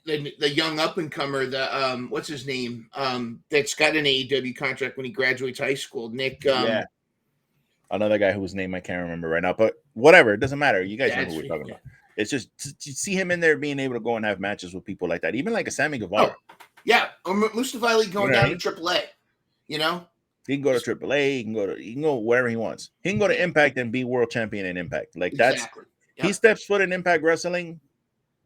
the young up and comer. The what's his name? That's got an AEW contract when he graduates high school. Nick. Another guy whose name I can't remember right now, but whatever, it doesn't matter. You guys know who we're talking about. It's just to see him in there being able to go and have matches with people like that, even like a Sammy Guevara. Oh, yeah, or Mustafa Ali going down to AAA. You know, he can go to AAA. He can go wherever he wants. He can go to Impact and be world champion in Impact. Like exactly. He steps foot in Impact Wrestling,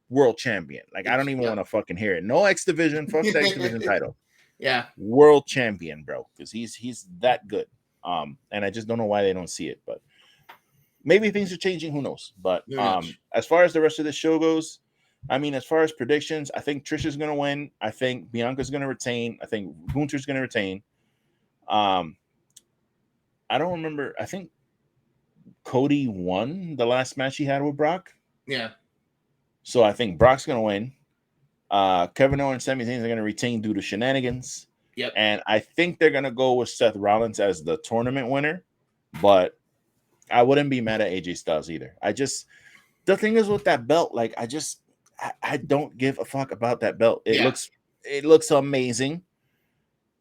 world champion. Like I don't even want to fucking hear it. No X Division. Fuck the X Division title. Yeah, world champion, bro, because he's that good. And I just don't know why they don't see it, but maybe things are changing. Who knows? But as far as the rest of the show goes, I mean, as far as predictions, I think Trish is gonna win. I think Bianca's gonna retain. I think Gunther's gonna retain. I don't remember. I think Cody won the last match he had with Brock. Yeah. So I think Brock's gonna win. Kevin Owens and Sami Zayn are going to retain due to shenanigans. Yep. And I think they're going to go with Seth Rollins as the tournament winner, but I wouldn't be mad at AJ Styles either. The thing is with that belt, like I don't give a fuck about that belt. It looks amazing,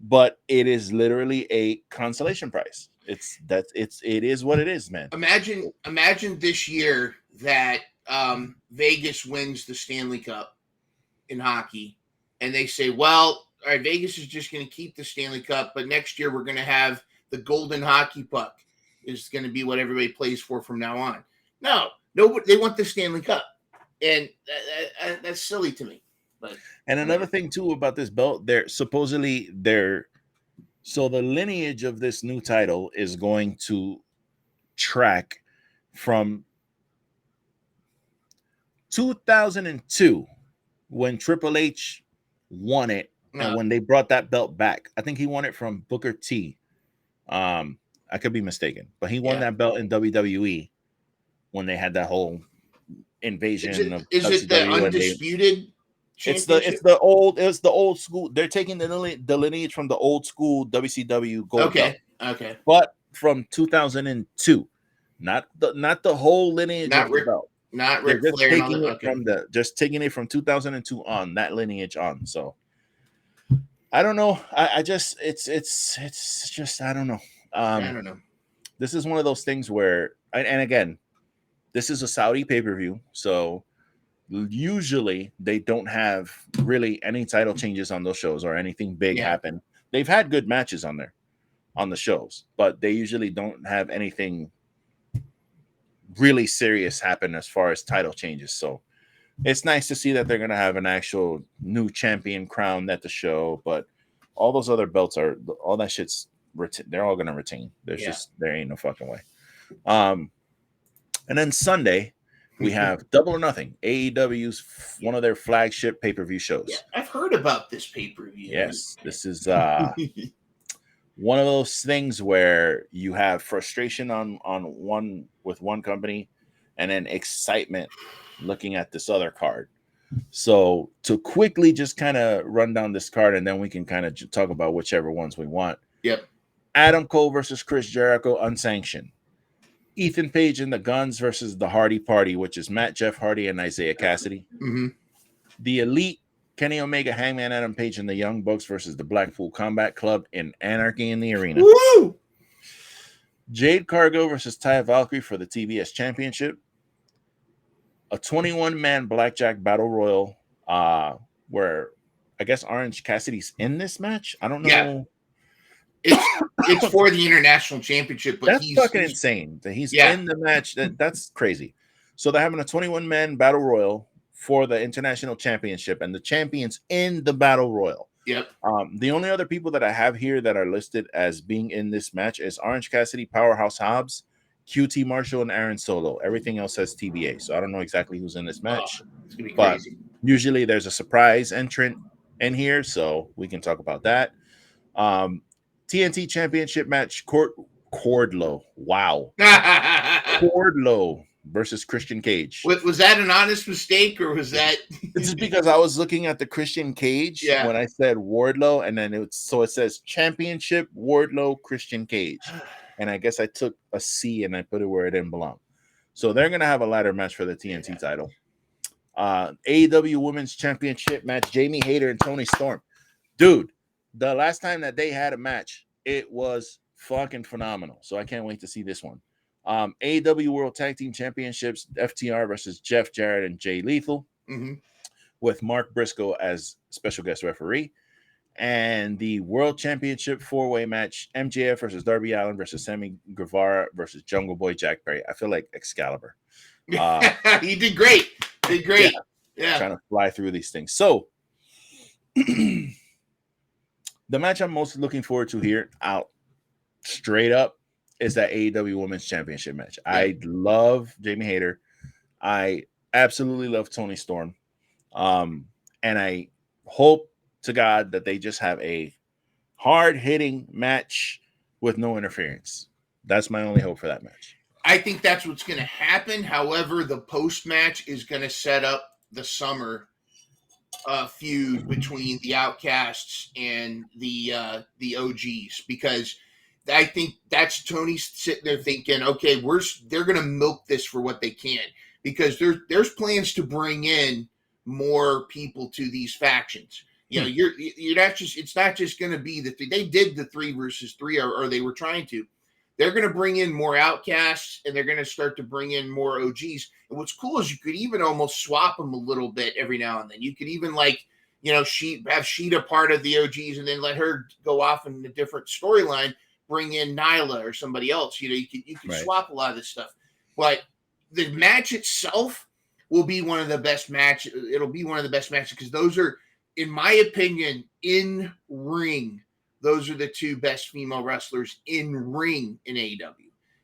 but it is literally a consolation prize. It is what it is, man. Imagine this year that Vegas wins the Stanley Cup in hockey, and they say, well, all right, Vegas is just going to keep the Stanley Cup, but next year we're going to have the golden hockey puck is going to be what everybody plays for from now on. No, they want the Stanley Cup, and that's silly to me. But another thing too about this belt, so the lineage of this new title is going to track from 2002 when Triple H won it, and when they brought that belt back. I think he won it from Booker T. I could be mistaken, but he won that belt in WWE when they had that whole invasion Is it the undisputed? It's the old school. They're taking the lineage from the old school WCW gold belt. Okay. But from 2002, not the whole lineage of the belt. Not Ric Flair. Just taking it from 2002 on, that lineage on. So I don't know. It's just I don't know. I don't know. This is one of those things where, and again, this is a Saudi pay-per-view, so usually they don't have really any title changes on those shows or anything big happen. They've had good matches on the shows, but they usually don't have anything really serious happen as far as title changes. So it's nice to see that they're going to have an actual new champion crowned at the show, but all those other belts all that shit's they're all going to retain. There ain't no fucking way. And then Sunday we have Double or Nothing, AEW's one of their flagship pay-per-view shows. Yeah, I've heard about this pay-per-view. Yes, this is one of those things where you have frustration on one company, and then excitement looking at this other card. So to quickly just kind of run down this card, and then we can kind of talk about whichever ones we want. Yep. Adam Cole versus Chris Jericho, unsanctioned. Ethan Page and the Guns versus the Hardy Party, which is Matt, Jeff Hardy, and Isaiah Cassidy. Mm-hmm. The Elite, Kenny Omega, Hangman Adam Page, and the Young Bucks versus the Blackpool Combat Club in Anarchy in the Arena. Woo! Jade Cargill versus Taya Valkyrie for the TBS Championship. A 21-man blackjack battle royal, where I guess Orange Cassidy's in this match. I don't know. Yeah. It's for the international championship, but that's fucking insane that he's in the match. That's crazy. So they're having a 21-man battle royal for the international championship, and the champions in the battle royal. Yep. The only other people that I have here that are listed as being in this match is Orange Cassidy, Powerhouse Hobbs, QT Marshall, and Aaron Solo. Everything else says TBA, so I don't know exactly who's in this match. It's gonna be but crazy. Usually there's a surprise entrant in here, so we can talk about that. TNT Championship match, Cordlow. Wow. Cordlow versus Christian Cage. Was that an honest mistake, or was that? This is because I was looking at the Christian Cage when I said Wardlow, and then it says Championship Wardlow Christian Cage, and I guess I took a C and I put it where it didn't belong. So they're gonna have a ladder match for the TNT title. AEW Women's Championship match, Jamie Hayter and Toni Storm. Dude, the last time that they had a match, it was fucking phenomenal. So I can't wait to see this one. AEW World Tag Team Championships, FTR versus Jeff Jarrett and Jay Lethal, with Mark Briscoe as special guest referee. And the World Championship 4-way match, MJF versus Darby Allin versus Sammy Guevara versus Jungle Boy Jack Perry. I feel like Excalibur. He did great. Yeah. Trying to fly through these things. So the match I'm most looking forward to here, out straight up, is that AEW Women's Championship match. Yeah. I love Jamie Hayter. I absolutely love Toni Storm. And I hope to God that they just have a hard-hitting match with no interference. That's my only hope for that match. I think that's what's going to happen. However, the post-match is going to set up the summer feud between the Outcasts and the OGs, because I think that's Tony sitting there thinking, okay, they're going to milk this for what they can, because there's plans to bring in more people to these factions. You know, you're not just, it's not just going to be they did the 3 versus 3, or they were trying to. They're going to bring in more Outcasts, and they're going to start to bring in more OGs. And what's cool is you could even almost swap them a little bit every now and then. You could even, like, you know, have Sheeta part of the OGs and then let her go off in a different storyline, bring in Nyla or somebody else. You know, you can swap a lot of this stuff. But the match itself will be one of the best matches. It'll be one of the best matches because those are, in my opinion, in ring, those are the 2 best female wrestlers in ring in AEW.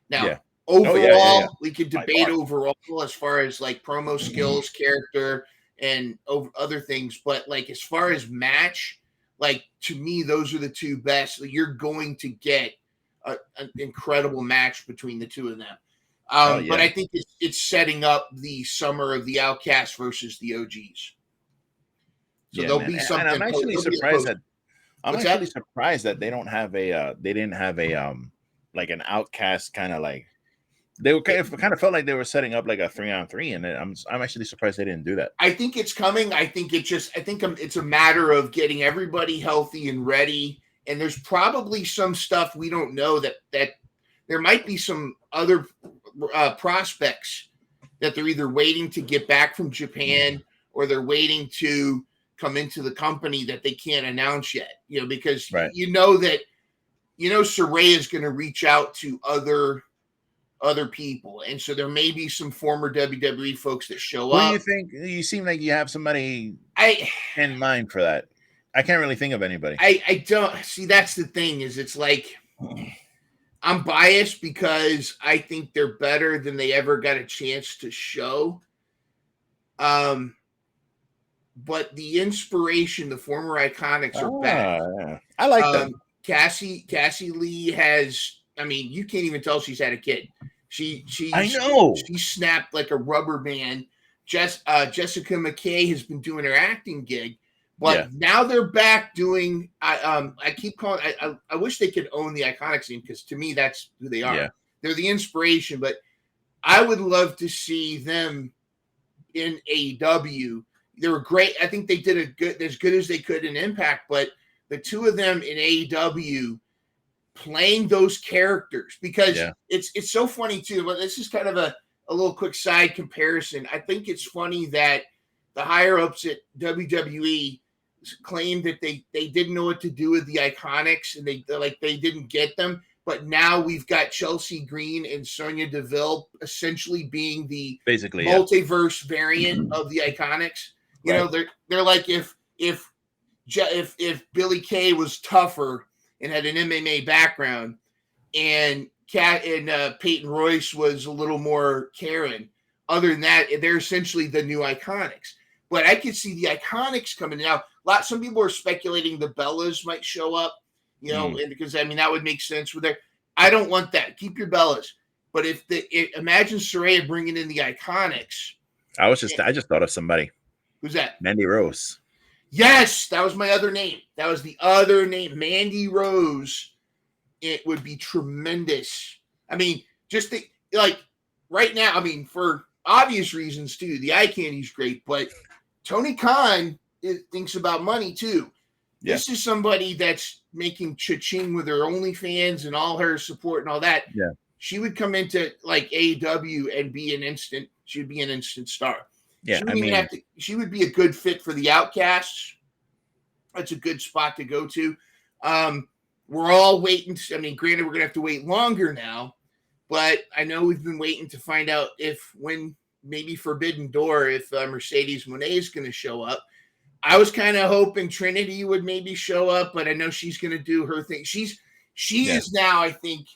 Now, overall, we could debate overall as far as like promo skills, character, and other things. But like as far as match, like to me, those are the 2 best. You're going to get an incredible match between the 2 of them. But I think it's setting up the summer of the Outcasts versus the OGs. So there'll be something. And I'm actually surprised that. Surprised that they don't have they didn't have a like an Outcast kind of like, they were kind of felt like they were setting up like a 3-on-3, and I'm actually surprised they didn't do that. I think it's coming. I think it's a matter of getting everybody healthy and ready. And there's probably some stuff we don't know that there might be some other prospects that they're either waiting to get back from Japan or they're waiting to come into the company that they can't announce yet, you know, because Saraya is going to reach out to other people, and so there may be some former WWE folks that show up. What do you think? You seem like you have somebody in mind for that. I can't really think of anybody. I don't see. That's the thing, is it's like I'm biased because I think they're better than they ever got a chance to show. But the inspiration, the former Iconics are back. Yeah. I like them. Cassie Lee has, I mean, you can't even tell she's had a kid. She snapped like a rubber band. Jessica McKay has been doing her acting gig, but now they're back doing. I keep calling. I wish they could own the Iconics team, because to me that's who they are. Yeah. They're the inspiration, but I would love to see them in AEW. They were great. I think they did as good as they could in Impact, but the 2 of them in AEW playing those characters, because it's so funny too. But this is kind of a little quick side comparison. I think it's funny that the higher ups at WWE claimed that they didn't know what to do with the Iconics, and they didn't get them. But now we've got Chelsea Green and Sonya Deville essentially being the multiverse variant of the Iconics. You know, they're like if Billy Kay was tougher and had an MMA background, and Peyton Royce was a little more caring. Other than that, they're essentially the new Iconics. But I could see the Iconics coming out. Some people are speculating the Bellas might show up, you know, because I mean that would make sense with their. I don't want that. Keep your Bellas. But imagine Saraya bringing in the Iconics. I just thought of somebody. Who's that? Mandy Rose. Yes, that was my other name. That was the other name, Mandy Rose. It would be tremendous. I mean, just like right now, I mean, for obvious reasons too, the eye candy's great, but Tony Khan thinks about money too. Yeah. This is somebody that's making cha-ching with her OnlyFans and all her support and all that. Yeah. she would come into like AEW and be she'd be an instant star. Yeah, She would be a good fit for the Outcasts. That's a good spot to go to. We're all waiting. I mean, granted, we're gonna have to wait longer now, but I know we've been waiting to find out when maybe Forbidden Door, if Mercedes Moné is going to show up. I was kind of hoping Trinity would maybe show up, but I know she's going to do her thing. She is now, I think,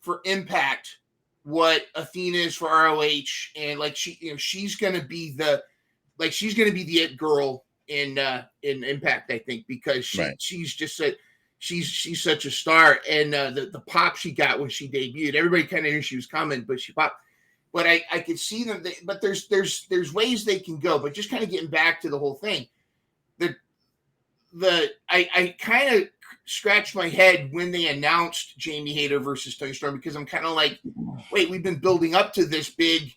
for Impact what Athena is for ROH, and like she's going to be the it girl in Impact, I think, because she's just she's such a star, and the pop she got when she debuted, everybody kind of knew she was coming, but she popped. But I could see them. But there's ways they can go. But just kind of getting back to the whole thing, I kind of scratched my head when they announced Jamie Hayter versus Toni Storm, because I'm kind of like, wait, we've been building up to this big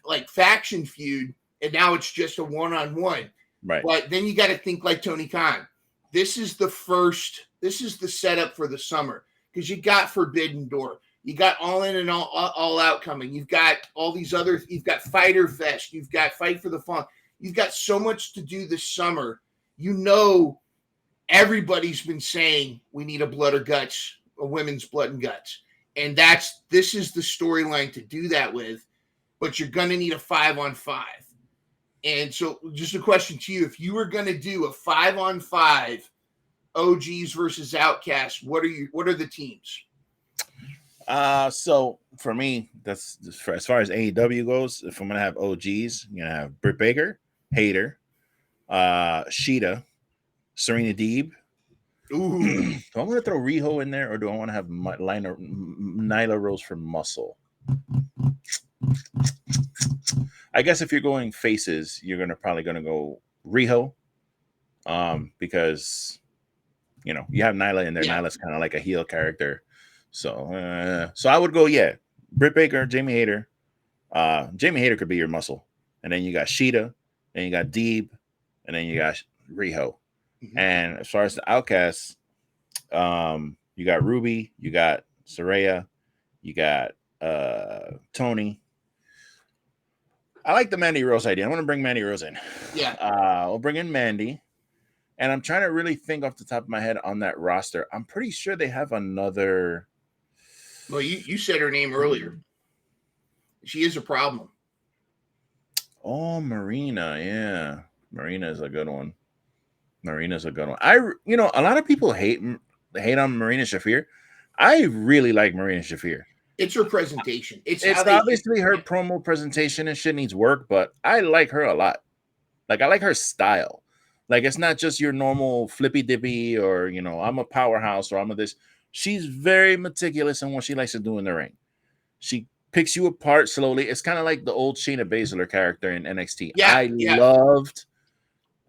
like faction feud, and now it's just a one-on-one. Right. But then you got to think like Tony Khan. This is the setup for the summer, because you got Forbidden Door. You got All In and all Out coming. You've got all these other. You've got Fighter Fest. You've got Fight for the Fun. You've got so much to do this summer. Everybody's been saying we need a blood or guts, a women's blood and guts, and this is the storyline to do that with. But you're gonna need a 5-on-5, and so just a question to you: if you were gonna do a 5-on-5, OGs versus Outcasts, what are the teams? So for me, that's as far as AEW goes. If I'm gonna have OGs, I'm gonna have Britt Baker, Hayter, Sheeta, Serena Deeb. Ooh. Do I want to throw Riho in there, or do I want to have Nyla Rose for muscle? I guess if you're going faces, you're probably gonna go Riho, because you have Nyla in there. Yeah. Nyla's kind of like a heel character. So I would go, Britt Baker, Jamie Hayter. Jamie Hayter could be your muscle. And then you got Sheeta, then you got Deeb, and then you got Riho. Mm-hmm. And as far as the Outcasts, you got Ruby, you got Saraya, you got Tony. I like the Mandy Rose idea. I want to bring Mandy Rose in. Yeah. I'll bring in Mandy. And I'm trying to really think off the top of my head on that roster. I'm pretty sure they have another. Well, you said her name earlier. She is a problem. Oh, Marina. Yeah. Marina is a good one. A lot of people hate on Marina Shafir. I really like Marina Shafir. It's her presentation. It's obviously her promo presentation and shit needs work, but I like her a lot. Like, I like her style. Like, it's not just your normal flippy dippy or, I'm a powerhouse or I'm a this. She's very meticulous in what she likes to do in the ring. She picks you apart slowly. It's kind of like the old Shayna Baszler character in NXT. I loved,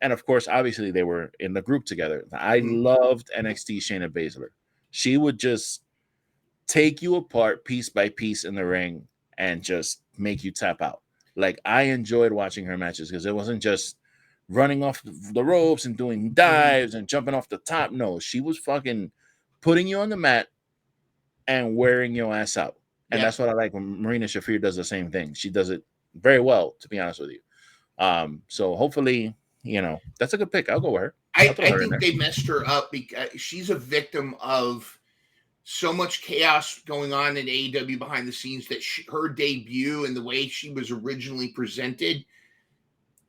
and of course, obviously, they were in the group together. I loved NXT Shayna Baszler. She would just take you apart piece by piece in the ring and just make you tap out. Like, I enjoyed watching her matches because it wasn't just running off the ropes and doing dives and jumping off the top. No, she was fucking putting you on the mat and wearing your ass out. And that's what I like when Marina Shafir does the same thing. She does it very well, to be honest with you. So hopefully, that's a good pick. I'll go with her. I think they messed her up because she's a victim of so much chaos going on in AEW behind the scenes that her debut and the way she was originally presented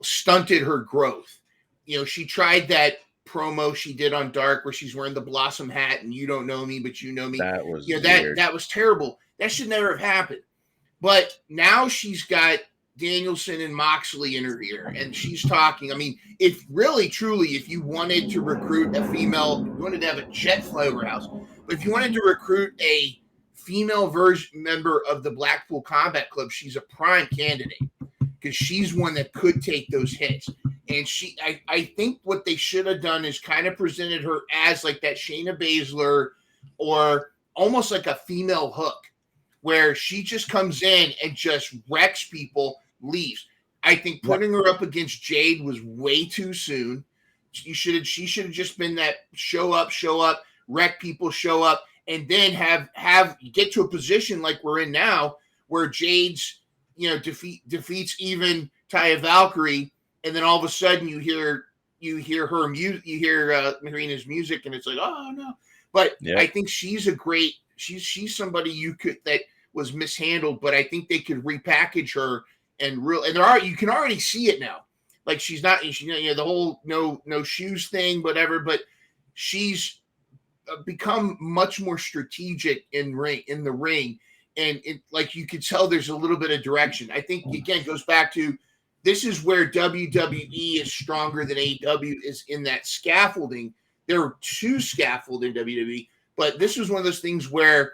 stunted her growth. She tried that promo she did on Dark where she's wearing the Blossom hat and you don't know me, but you know me. That was that was terrible. That should never have happened. But now she's got Danielson and Moxley in her ear, and she's talking. I mean, if you wanted to recruit a female, you wanted to have a jet fly over house, but if you wanted to recruit a female member of the Blackpool Combat Club, she's a prime candidate because she's one that could take those hits. And I think what they should have done is kind of presented her as like that Shayna Baszler or almost like a female Hook, where she just comes in and just wrecks people, leaves. I think putting her up against Jade was way too soon. She should have just been that show up, wreck people, show up, and then have get to a position like we're in now, where Jade's, defeats even Taya Valkyrie, and then all of a sudden you hear her music, you hear Marina's music, and it's like, oh no. But I think she's she's somebody that was mishandled, but I think they could repackage her and you can already see it now. Like she's not, the whole no shoes thing, whatever, but she's become much more strategic in the ring. And like you could tell there's a little bit of direction. I think, again, goes back to, this is where WWE is stronger than AEW is, in that scaffolding. There are two scaffold in WWE, but this was one of those things where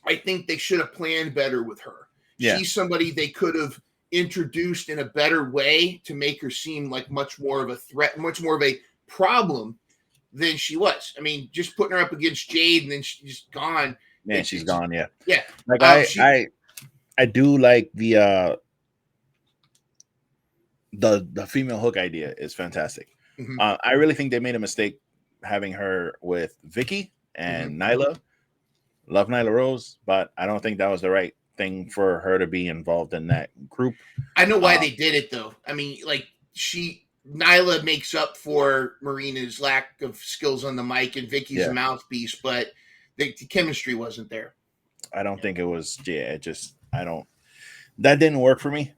I think they should have planned better with her. Yeah. She's somebody they could have introduced in a better way to make her seem like much more of a threat, much more of a problem than she was. I mean, just putting her up against Jade and then she's just gone. Man, she's gone. Yeah. Yeah. Like I do like the female hook idea is fantastic. Mm-hmm. I really think they made a mistake having her with Vicky and Nyla. Love Nyla Rose, but I don't think that was the right thing for her to be involved in that group. I know why they did it though. I mean, like Nyla makes up for Marina's lack of skills on the mic, and Vicky's a mouthpiece, but the chemistry wasn't there. I don't think it was. Yeah, that didn't work for me.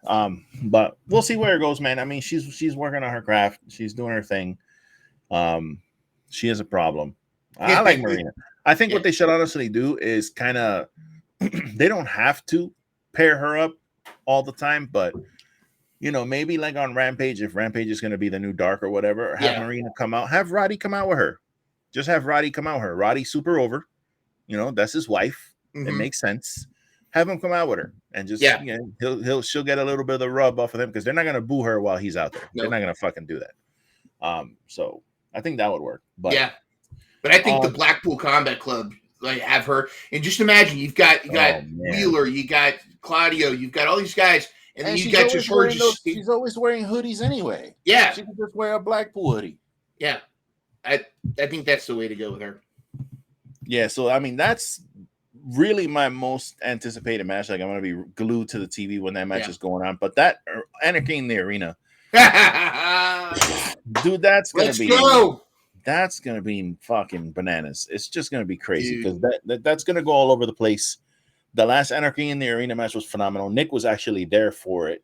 But we'll see where it goes, man. I mean, she's working on her craft. She's doing her thing. She is a problem. I like Marina. I think what they should honestly do is kind of, they don't have to pair her up all the time, but maybe like on Rampage, if Rampage is going to be the new Dark or whatever, or have Marina come out, have Roddy come out with her. Just have Roddy come out with her. Roddy's super over. That's his wife. It makes sense. Have him come out with her and just she'll get a little bit of the rub off of him, because they're not going to boo her while he's out there. Nope. They're not going to fucking do that. So I think that would work. But but I think the Blackpool Combat Club, like, have her, and just imagine you got Wheeler, you got Claudio, you've got all these guys, and then you got just her. She's always wearing hoodies anyway. Yeah, she can just wear a Blackpool hoodie. Yeah, I think that's the way to go with her. Yeah, so I mean that's really my most anticipated match. Like, I'm gonna be glued to the TV when that match is going on. But that Anarchy in the Arena, dude, that's gonna be fucking bananas. It's just gonna be crazy, because that's gonna go all over the place. The last Anarchy in the Arena match was phenomenal. Nick was actually there for it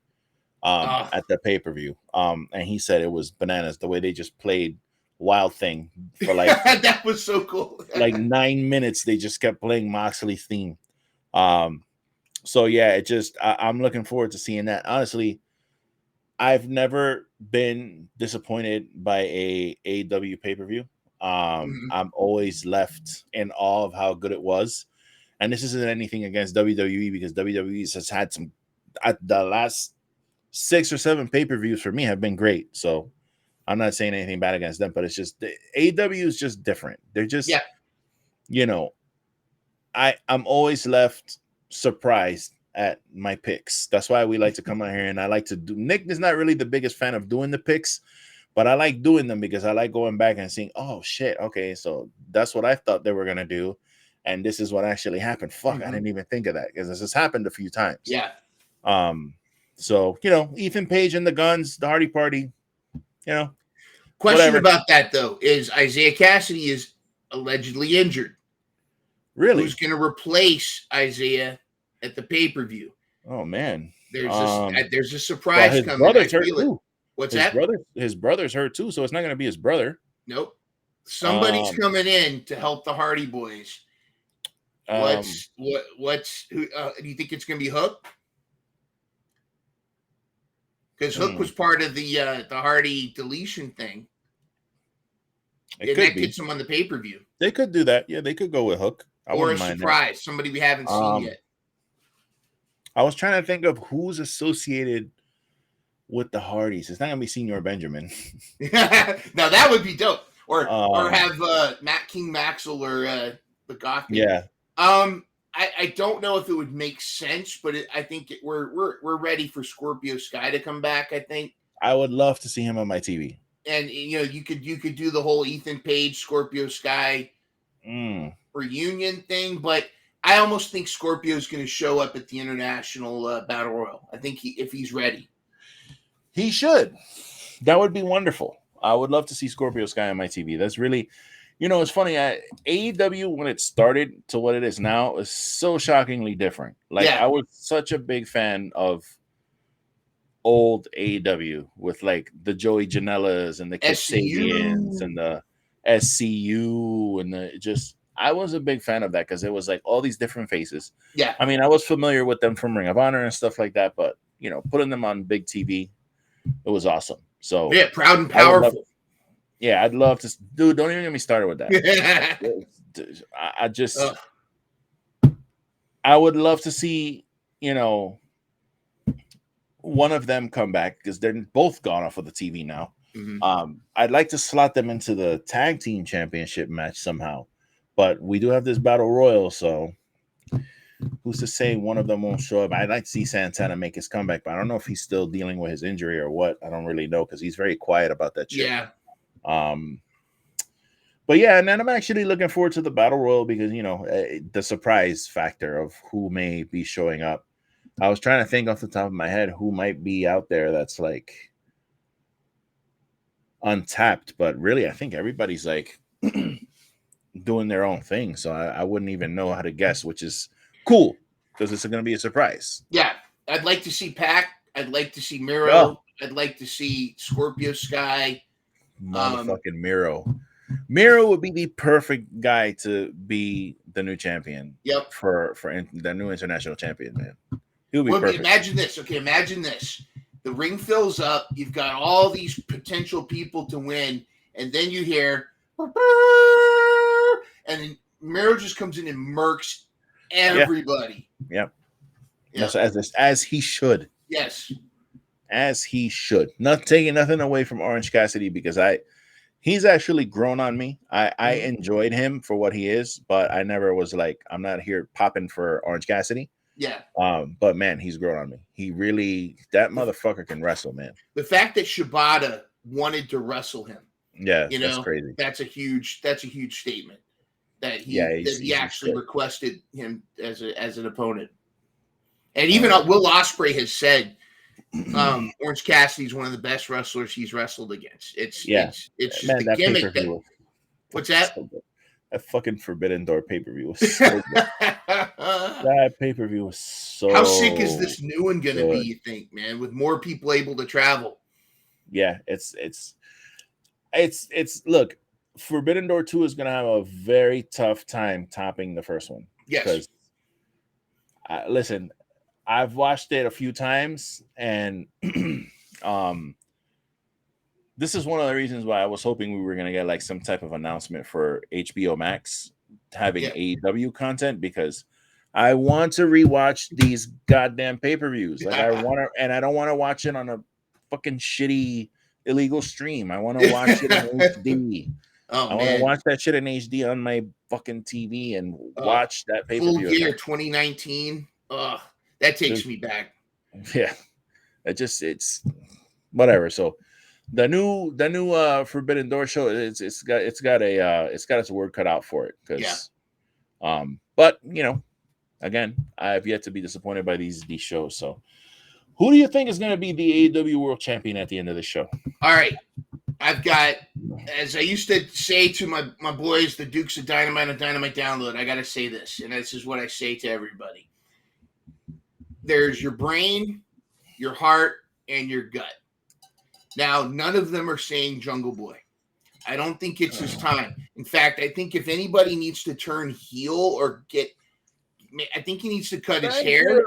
at the pay-per-view. And he said it was bananas the way they just played Wild Thing for like that was so cool. Like 9 minutes they just kept playing Moxley's theme. So yeah, I'm looking forward to seeing that. Honestly, I've never been disappointed by a AEW pay-per-view. I'm always left in awe of how good it was. And this isn't anything against WWE, because WWE has had some, the last 6 or 7 pay-per-views for me have been great. So I'm not saying anything bad against them, but it's just AEW is just different. They're just, I'm always left surprised at my picks. That's why we like to come out here, and I like to do. Nick is not really the biggest fan of doing the picks, but I like doing them because I like going back and seeing, oh shit, okay, so that's what I thought they were gonna do, and this is what actually happened. Fuck, I didn't even think of that, because this has happened a few times. Yeah. So Ethan Page and the Guns, the Hardy Party. Question whatever. about that though is Isaiah Cassidy is allegedly injured. Really? Who's going to replace Isaiah at the pay-per-view? Oh man, there's a surprise his coming. Brother's hurt too. What's his that? His brother's hurt too, so it's not going to be his brother. Nope. Somebody's coming in to help the Hardy Boys. Do you think it's going to be Hook? Because Hook was part of the Hardy deletion thing. And that gets him on the pay-per-view. They could do that. Yeah, they could go with Hook. Or a surprise, somebody we haven't seen yet. I was trying to think of who's associated with the Hardys. It's not going to be Senior Benjamin. Now, that would be dope. Or have Matt King Maxwell or the Goth. Yeah. I don't know if it would make sense, but I think we're ready for Scorpio Sky to come back. I think I would love to see him on my TV. And you could do the whole Ethan Page Scorpio Sky reunion thing, but I almost think Scorpio's going to show up at the International Battle Royal. I think if he's ready. He should. That would be wonderful. I would love to see Scorpio Sky on my TV. That's really, it's funny. AEW, when it started to what it is now, is so shockingly different. Like, I was such a big fan of old AEW with, like, the Joey Janellas and the Kasabians and the SCU and I was a big fan of that because it was, like, all these different faces. Yeah. I mean, I was familiar with them from Ring of Honor and stuff like that, but, putting them on big TV, it was awesome. So yeah, proud and powerful. I'd love to. Dude, don't even get me started with that. I would love to see, one of them come back because they're both gone off of the TV now. Mm-hmm. I'd like to slot them into the tag team championship match somehow, but we do have this battle royal, so who's to say one of them won't show up? I'd like to see Santana make his comeback, but I don't know if he's still dealing with his injury or what. I don't really know because he's very quiet about that shit. Yeah. But yeah, and then I'm actually looking forward to the battle royal because, the surprise factor of who may be showing up. I was trying to think off the top of my head who might be out there that's like untapped, but really I think everybody's like doing their own thing. So I wouldn't even know how to guess, which is cool because it's going to be a surprise. Yeah, I'd like to see Pac. I'd like to see Miro. Oh. I'd like to see Scorpio Sky. Motherfucking Miro. Miro would be the perfect guy to be the new champion. Yep. For the new international champion, man. He would be perfect. Imagine this. Okay, imagine this. The ring fills up. You've got all these potential people to win, and then you hear, and then Miro just comes in and murks everybody. Yep. As he should. Yes. As he should. Not taking nothing away from Orange Cassidy because he's actually grown on me. I enjoyed him for what he is, but I never was like, I'm not here popping for Orange Cassidy. Yeah. But man, he's grown on me. He really, that motherfucker can wrestle, man. The fact that Shibata wanted to wrestle him. Yeah, that's crazy. That's a huge statement. That he actually requested him as an opponent. And even Will Ospreay has said Orange Cassidy is one of the best wrestlers he's wrestled against. It's just the gimmick. What's that? That fucking Forbidden Door pay-per-view was so good. That pay-per-view was so How sick is this new one gonna be, you think, man, with more people able to travel? Yeah, it's look, Forbidden Door 2 is gonna have a very tough time topping the first one. Yes. Because listen, I've watched it a few times, and this is one of the reasons why I was hoping we were going to get like some type of announcement for HBO Max having AEW content, because I want to rewatch these goddamn pay-per-views. Like I don't want to watch it on a fucking shitty illegal stream. I want to watch it in HD. I want to watch that shit in HD on my fucking TV and watch that pay-per-view. Full Gear 2019. That takes me back. Yeah. It's whatever. So the new Forbidden Door show, it's got its word cut out for it, because but again, I have yet to be disappointed by these shows. So who do you think is going to be the AEW World Champion at the end of the show? All right, I've got, as I used to say to my boys, the Dukes of Dynamite and Dynamite Download, I got to say this, and this is what I say to everybody. There's your brain, your heart, and your gut. Now, none of them are saying Jungle Boy. I don't think it's his time. In fact, I think if anybody needs to turn heel or I think he needs to cut his hair.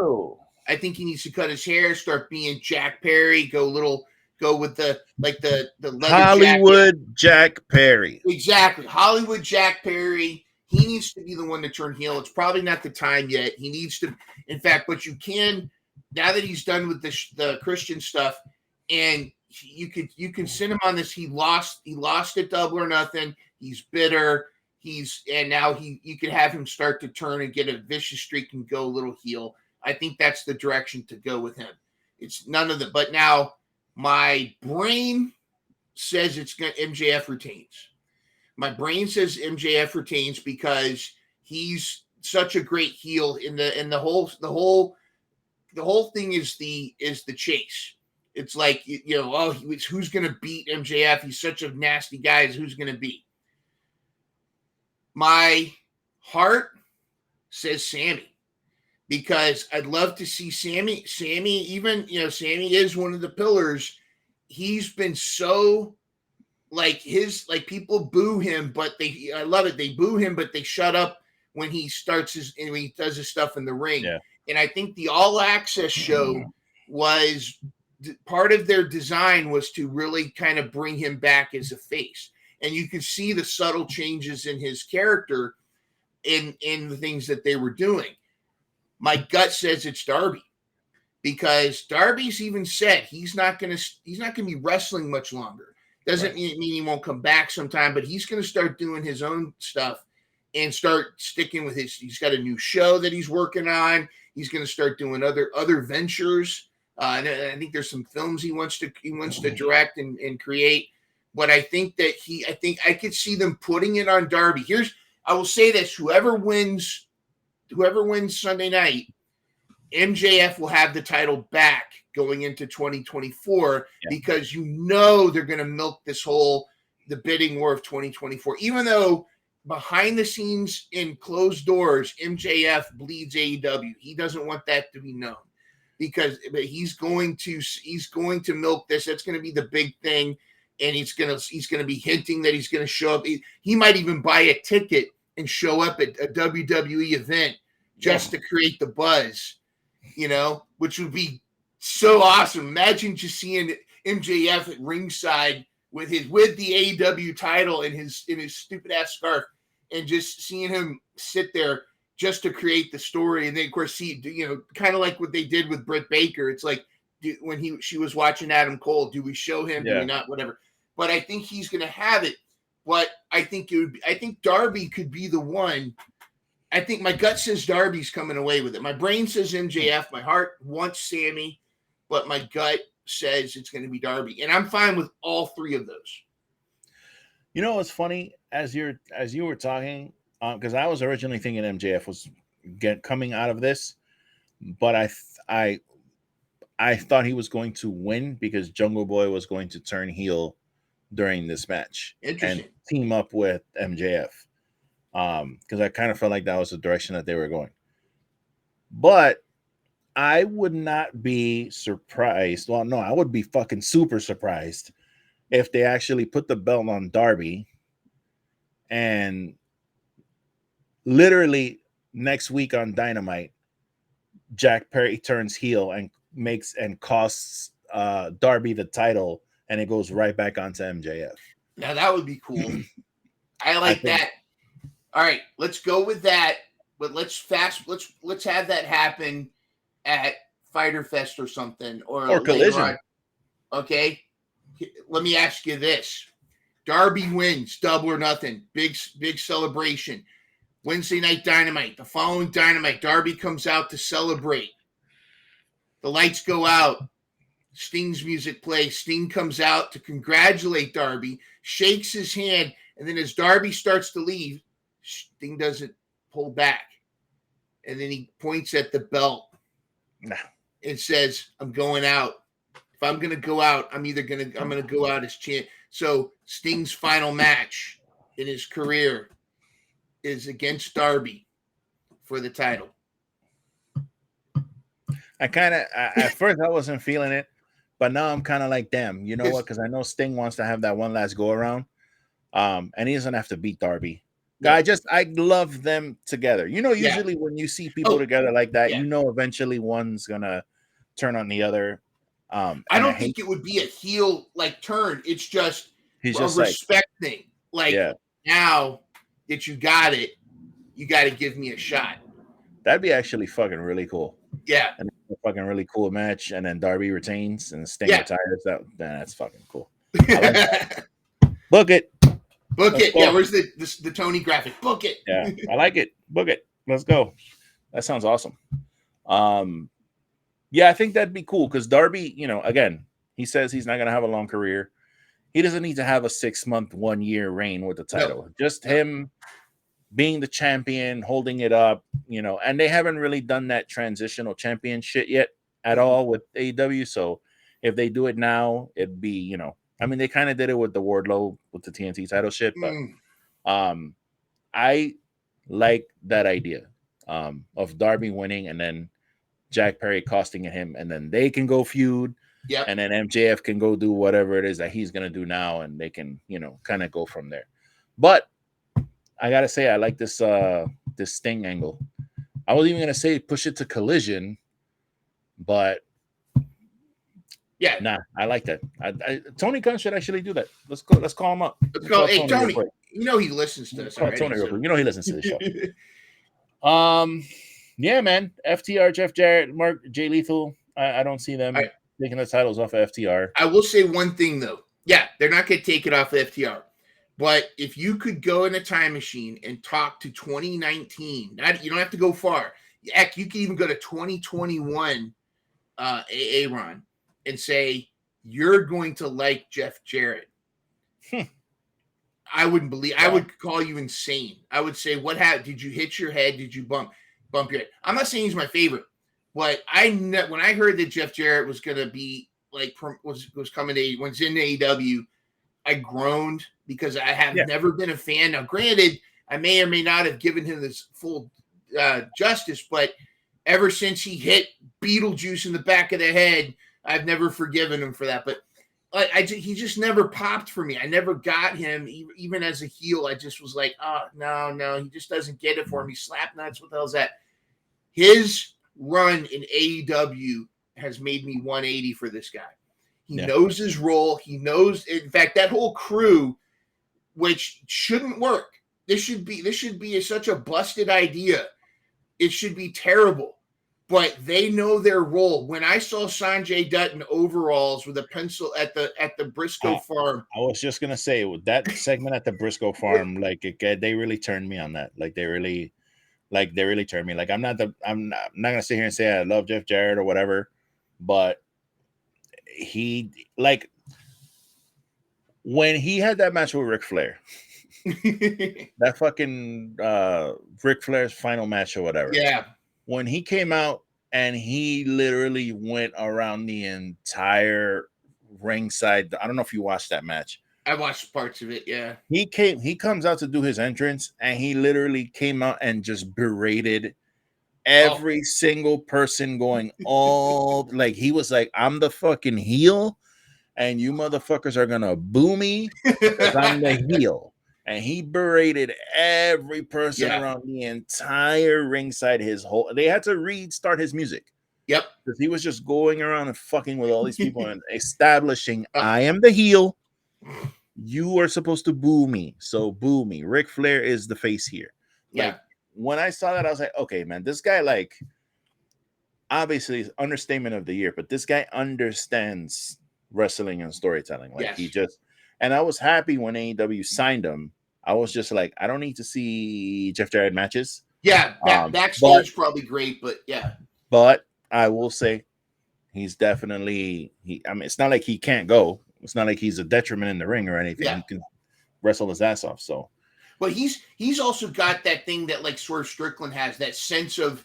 I think he needs to cut his hair, start being Jack Perry, go with the leather Hollywood Jack Perry. Exactly. Hollywood Jack Perry. He needs to be the one to turn heel. It's probably not the time yet. He needs to, in fact, but you can, now that he's done with the Christian stuff, and you can send him on this. He lost at Double or Nothing. He's bitter. And now you can have him start to turn and get a vicious streak and go a little heel. I think that's the direction to go with him. It's none of the, but now my brain says MJF retains. My brain says MJF retains because he's such a great heel in the whole thing is the chase. It's like, who's going to beat MJF? He's such a nasty guy. Who's going to beat? My heart says Sammy, because I'd love to see Sammy. Sammy is one of the pillars. He's been so people boo him, but I love it. They boo him, but they shut up when he when he does his stuff in the ring. Yeah. And I think the All Access show was part of their design was to really kind of bring him back as a face. And you can see the subtle changes in his character in the things that they were doing. My gut says it's Darby, because Darby's even said he's not going to be wrestling much longer. Doesn't mean he won't come back sometime, but he's going to start doing his own stuff and start sticking with he's got a new show that he's working on. He's going to start doing other ventures. And I think there's some films he wants to direct and create. But I think I could see them putting it on Darby. I will say this: whoever wins Sunday night, MJF will have the title back going into 2024, because they're going to milk the bidding war of 2024. Even though behind the scenes in closed doors, MJF bleeds AEW. He doesn't want that to be known, but he's going to milk this. That's going to be the big thing. And he's gonna be hinting that he's gonna show up. He might even buy a ticket and show up at a WWE event just to create the buzz, which would be so awesome. Imagine just seeing MJF at ringside with the AEW title in his stupid ass scarf, and just seeing him sit there just to create the story. And then of course kind of like what they did with Britt Baker. It's like when she was watching Adam Cole, do we show him? Do we not? Whatever. But I think he's going to have it. But I think Darby could be the one. I think my gut says Darby's coming away with it. My brain says MJF. My heart wants Sammy, but my gut says it's going to be Darby. And I'm fine with all three of those. You know what's funny? As you were talking, because I was originally thinking MJF was coming out of this, but I thought he was going to win because Jungle Boy was going to turn heel during this match and team up with MJF, because I kind of felt like that was the direction that they were going. But I would not be surprised. Well, no, I would be fucking super surprised if they actually put the belt on Darby and literally next week on Dynamite, Jack Perry turns heel and costs Darby the title, and it goes right back onto MJF. Now that would be cool. I like that. All right, let's go with that. But let's have that happen at Fyter Fest or something, or Collision. Okay, let me ask you this: Darby wins, Double or Nothing, big celebration. Wednesday night Dynamite. The following Dynamite, Darby comes out to celebrate. The lights go out. Sting's music plays. Sting comes out to congratulate Darby, shakes his hand, and then as Darby starts to leave, Sting doesn't pull back. And then he points at the belt and says, I'm going out. If I'm going to go out, I'm going to go out as champ. So Sting's final match in his career is against Darby for the title. At first I wasn't feeling it, but now I'm kind of like, damn, you know what? Because I know Sting wants to have that one last go around, and he doesn't have to beat Darby. Yeah. I love them together. Usually when you see people together like that, eventually one's gonna turn on the other. I don't think it would be a heel turn. It's just a respect thing. Now that you got it, you got to give me a shot. That'd be actually fucking really cool. Yeah. And a fucking really cool match, and then Darby retains and Sting retires. That's fucking cool. I like that. Book it. Book it. Yeah, where's the Tony graphic? Book it. Yeah, I like it. Book it. Let's go. That sounds awesome. Yeah, I think that'd be cool because Darby, again, he says he's not gonna have a long career. he doesn't need to have a 6-month, 1-year reign with the title. Just him being the champion, holding it up, and they haven't really done that transitional champion shit yet at all with AEW. So if they do it now, it'd be, I mean, they kind of did it with the Wardlow with the TNT title shit, but I like that idea of Darby winning and then Jack Perry costing him, and then they can go feud. Yeah. And then MJF can go do whatever it is that he's gonna do now, and they can, kind of go from there. But I gotta say, I like this this Sting angle. I was even gonna say push it to Collision, but yeah, nah, I like that. Tony Khan should actually do that. Let's call him up. Let's go. Hey, Tony, he listens to us already. Tony, so. He listens to the show. Yeah, man. FTR, Jeff Jarrett, Mark J. Lethal. I don't see them taking the titles off of FTR. I will say one thing though. Yeah, they're not going to take it off of FTR. But if you could go in a time machine and talk to 2019, you don't have to go far. Heck, you can even go to 2021 A-ARon and say, you're going to like Jeff Jarrett. I wouldn't believe. I would call you insane. I would say, what happened? Did you hit your head? Did you bump your head? I'm not saying he's my favorite, but when I heard that Jeff Jarrett was going to be was coming to was in AEW, I groaned because I have never been a fan. Now, granted, I may or may not have given him this full justice, but ever since he hit Beetlejuice in the back of the head, I've never forgiven him for that. But he just never popped for me. I never got him, even as a heel. I just was like, oh, no, he just doesn't get it for me. Slapnuts, what the hell's that? His run in AEW has made me 180 for this guy. He knows his role. He knows, in fact, that whole crew, which shouldn't work. This should be such a busted idea. It should be terrible, but they know their role. When I saw Sanjay Dutt in overalls with a pencil at the Briscoe farm, I was just gonna say with that segment at the Briscoe farm, they really turned me on that. They really turned me. I'm not gonna sit here and say I love Jeff Jarrett or whatever, but he when he had that match with Ric Flair, that fucking Ric Flair's final match or whatever. Yeah. When he came out and he literally went around the entire ringside. I don't know if you watched that match. I watched parts of it. Yeah. He comes out to do his entrance and he literally came out and just berated every single person going all he was like, I'm the fucking heel and you motherfuckers are gonna boo me because I'm the heel. And he berated every person around the entire ringside. They had to restart his music. Yep. Because he was just going around and fucking with all these people and establishing, I am the heel. You are supposed to boo me. So boo me. Ric Flair is the face here. When I saw that, I was like, okay, man, this guy, obviously understatement of the year, but this guy understands wrestling and storytelling. And I was happy when AEW signed him. I was just like, I don't need to see Jeff Jarrett matches. Yeah, backstage probably great, but yeah. But I will say he's definitely I mean, it's not like he can't go. It's not like he's a detriment in the ring or anything. Yeah. He can wrestle his ass off. So, but he's also got that thing that Swerve Strickland has, that sense of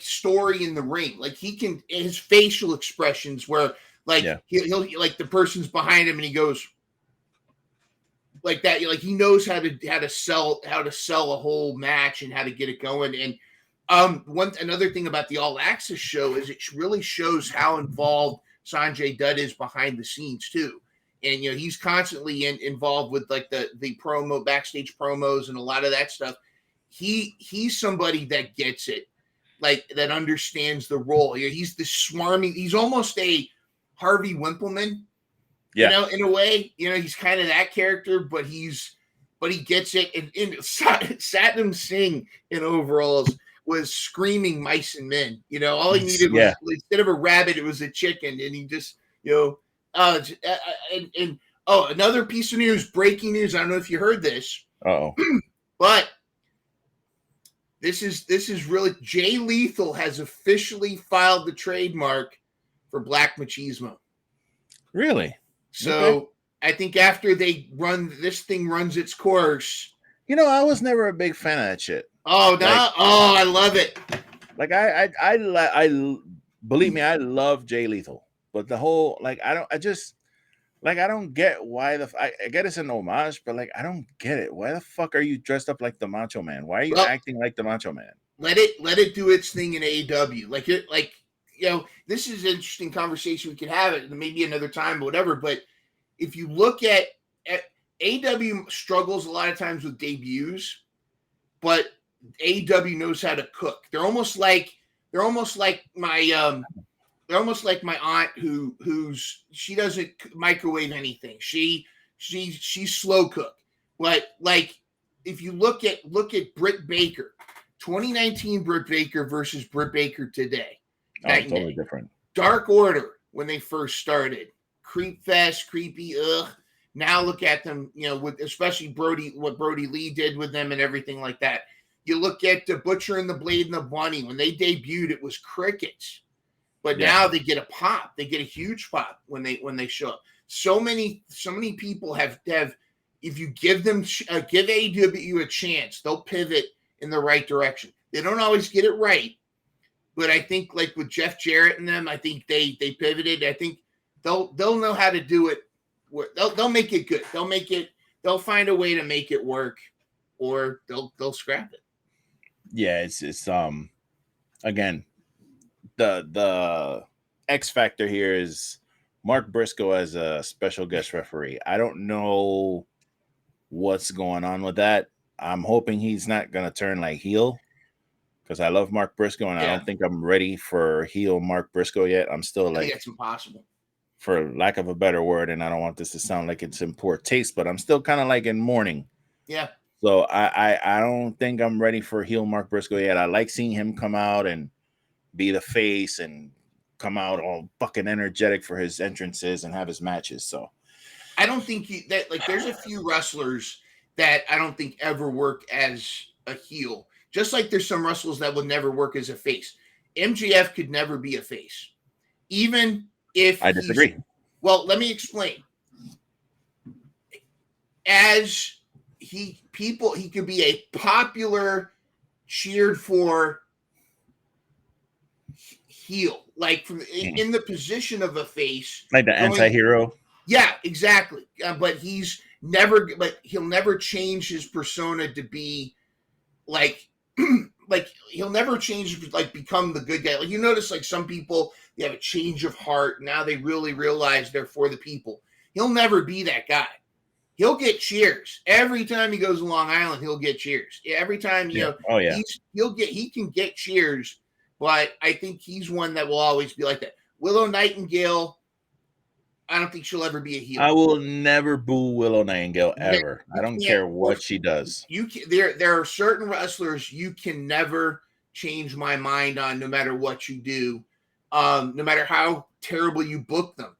story in the ring. He can, his facial expressions where he'll the person's behind him and he goes like that. He knows how to sell a whole match and how to get it going. And another thing about the All Access show is it really shows how involved Sanjay Dutt is behind the scenes too. And he's constantly involved with the promo, backstage promos, and a lot of that stuff. He's somebody that gets it, that understands the role. He's the smarmy. He's almost a Harvey Wimpleman, in a way. He's kind of that character, but he gets it. And Satnam Singh in overalls was screaming mice and men. All he needed was, instead of a rabbit, it was a chicken, and he just another piece of news, breaking news. I don't know if you heard this. But this is really, Jay Lethal has officially filed the trademark for Black Machismo. Really? So I think after they run this thing runs its course. I was never a big fan of that shit. Oh no! I love it. Like I believe me, I love Jay Lethal, but the whole I don't get why I get it's an homage, but I don't get it. Why the fuck are you dressed up like the Macho Man? Why are you acting like the Macho Man? Let it do its thing in AEW. This is an interesting conversation we could have it maybe another time, but whatever. But if you look at AEW struggles a lot of times with debuts, but AEW knows how to cook. They're almost like my aunt she doesn't microwave anything. She's slow cook. But if you look at Britt Baker, 2019 Britt Baker versus Britt Baker today. Totally different. Dark Order when they first started. Creep fest, creepy, ugh. Now look at them, with especially what Brody Lee did with them and everything like that. You look at the Butcher and the Blade and the Bunny. When they debuted, it was crickets. But now they get a pop. They get a huge pop when they show up. So many people have if you give AEW a chance, they'll pivot in the right direction. They don't always get it right. But I think with Jeff Jarrett and them, I think they pivoted. I think they'll know how to do it. They'll make it good. They'll find a way to make it work, or they'll scrap it. Yeah, it's again, the X factor here is Mark Briscoe as a special guest referee. I don't know what's going on with that. I'm hoping he's not gonna turn heel, because I love Mark Briscoe, and I don't think I'm ready for heel Mark Briscoe yet. I'm still I think it's impossible, for lack of a better word, and I don't want this to sound like it's in poor taste, but I'm still kind of in mourning. Yeah. So I don't think I'm ready for heel Mark Briscoe yet. I like seeing him come out and be the face and come out all fucking energetic for his entrances and have his matches. So I don't think there's a few wrestlers that I don't think ever work as a heel. Just like there's some wrestlers that will never work as a face. MJF could never be a face. Even if I disagree. Well, let me explain. He could be a popular, cheered for heel, in the position of a face, the anti-hero. Yeah, exactly. But he'll never change his persona to be he'll never change, become the good guy. You notice, some people, they have a change of heart. Now they really realize they're for the people. He'll never be that guy. He'll get cheers every time he goes to Long Island. He'll get cheers every time. He can get cheers, but I think he's one that will always be like that. Willow Nightingale, I don't think she'll ever be a heel. I will never boo Willow Nightingale ever. I don't care what she does. There are certain wrestlers you can never change my mind on, no matter what you do, no matter how terrible you book them.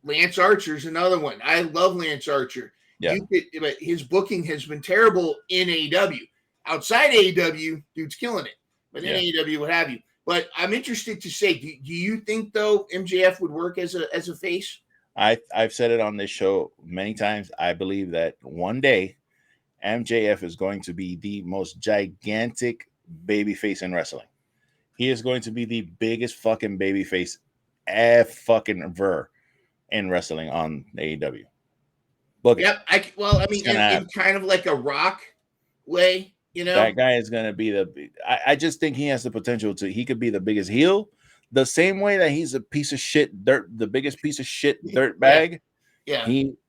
Lance Archer's another one. I love Lance Archer. Yeah. But his booking has been terrible in AEW. Outside AEW, dude's killing it. But in AEW, what have you. But I'm interested to say, do you think, though, MJF would work as a face? I've said it on this show many times. I believe that one day MJF is going to be the most gigantic babyface in wrestling. He is going to be the biggest fucking babyface ever in wrestling on AEW. Look, yep. In kind of like a Rock way, That guy is going to be I just think he has the potential he could be the biggest heel, the same way that he's a piece of shit the biggest piece of shit dirt bag. Yeah.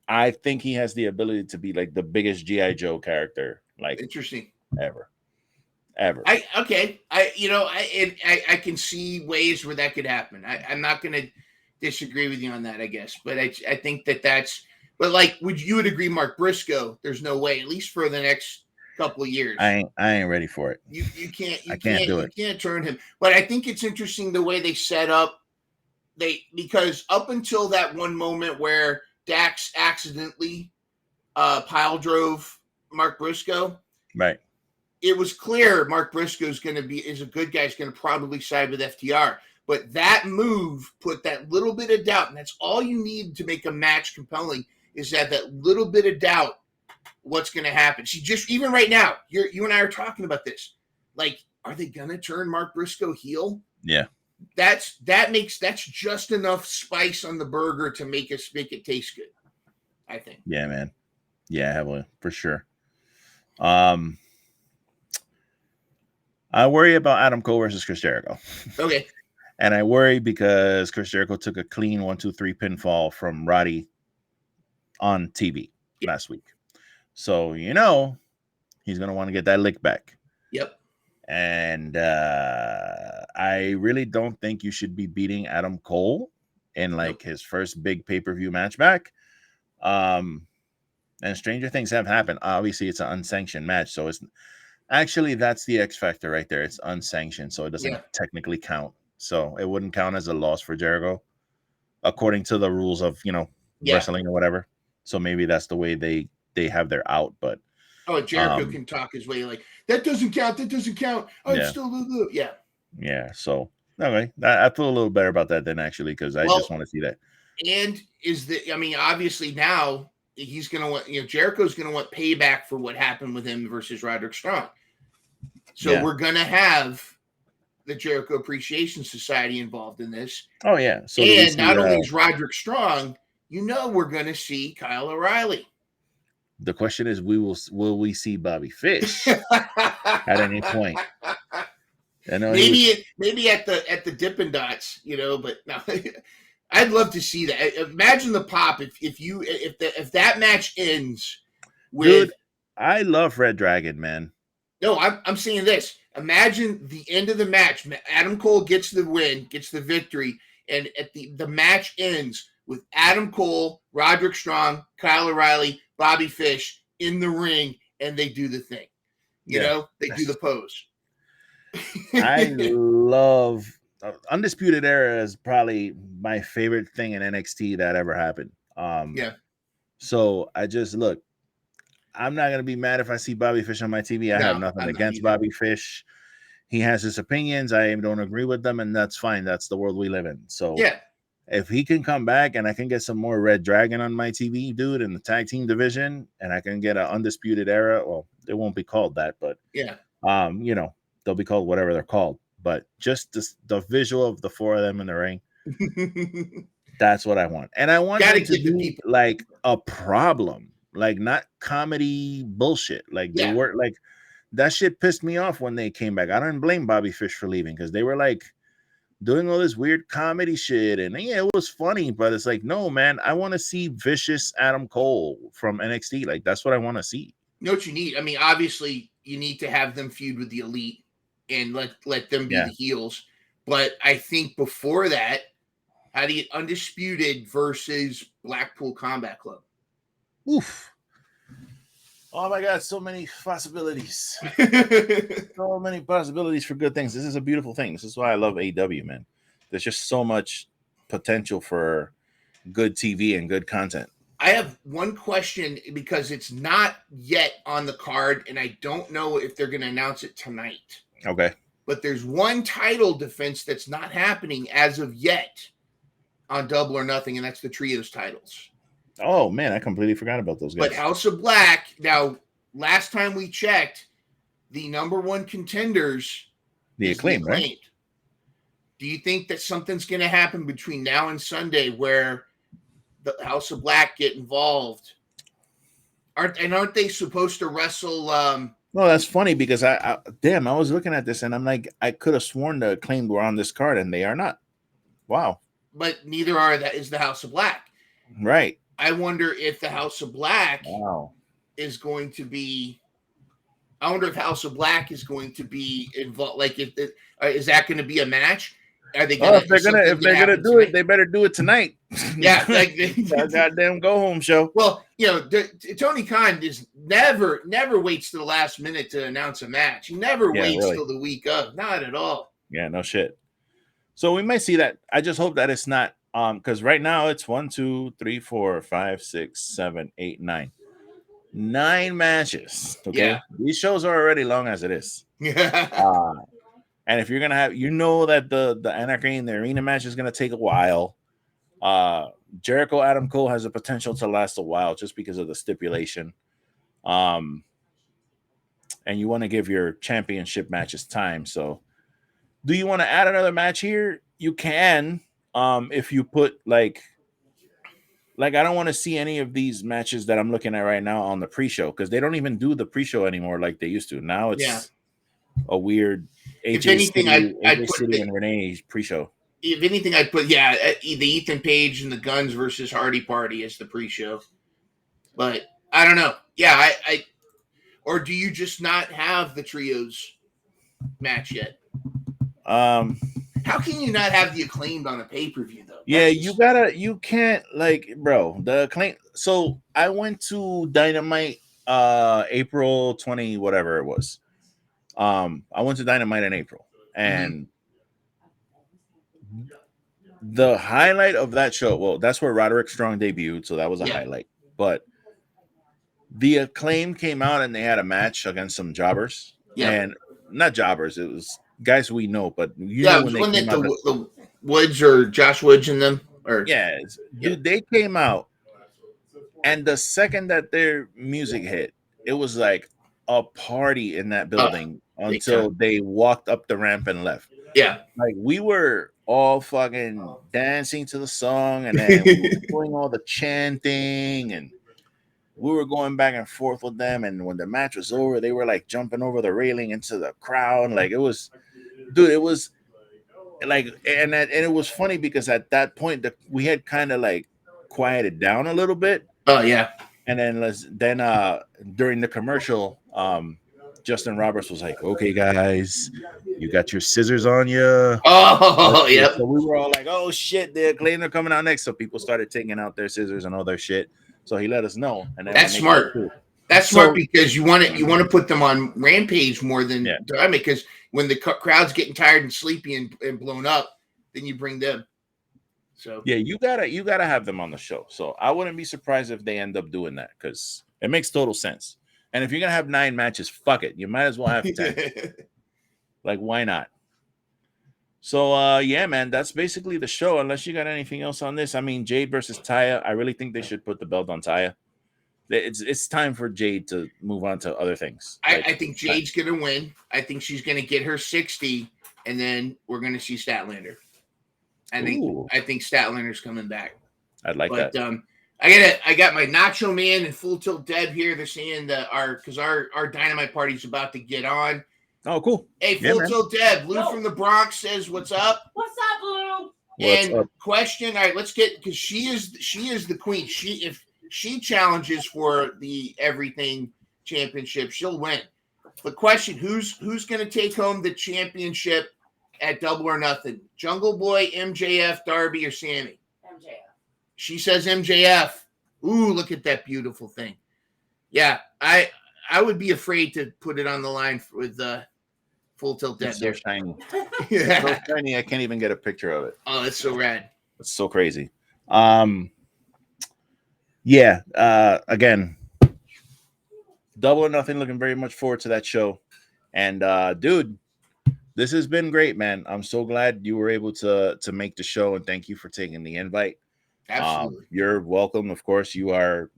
I think he has the ability to be the biggest G.I. Joe character, interesting ever. I can see ways where that could happen. I'm not going to disagree with you on that, I guess, but I think that's. But would you agree, Mark Briscoe? There's no way, at least for the next couple of years. I ain't ready for it. You can't. I can't do it. You can't turn him. But I think it's interesting the way they set up. Because up until that one moment where Dax accidentally pile drove Mark Briscoe, right? It was clear Mark Briscoe is a good guy. Is going to probably side with FTR. But that move put that little bit of doubt, and that's all you need to make a match compelling, is that little bit of doubt what's going to happen. See, just even right now, you and I are talking about this. Like, are they going to turn Mark Briscoe heel? Yeah. That's just enough spice on the burger to make it taste good, I think. Yeah, man. Yeah, heavily, for sure. I worry about Adam Cole versus Chris Jericho. Okay. And I worry because Chris Jericho took a clean 1-2-3 pinfall from Roddy on TV last week. So, he's going to want to get that lick back. Yep. And I really don't think you should be beating Adam Cole in his first big pay-per-view match back. And stranger things have happened. Obviously, it's an unsanctioned match. So it's actually, that's the X factor right there. It's unsanctioned. So it doesn't technically count. So it wouldn't count as a loss for Jericho, according to the rules of, wrestling or whatever. So maybe that's the way they have their out. But Jericho can talk his way like, that doesn't count. I'm still Yeah. So okay, I feel a little better about that then, actually, because I just want to see that. And obviously now he's going to want, Jericho's going to want payback for what happened with him versus Roderick Strong. So we're going to have the Jericho Appreciation Society involved in this. Oh yeah. So and not only is Roderick Strong, we're going to see Kyle O'Reilly. The question is, will we see Bobby Fish at any point? I know maybe at the Dippin' Dots, but no. I'd love to see that. Imagine the pop if that match ends with. Dude, I love Red Dragon, man. No, I'm saying this. Imagine the end of the match. Adam Cole gets the win, gets the victory, and at the match ends with Adam Cole, Roderick Strong, Kyle O'Reilly, Bobby Fish in the ring, and they do the thing. They do the pose. I love Undisputed Era is probably my favorite thing in NXT that ever happened. So I just look. I'm not gonna be mad if I see Bobby Fish on my TV. I have nothing against Bobby Fish. He has his opinions. I don't agree with them, and that's fine. That's the world we live in. So if he can come back and I can get some more Red Dragon on my TV, dude, in the tag team division, and I can get an Undisputed Era, well, it won't be called that, but they'll be called whatever they're called. But just the visual of the four of them in the ring, that's what I want. And I want it to be like a problem, like not comedy bullshit. Like they were like, that shit pissed me off when they came back. I don't blame Bobby Fish for leaving because they were like doing all this weird comedy shit. And it was funny, but it's like, no, man, I want to see vicious Adam Cole from NXT. Like, that's what I want to see. You know what you need? Obviously, you need to have them feud with the Elite and let them be the heels. But I think before that, how do you Undisputed versus Blackpool Combat Club? Oof. Oh my God, so many possibilities. So many possibilities for good things. This is a beautiful thing. This is why I love AEW, man. There's just so much potential for good TV and good content. I have one question because it's not yet on the card, and I don't know if they're going to announce it tonight. Okay. But there's one title defense that's not happening as of yet on Double or Nothing, and that's the Trios titles. Oh, man, I completely forgot about those guys. But House of Black, now, last time we checked, the number one contenders the Acclaimed, right? Do you think that something's going to happen between now and Sunday where the House of Black get involved? Aren't they supposed to wrestle? No, that's funny because I was looking at this and I'm like, I could have sworn the Acclaimed were on this card and they are not. Wow. But neither is the House of Black. Right. I wonder if the House of Black is going to be. I wonder if House of Black is going to be involved. Like, is that going to be a match? Are they going? If they're gonna do it, they better do it tonight. Yeah, like goddamn go home show. Well, Tony Khan never waits to the last minute to announce a match. He never waits till the week of. Not at all. Yeah, no shit. So we might see that. I just hope that it's not because right now it's 1, 2, 3, 4, 5, 6, 7, 8, 9. 9 matches. Okay. Yeah. These shows are already long as it is. And if you're gonna have, that the Anarchy in the arena match is gonna take a while. Jericho Adam Cole has the potential to last a while just because of the stipulation. And you want to give your championship matches time. So, do you want to add another match here? You can. If you put like I don't want to see any of these matches that I'm looking at right now on the pre-show because they don't even do the pre-show anymore like they used to. Now it's a weird AJ City and Renee pre-show. If anything, I'd put the Ethan Page and the Guns versus Hardy Party as the pre-show. But I don't know. Yeah, I or do you just not have the trios match yet? How can you not have the Acclaimed on a pay-per-view though? You can't bro, the Acclaimed. So I went to Dynamite April 20 whatever it was. I went to Dynamite in April and the highlight of that show, well, that's where Roderick Strong debuted, so that was a highlight. But the Acclaimed came out and they had a match against some jobbers. And not jobbers, it was guys we know, but when they came out, the Woods or Josh Woods and them, dude, they came out, and the second that their music hit, it was like a party in that building until they walked up the ramp and left. Yeah, like we were all fucking dancing to the song, and then we were doing all the chanting, and we were going back and forth with them. And when the match was over, they were like jumping over the railing into the crowd. Like it was, dude, it was like, and it was funny because at that point we had kind of like quieted down a little bit. Oh yeah. And then during the commercial, Justin Roberts was like, "Okay, guys, you got your scissors on you." Oh, yeah. So we were all like, "Oh shit, the Acclaimed are coming out next." So people started taking out their scissors and all their shit. So he let us know, and then that's smart. That's smart because you want to put them on Rampage more than because when the crowd's getting tired and sleepy and blown up, then you bring them. So you gotta have them on the show. So I wouldn't be surprised if they end up doing that because it makes total sense. And if you're gonna have 9 matches, fuck it, you might as well have 10. Like, why not? So man, that's basically the show. Unless you got anything else on this. I mean, Jade versus Taya. I really think they should put the belt on Taya. It's time for Jade to move on to other things. I think Jade's gonna win. I think she's gonna get her 60, and then we're gonna see Statlander. I think Statlander's coming back. I'd like that. I got my Nacho Man and Full Tilt Deb here. They're saying that our Dynamite party's about to get on. Oh, cool. Hey, Full Tilt Deb, Lou from the Bronx says, "What's up?" What's up, Lou? And question. All right, let's get because she is the queen. If she challenges for the everything championship, she'll win. But question: Who's going to take home the championship at Double or Nothing? Jungle Boy, MJF, Darby, or Sammy? MJF. She says MJF. Ooh, look at that beautiful thing. Yeah, I would be afraid to put it on the line with Full Tilt Dead. It's so shiny. So shiny, I can't even get a picture of it. Oh, it's so rad. It's so crazy. Again, Double or Nothing, looking very much forward to that show. And dude, this has been great, man. I'm so glad you were able to make the show, and thank you for taking the invite. Absolutely. You're welcome. Of course, you are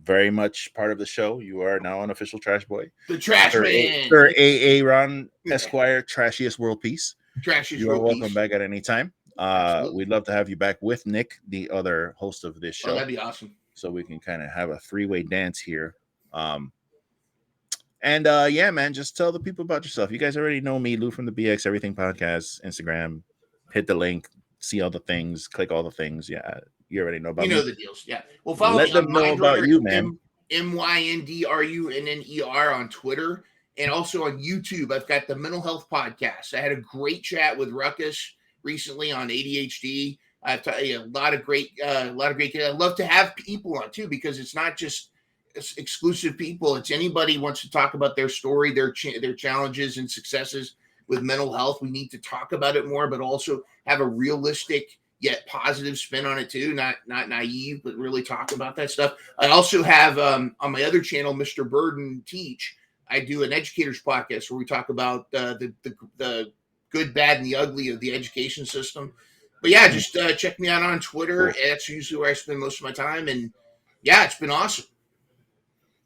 very much part of the show. You are now an official trash boy. The trash man. Sir A-ARon Esquire, Trashiest World Peace. You are welcome back at any time. We'd love to have you back with Nick, the other host of this show. Oh, that'd be awesome. So we can kind of have a 3-way dance here. Man, just tell the people about yourself. You guys already know me, Lou from the BX Everything Podcast, Instagram. Hit the link, see all the things, click all the things. Yeah, you already know about me. You know the deals. Yeah. Well, follow Let me them on know about you, man. MYNDRUNNER on Twitter and also on YouTube. I've got the Mental Health Podcast. I had a great chat with Ruckus recently on ADHD. I've a lot of great. I love to have people on too because it's not just exclusive people. It's anybody who wants to talk about their story, their challenges and successes with mental health. We need to talk about it more, but also have a realistic yet positive spin on it too. Not naive, but really talk about that stuff. I also have on my other channel, Mr. Burden Teach. I do an educators podcast where we talk about the good, bad, and the ugly of the education system. But yeah, just check me out on Twitter. That's usually where I spend most of my time. And yeah, it's been awesome.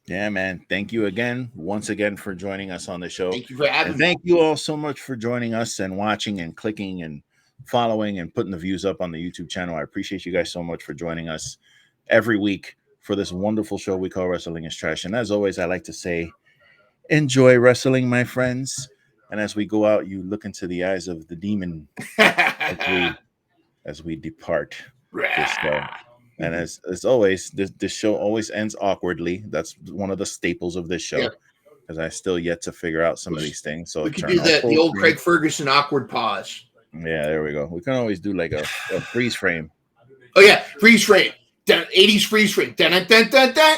Yeah, man. Thank you once again for joining us on the show. Thank you for having me. Thank you all so much for joining us and watching and clicking and following and putting the views up on the YouTube channel. I appreciate you guys so much for joining us every week for this wonderful show we call Wrestling is Trash. And as always, I like to say, enjoy wrestling, my friends. And as we go out, you look into the eyes of the demon as we depart this show. And as always, this show always ends awkwardly. That's one of the staples of this show, because I still yet to figure out some of these things. So we could do the old Craig Ferguson awkward pause. Yeah, there we go. We can always do like a freeze frame. Oh yeah, freeze frame. 80s freeze frame. Dun, dun, dun, dun, dun.